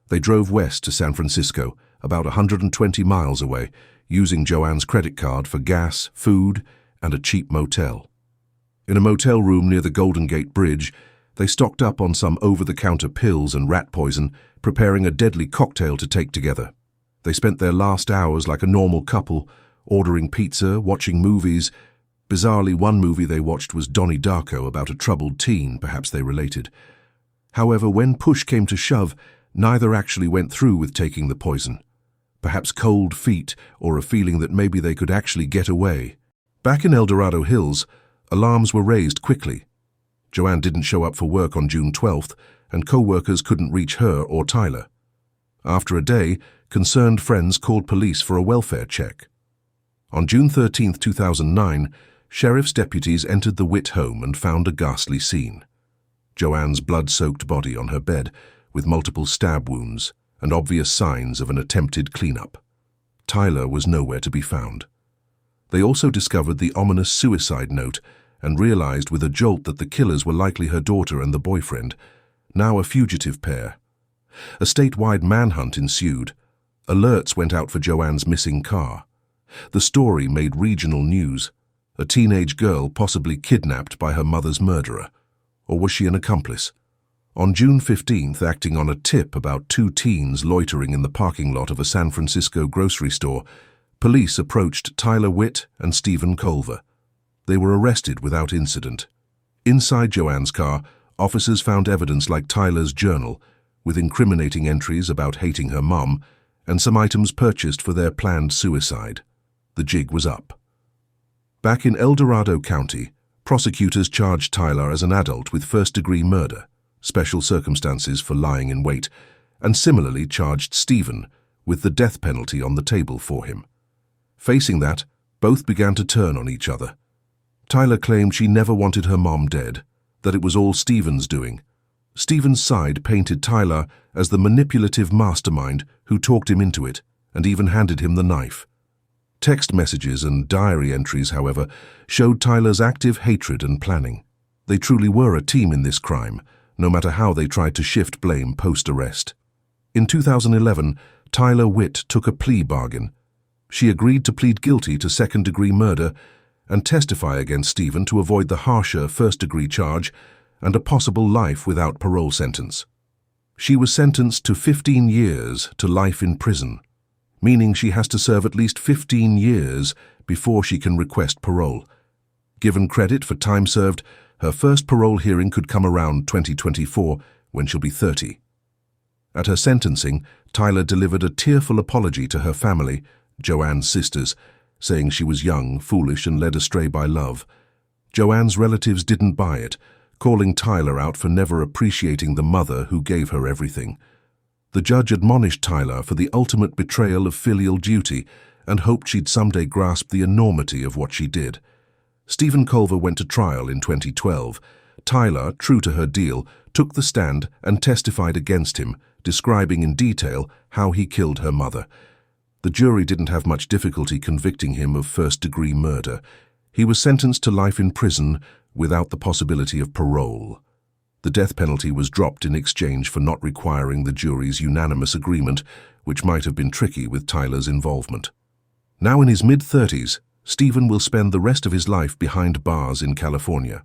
A: They drove west to San Francisco, about 120 miles away, using Joanne's credit card for gas, food, and a cheap motel. In a motel room near the Golden Gate Bridge, they stocked up on some over-the-counter pills and rat poison, preparing a deadly cocktail to take together. They spent their last hours like a normal couple, ordering pizza, watching movies. Bizarrely, one movie they watched was Donnie Darko, about a troubled teen. Perhaps they related. However, when push came to shove, neither actually went through with taking the poison. Perhaps cold feet, or a feeling that maybe they could actually get away. Back in El Dorado Hills, alarms were raised quickly. Joanne didn't show up for work on June 12th, and co-workers couldn't reach her or Tyler. After a day, concerned friends called police for a welfare check. On June 13, 2009, sheriff's deputies entered the Witt home and found a ghastly scene. Joanne's blood-soaked body on her bed, with multiple stab wounds and obvious signs of an attempted cleanup. Tyler was nowhere to be found. They also discovered the ominous suicide note and realized with a jolt that the killers were likely her daughter and the boyfriend. now a fugitive pair. A statewide manhunt ensued. Alerts went out for Joanne's missing car. The story made regional news. A teenage girl possibly kidnapped by her mother's murderer. Or was she an accomplice? On June 15th, acting on a tip about two teens loitering in the parking lot of a San Francisco grocery store, police approached Tyler Witt and Stephen Culver. They were arrested without incident. Inside Joanne's car, officers found evidence like Tyler's journal, with incriminating entries about hating her mom, and some items purchased for their planned suicide. The jig was up. Back in El Dorado County, prosecutors charged Tyler as an adult with first-degree murder, special circumstances for lying in wait, and similarly charged Stephen with the death penalty on the table for him. Facing that, both began to turn on each other. Tyler claimed she never wanted her mom dead, that it was all Stephen's doing. Stephen's side painted Tyler as the manipulative mastermind who talked him into it and even handed him the knife. Text messages and diary entries, however, showed Tyler's active hatred and planning. They truly were a team in this crime, no matter how they tried to shift blame post-arrest. In 2011, Tyler Witt took a plea bargain. She agreed to plead guilty to second-degree murder and testify against Stephen to avoid the harsher first-degree charge and a possible life without parole sentence. She was sentenced to 15 years to life in prison, meaning she has to serve at least 15 years before she can request parole. Given credit for time served, her first parole hearing could come around 2024, when she'll be 30. At her sentencing, Tyler delivered a tearful apology to her family, Joanne's sisters, saying she was young, foolish, and led astray by love. Joanne's relatives didn't buy it, calling Tyler out for never appreciating the mother who gave her everything. The judge admonished Tyler for the ultimate betrayal of filial duty and hoped she'd someday grasp the enormity of what she did. Stephen Culver went to trial in 2012. Tyler, true to her deal, took the stand and testified against him, describing in detail how he killed her mother. The jury didn't have much difficulty convicting him of first-degree murder. He was sentenced to life in prison without the possibility of parole. The death penalty was dropped in exchange for not requiring the jury's unanimous agreement, which might have been tricky with Tyler's involvement. Now in his mid-30s, Stephen will spend the rest of his life behind bars in California.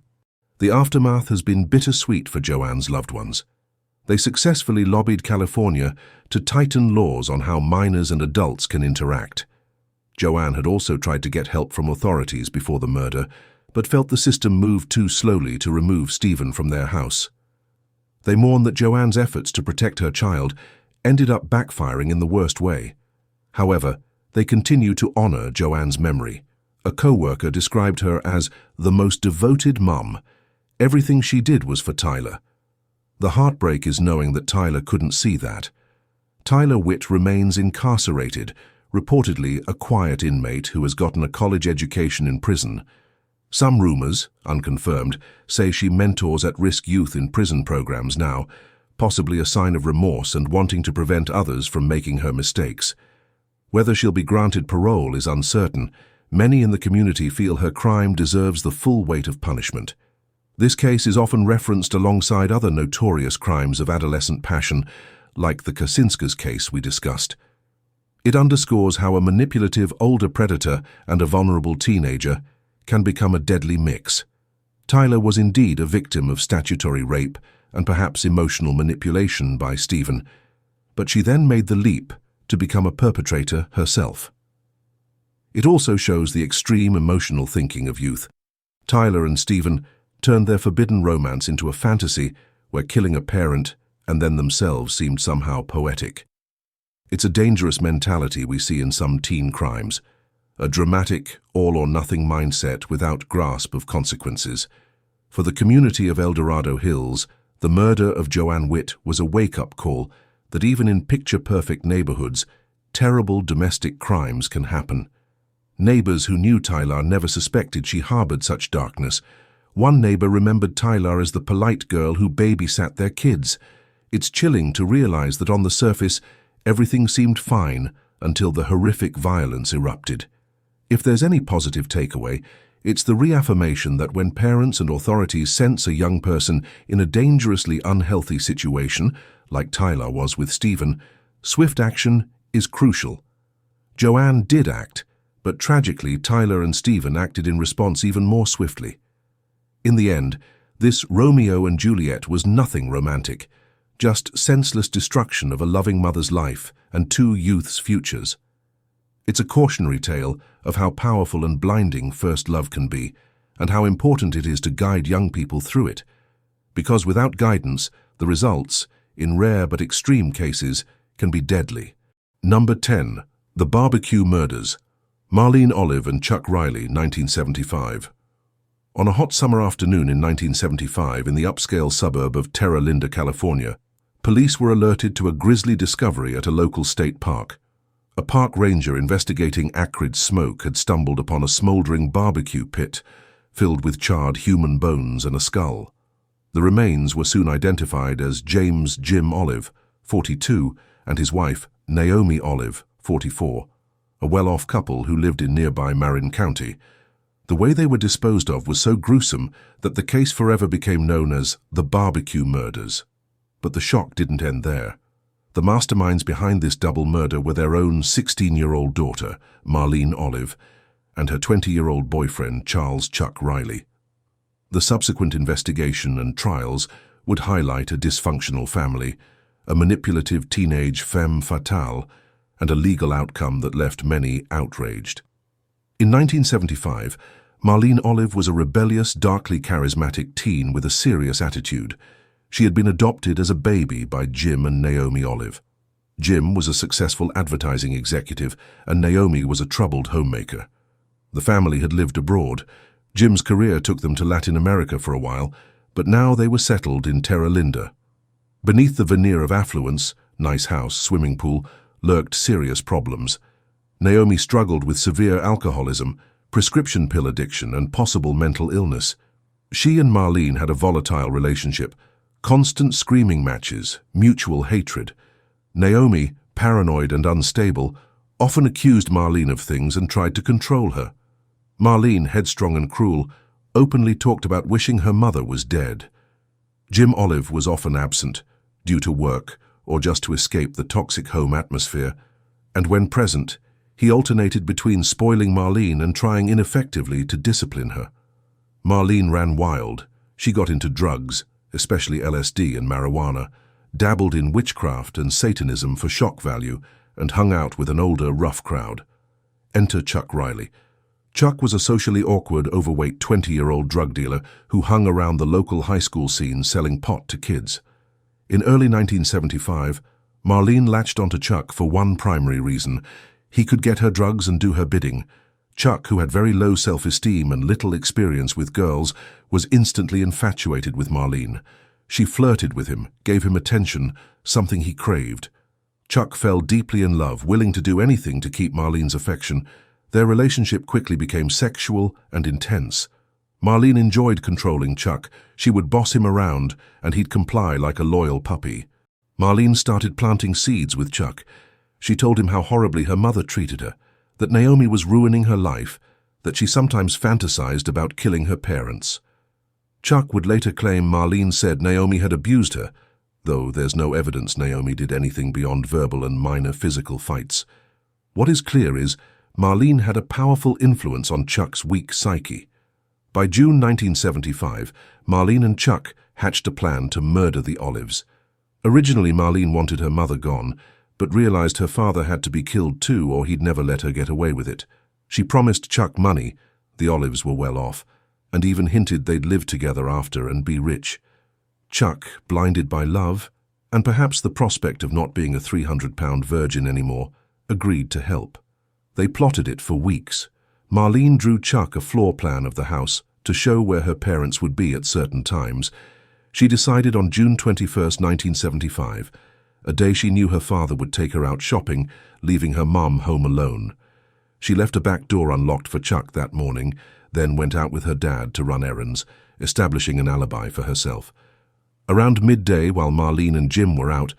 A: The aftermath has been bittersweet for Joanne's loved ones. They successfully lobbied California to tighten laws on how minors and adults can interact. Joanne had also tried to get help from authorities before the murder, but felt the system moved too slowly to remove Stephen from their house. They mourn that Joanne's efforts to protect her child ended up backfiring in the worst way. However, they continue to honor Joanne's memory. A co-worker described her as the most devoted mum. Everything she did was for Tyler. The heartbreak is knowing that Tyler couldn't see that. Tyler Witt remains incarcerated, reportedly a quiet inmate who has gotten a college education in prison. Some rumors, unconfirmed, say she mentors at-risk youth in prison programs now, possibly a sign of remorse and wanting to prevent others from making her mistakes. Whether she'll be granted parole is uncertain. Many in the community feel her crime deserves the full weight of punishment. This case is often referenced alongside other notorious crimes of adolescent passion, like the Kaczynska's case we discussed. It underscores how a manipulative older predator and a vulnerable teenager can become a deadly mix. Tyler was indeed a victim of statutory rape and perhaps emotional manipulation by Stephen, but she then made the leap to become a perpetrator herself. It also shows the extreme emotional thinking of youth. Tyler and Stephen turned their forbidden romance into a fantasy where killing a parent and then themselves seemed somehow poetic. It's a dangerous mentality we see in some teen crimes, a dramatic, all-or-nothing mindset without grasp of consequences. For the community of El Dorado Hills, the murder of Joanne Witt was a wake-up call that even in picture-perfect neighborhoods, terrible domestic crimes can happen. Neighbors who knew Tyler never suspected she harbored such darkness. One neighbor remembered Tyler as the polite girl who babysat their kids. It's chilling to realize that on the surface, everything seemed fine until the horrific violence erupted. If there's any positive takeaway, It's the reaffirmation that when parents and authorities sense a young person in a dangerously unhealthy situation, like Tyler was with Stephen, swift action is crucial. Joanne did act, but tragically Tyler and Stephen acted in response even more swiftly. In the end, this Romeo and Juliet was nothing romantic, just senseless destruction of a loving mother's life and two youths' futures. It's a cautionary tale of how powerful and blinding first love can be, and how important it is to guide young people through it. Because without guidance, the results, in rare but extreme cases, can be deadly. Number 10. The Barbecue Murders. Marlene Olive and Chuck Riley, 1975. On a hot summer afternoon in 1975 in the upscale suburb of Terra Linda, California, police were alerted to a grisly discovery at a local state park. A park ranger investigating acrid smoke had stumbled upon a smoldering barbecue pit filled with charred human bones and a skull. The remains were soon identified as James Jim Olive, 42, and his wife, Naomi Olive, 44, a well-off couple who lived in nearby Marin County. The way they were disposed of was so gruesome that the case forever became known as the Barbecue Murders. But the shock didn't end there. The masterminds behind this double murder were their own 16-year-old daughter, Marlene Olive, and her 20-year-old boyfriend, Charles Chuck Riley. The subsequent investigation and trials would highlight a dysfunctional family, a manipulative teenage femme fatale, and a legal outcome that left many outraged. In 1975, Marlene Olive was a rebellious, darkly charismatic teen with a serious attitude. She had been adopted as a baby by Jim and Naomi Olive. Jim was a successful advertising executive, and Naomi was a troubled homemaker. The family had lived abroad. Jim's career took them to Latin America for a while, but now they were settled in Terra Linda. Beneath the veneer of affluence, nice house, swimming pool, lurked serious problems. Naomi struggled with severe alcoholism, prescription pill addiction, and possible mental illness. She and Marlene had a volatile relationship. Constant screaming matches, mutual hatred. Naomi, paranoid and unstable, often accused Marlene of things and tried to control her. Marlene, headstrong and cruel, openly talked about wishing her mother was dead. Jim Olive was often absent, due to work or just to escape the toxic home atmosphere, and when present, he alternated between spoiling Marlene and trying ineffectively to discipline her. Marlene ran wild. She got into drugs, especially LSD and marijuana, dabbled in witchcraft and Satanism for shock value, and hung out with an older, rough crowd. Enter Chuck Riley. Chuck was a socially awkward, overweight 20-year-old drug dealer who hung around the local high school scene selling pot to kids. In early 1975, Marlene latched onto Chuck for one primary reason. He could get her drugs and do her bidding. Chuck, who had very low self-esteem and little experience with girls, was instantly infatuated with Marlene. She flirted with him, gave him attention, something he craved. Chuck fell deeply in love, willing to do anything to keep Marlene's affection. Their relationship quickly became sexual and intense. Marlene enjoyed controlling Chuck. She would boss him around, and he'd comply like a loyal puppy. Marlene started planting seeds with Chuck. She told him how horribly her mother treated her, that Naomi was ruining her life, that she sometimes fantasized about killing her parents. Chuck would later claim Marlene said Naomi had abused her, though there's no evidence Naomi did anything beyond verbal and minor physical fights. What is clear is Marlene had a powerful influence on Chuck's weak psyche. By June 1975, Marlene and Chuck hatched a plan to murder the Olives. Originally, Marlene wanted her mother gone, but realized her father had to be killed too or he'd never let her get away with it. She promised Chuck money, the Olives were well off, and even hinted they'd live together after and be rich. Chuck, blinded by love, and perhaps the prospect of not being a 300-pound virgin anymore, agreed to help. They plotted it for weeks. Marlene drew Chuck a floor plan of the house to show where her parents would be at certain times. She decided on June 21, 1975, a day she knew her father would take her out shopping, leaving her mum home alone. She left a back door unlocked for Chuck that morning, then went out with her dad to run errands, establishing an alibi for herself. Around midday, while Marlene and Jim were out,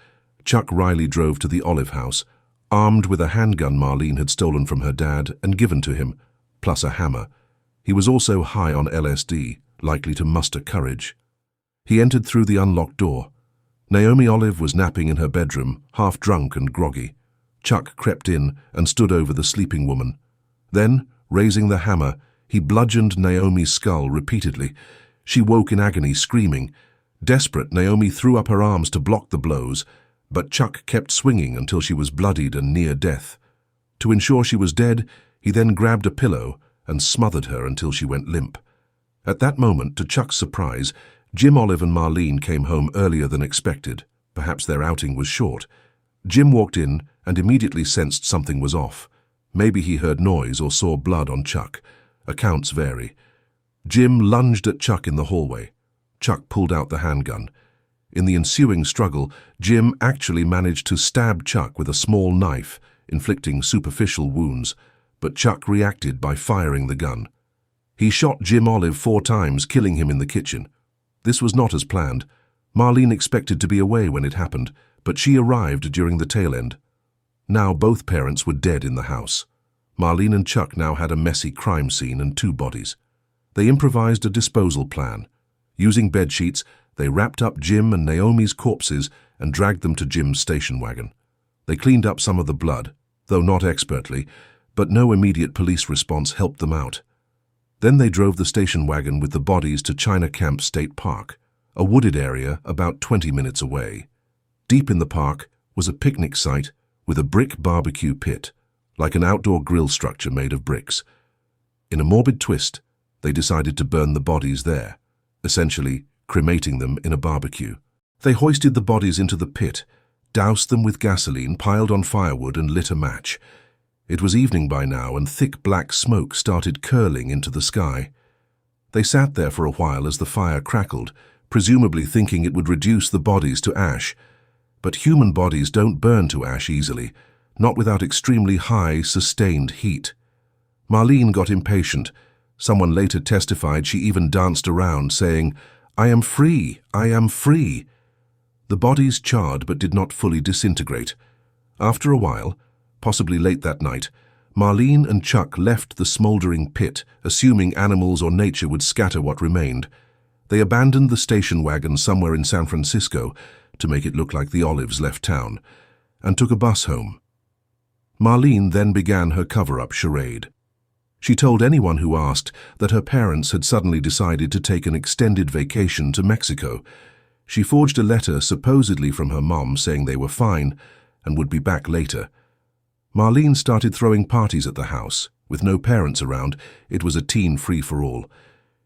A: Chuck Riley drove to the Olive house, armed with a handgun Marlene had stolen from her dad and given to him, plus a hammer. He was also high on LSD, likely to muster courage. He entered through the unlocked door. Naomi Olive was napping in her bedroom, half drunk and groggy. Chuck crept in and stood over the sleeping woman. Then, raising the hammer, he bludgeoned Naomi's skull repeatedly. She woke in agony, screaming. Desperate, Naomi threw up her arms to block the blows, but Chuck kept swinging until she was bloodied and near death. To ensure she was dead, he then grabbed a pillow and smothered her until she went limp. At that moment, to Chuck's surprise, Jim Olive and Marlene came home earlier than expected. Perhaps their outing was short. Jim walked in and immediately sensed something was off. Maybe he heard noise or saw blood on Chuck. Accounts vary. Jim lunged at Chuck in the hallway. Chuck pulled out the handgun. In the ensuing struggle, Jim actually managed to stab Chuck with a small knife, inflicting superficial wounds, but Chuck reacted by firing the gun. He shot Jim Olive 4 times, killing him in the kitchen. This was not as planned. Marlene expected to be away when it happened, but she arrived during the tail end. Now both parents were dead in the house. Marlene and Chuck now had a messy crime scene and 2 bodies. They improvised a disposal plan. Using bedsheets, they wrapped up Jim and Naomi's corpses and dragged them to Jim's station wagon. They cleaned up some of the blood, though not expertly, but no immediate police response helped them out. Then they drove the station wagon with the bodies to China Camp State Park, a wooded area about 20 minutes away. Deep in the park was a picnic site with a brick barbecue pit, like an outdoor grill structure made of bricks. In a morbid twist, they decided to burn the bodies there, essentially cremating them in a barbecue. They hoisted the bodies into the pit, doused them with gasoline, piled on firewood, and lit a match. It was evening by now, and thick black smoke started curling into the sky. They sat there for a while as the fire crackled, presumably thinking it would reduce the bodies to ash. But human bodies don't burn to ash easily, not without extremely high, sustained heat. Marlene got impatient. Someone later testified she even danced around, saying, "I am free, I am free." The bodies charred but did not fully disintegrate. After a while, possibly late that night, Marlene and Chuck left the smoldering pit, assuming animals or nature would scatter what remained. They abandoned the station wagon somewhere in San Francisco to make it look like the Olives left town, and took a bus home. Marlene then began her cover-up charade. She told anyone who asked that her parents had suddenly decided to take an extended vacation to Mexico. She forged a letter supposedly from her mom saying they were fine and would be back later. Marlene started throwing parties at the house. With no parents around, it was a teen free-for-all.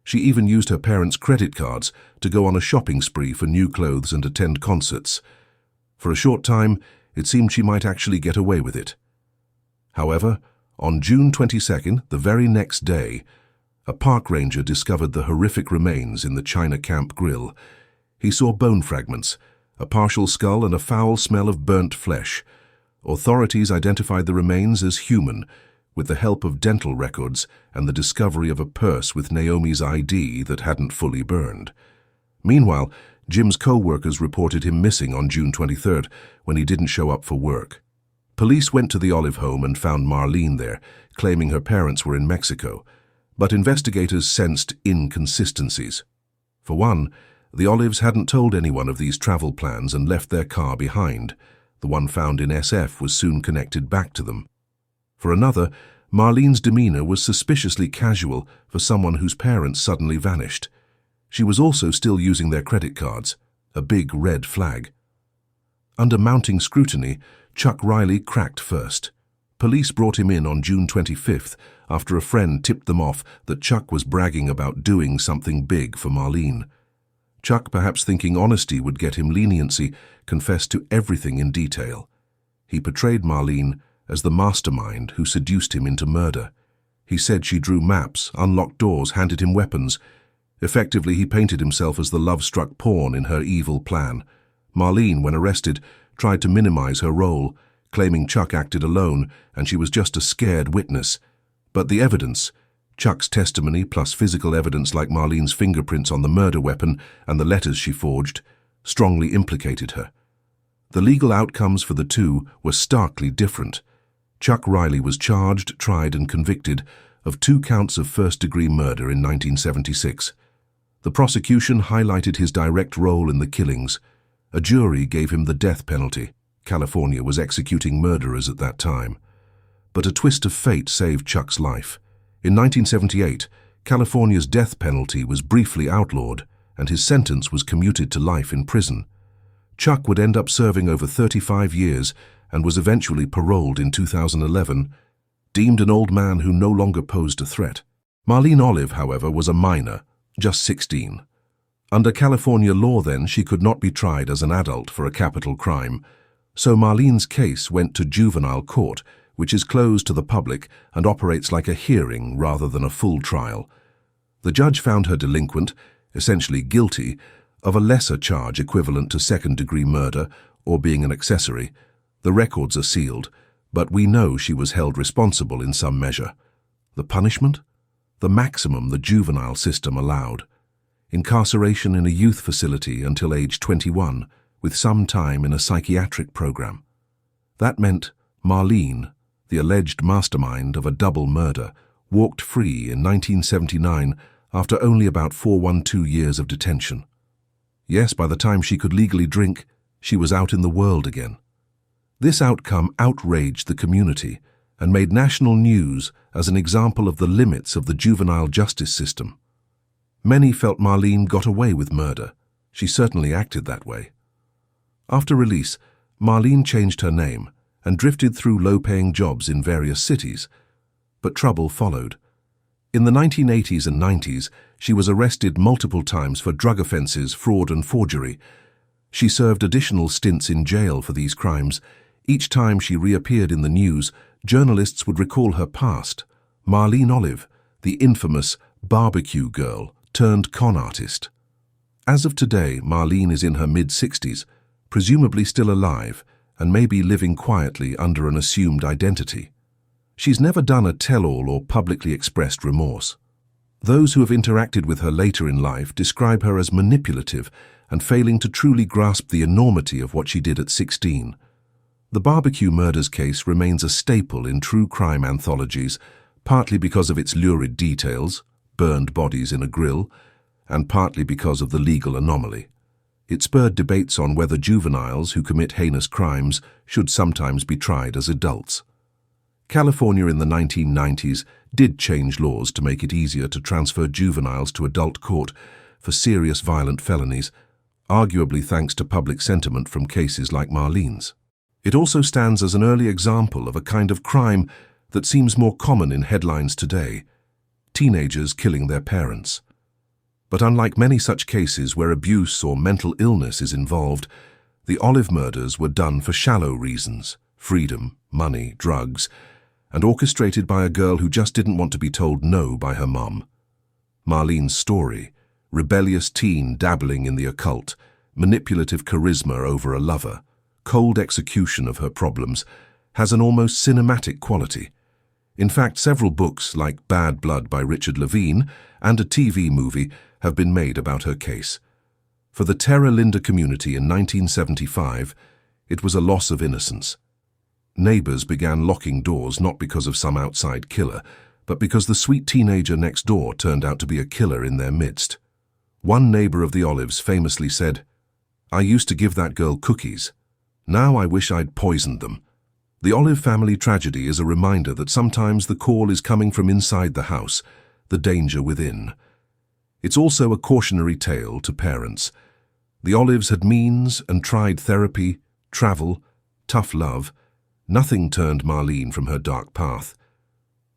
A: She even used her parents' credit cards to go on a shopping spree for new clothes and attend concerts. For a short time, it seemed she might actually get away with it. However, on June 22nd, the very next day, a park ranger discovered the horrific remains in the China Camp Grill. He saw bone fragments, a partial skull, and a foul smell of burnt flesh. Authorities identified the remains as human, with the help of dental records and the discovery of a purse with Naomi's ID that hadn't fully burned. Meanwhile, Jim's co-workers reported him missing on June 23rd when he didn't show up for work. Police went to the Olive home and found Marlene there, claiming her parents were in Mexico, but investigators sensed inconsistencies. For one, the Olives hadn't told anyone of these travel plans and left their car behind. The one found in SF was soon connected back to them. For another, Marlene's demeanor was suspiciously casual for someone whose parents suddenly vanished. She was also still using their credit cards, a big red flag. Under mounting scrutiny, Chuck Riley cracked first. Police brought him in on June 25th after a friend tipped them off that Chuck was bragging about doing something big for Marlene. Chuck, perhaps thinking honesty would get him leniency, confessed to everything in detail. He portrayed Marlene as the mastermind who seduced him into murder. He said she drew maps, unlocked doors, handed him weapons. Effectively, he painted himself as the love-struck pawn in her evil plan. Marlene, when arrested, tried to minimize her role, claiming Chuck acted alone and she was just a scared witness. But the evidence, Chuck's testimony plus physical evidence like Marlene's fingerprints on the murder weapon and the letters she forged, strongly implicated her. The legal outcomes for the two were starkly different. Chuck Riley was charged, tried, and convicted of 2 counts of first-degree murder in 1976. The prosecution highlighted his direct role in the killings. A jury gave him the death penalty. California was executing murderers at that time. But a twist of fate saved Chuck's life. In 1978, California's death penalty was briefly outlawed, and his sentence was commuted to life in prison. Chuck would end up serving over 35 years and was eventually paroled in 2011, deemed an old man who no longer posed a threat. Marlene Olive, however, was a minor, just 16. Under California law then, she could not be tried as an adult for a capital crime, so Marlene's case went to juvenile court, which is closed to the public and operates like a hearing rather than a full trial. The judge found her delinquent, essentially guilty, of a lesser charge equivalent to second-degree murder or being an accessory. The records are sealed, but we know she was held responsible in some measure. The punishment? The maximum the juvenile system allowed. Incarceration in a youth facility until age 21, with some time in a psychiatric program. That meant Marlene, the alleged mastermind of a double murder, walked free in 1979 after only about 412 years of detention. Yes, by the time she could legally drink, she was out in the world again. This outcome outraged the community and made national news as an example of the limits of the juvenile justice system. Many felt Marlene got away with murder. She certainly acted that way. After release, Marlene changed her name and drifted through low-paying jobs in various cities. But trouble followed. In the 1980s and 90s, she was arrested multiple times for drug offenses, fraud and forgery. She served additional stints in jail for these crimes. Each time she reappeared in the news, journalists would recall her past. Marlene Olive, the infamous barbecue girl turned con artist. As of today, Marlene is in her mid-60s, presumably still alive, and may be living quietly under an assumed identity. She's never done a tell-all or publicly expressed remorse. Those who have interacted with her later in life describe her as manipulative and failing to truly grasp the enormity of what she did at 16. The barbecue murders case remains a staple in true crime anthologies, partly because of its lurid details, burned bodies in a grill, and partly because of the legal anomaly. It spurred debates on whether juveniles who commit heinous crimes should sometimes be tried as adults. California in the 1990s did change laws to make it easier to transfer juveniles to adult court for serious violent felonies, arguably thanks to public sentiment from cases like Marlene's. It also stands as an early example of a kind of crime that seems more common in headlines today: teenagers killing their parents. But unlike many such cases where abuse or mental illness is involved, the Olive murders were done for shallow reasons: freedom, money, drugs, and orchestrated by a girl who just didn't want to be told no by her mom. Marlene's story, rebellious teen dabbling in the occult, manipulative charisma over a lover, cold execution of her problems, has an almost cinematic quality. In fact, several books like Bad Blood by Richard Levine and a TV movie have been made about her case. For the Terra Linda community in 1975, it was a loss of innocence. Neighbors began locking doors not because of some outside killer, but because the sweet teenager next door turned out to be a killer in their midst. One neighbor of the Olives famously said, "I used to give that girl cookies. Now I wish I'd poisoned them." The Olive family tragedy is a reminder that sometimes the call is coming from inside the house, the danger within. It's also a cautionary tale to parents. The Olives had means and tried therapy, travel, tough love. Nothing turned Marlene from her dark path.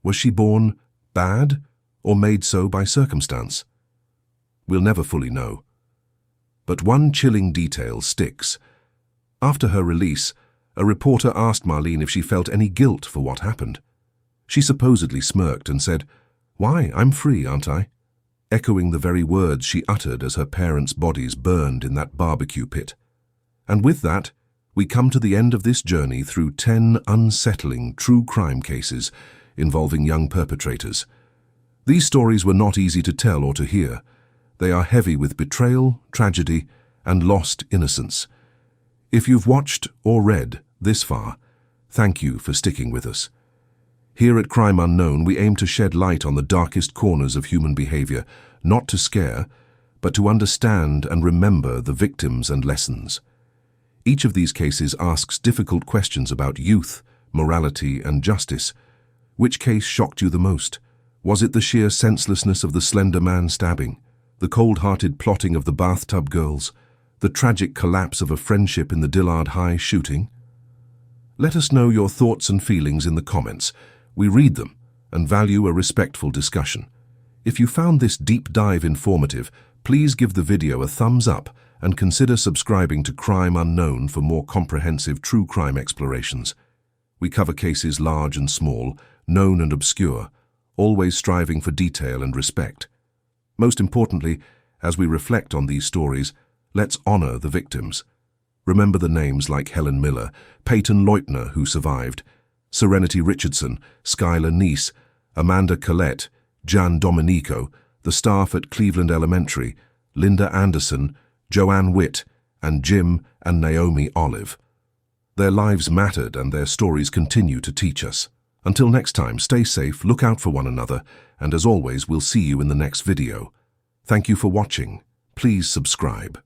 A: Was she born bad or made so by circumstance? We'll never fully know. But one chilling detail sticks. After her release, a reporter asked Marlene if she felt any guilt for what happened. She supposedly smirked and said, "Why, I'm free, aren't I?" Echoing the very words she uttered as her parents' bodies burned in that barbecue pit. And with that, we come to the end of this journey through 10 unsettling true crime cases involving young perpetrators. These stories were not easy to tell or to hear. They are heavy with betrayal, tragedy, and lost innocence. If you've watched or read this far, thank you for sticking with us. Here at Crime Unknown, we aim to shed light on the darkest corners of human behavior, not to scare, but to understand and remember the victims and lessons. Each of these cases asks difficult questions about youth, morality, and justice. Which case shocked you the most? Was it the sheer senselessness of the Slender Man stabbing, the cold-hearted plotting of the Bathtub Girls, the tragic collapse of a friendship in the Dillard High shooting? Let us know your thoughts and feelings in the comments. We read them and value a respectful discussion. If you found this deep dive informative, please give the video a thumbs up and consider subscribing to Crime Unknown for more comprehensive true crime explorations. We cover cases large and small, known and obscure, always striving for detail and respect. Most importantly, as we reflect on these stories, let's honor the victims. Remember the names like Helen Miller, Peyton Leutner, who survived, Serenity Richardson, Skylar Neese, Amanda Collette, Jan Domenico, the staff at Cleveland Elementary, Linda Anderson, Joanne Witt, and Jim and Naomi Olive. Their lives mattered and their stories continue to teach us. Until next time, stay safe, look out for one another, and as always, we'll see you in the next video. Thank you for watching. Please subscribe.